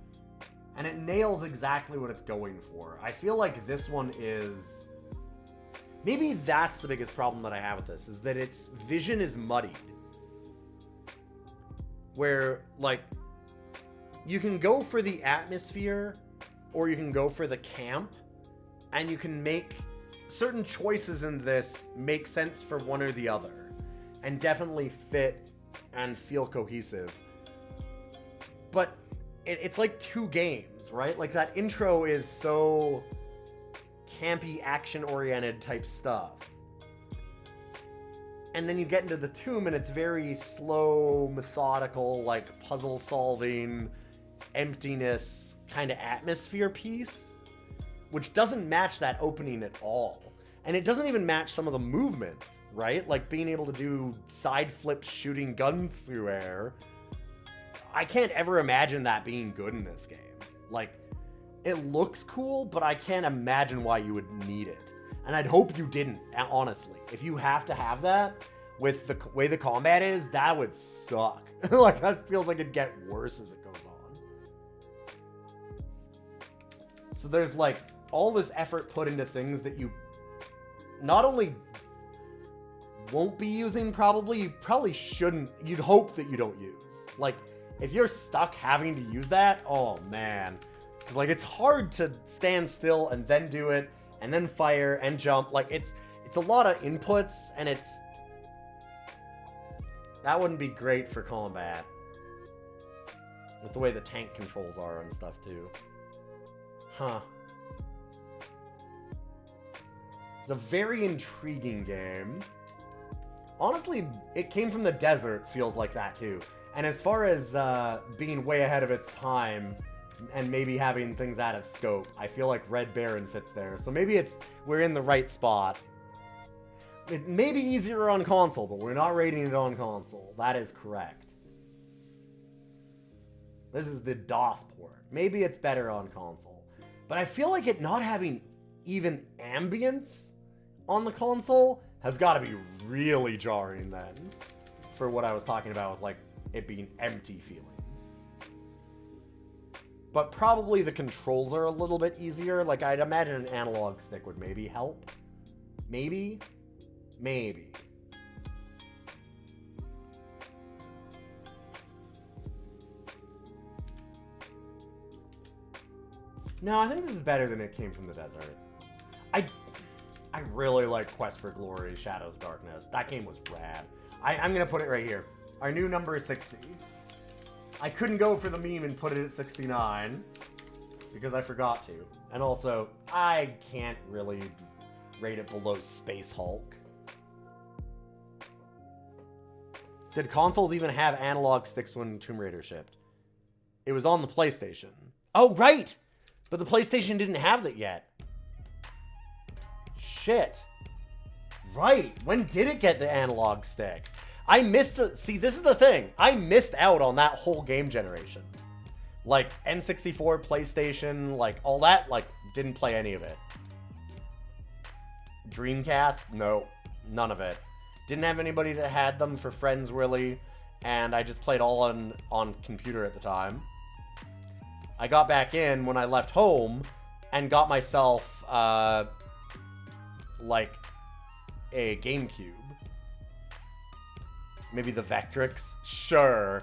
And it nails exactly what it's going for. I feel like this one is... Maybe that's the biggest problem that I have with this, is that its vision is muddied. Where, like, you can go for the atmosphere, or you can go for the camp, and you can make certain choices in this make sense for one or the other, and definitely fit and feel cohesive. But it's like two games, right? Like, that intro is so campy, action-oriented type stuff. And then you get into the tomb, and it's very slow, methodical, like, puzzle-solving, emptiness kind of atmosphere piece, which doesn't match that opening at all. And it doesn't even match some of the movement, right? Like being able to do side flips shooting guns through air. I can't ever imagine that being good in this game. Like, it looks cool, but I can't imagine why you would need it. And I'd hope you didn't, honestly. If you have to have that with the way the combat is, that would suck. Like, that feels like it'd get worse as it goes on. So there's, like, all this effort put into things that you not only won't be using you probably shouldn't, you'd hope that you don't use. Like, if you're stuck having to use that, oh man. Because, like, it's hard to stand still and then do it, and then fire and jump. Like, it's a lot of inputs, and that wouldn't be great for combat. With the way the tank controls are and stuff, too. Huh. It's a very intriguing game. Honestly, it came from the desert, feels like that too. And as far as being way ahead of its time and maybe having things out of scope, I feel like Red Baron fits there. So maybe we're in the right spot. It may be easier on console, but we're not rating it on console. That is correct. This is the DOS port. Maybe it's better on console. But I feel like it not having even ambience on the console has got to be really jarring then. For what I was talking about with, like, it being empty feeling. But probably the controls are a little bit easier. Like, I'd imagine an analog stick would maybe help. Maybe? Maybe. No, I think this is better than It Came from the Desert. I really like Quest for Glory, Shadows of Darkness. That game was rad. I'm going to put it right here. Our new number is 60. I couldn't go for the meme and put it at 69 because I forgot to. And also, I can't really rate it below Space Hulk. Did consoles even have analog sticks when Tomb Raider shipped? It was on the PlayStation. Oh, right! But the PlayStation didn't have that yet. Shit. Right. When did it get the analog stick? I missed see, this is the thing. I missed out on that whole game generation. Like, N64, PlayStation, like, all that, like, didn't play any of it. Dreamcast? No. None of it. Didn't have anybody that had them for friends, really. And I just played all on computer at the time. I got back in when I left home and got myself, like, a GameCube. Maybe the Vectrix? Sure.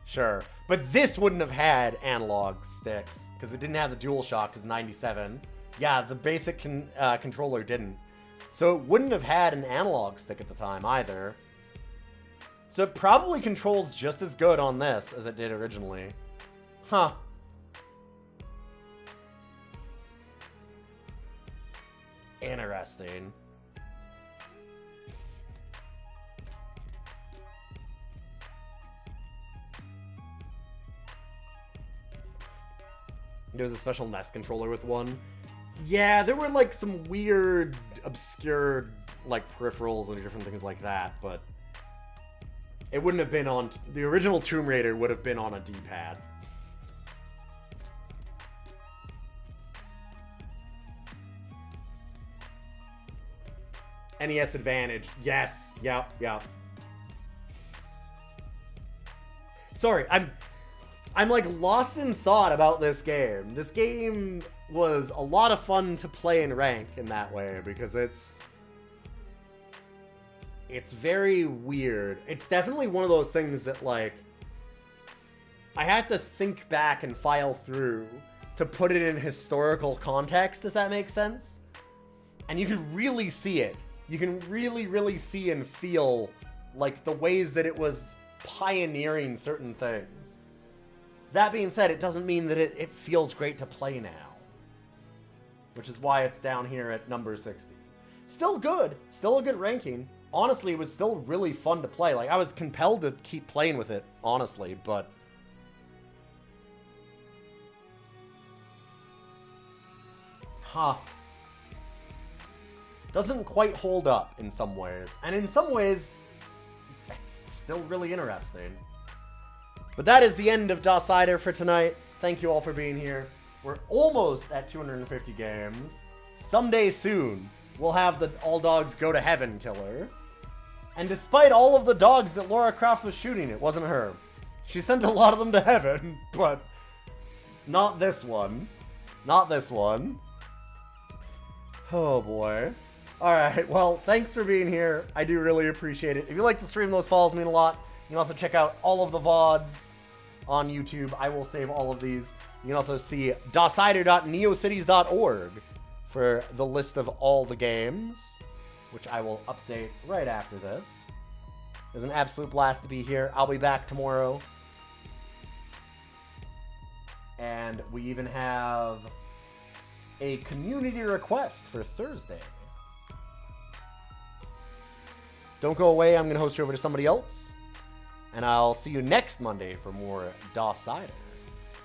Sure. But this wouldn't have had analog sticks, because it didn't have the DualShock, because 97. Yeah, the basic controller didn't. So it wouldn't have had an analog stick at the time, either. So it probably controls just as good on this as it did originally. Huh. Interesting. There's a special NES controller with one. Yeah, there were like some weird, obscure, like peripherals and different things like that, but it wouldn't have been on... The original Tomb Raider would have been on a D-pad. NES Advantage. Yes. Yep. Yep. Sorry, I'm like lost in thought about this game. This game was a lot of fun to play and rank in that way because it's very weird. It's definitely one of those things that like I have to think back and file through to put it in historical context, if that makes sense. And you can really see it. You can really, really see and feel like the ways that it was pioneering certain things. That being said, it doesn't mean that it feels great to play now. Which is why it's down here at number 60. Still good. Still a good ranking. Honestly, it was still really fun to play. Like, I was compelled to keep playing with it, honestly, but... Huh. Doesn't quite hold up in some ways. And in some ways, it's still really interesting. But that is the end of DOScider for tonight. Thank you all for being here. We're almost at 250 games. Someday soon, we'll have the All Dogs Go to Heaven killer. And despite all of the dogs that Lara Croft was shooting, it wasn't her. She sent a lot of them to heaven, but not this one. Not this one. Oh boy. Alright, well, thanks for being here. I do really appreciate it. If you like to stream, those follows mean a lot. You can also check out all of the VODs on YouTube. I will save all of these. You can also see DOScider.neocities.org for the list of all the games, which I will update right after this. It was an absolute blast to be here. I'll be back tomorrow. And we even have a community request for Thursday. Don't go away. I'm going to host you over to somebody else. And I'll see you next Monday for more DOScider.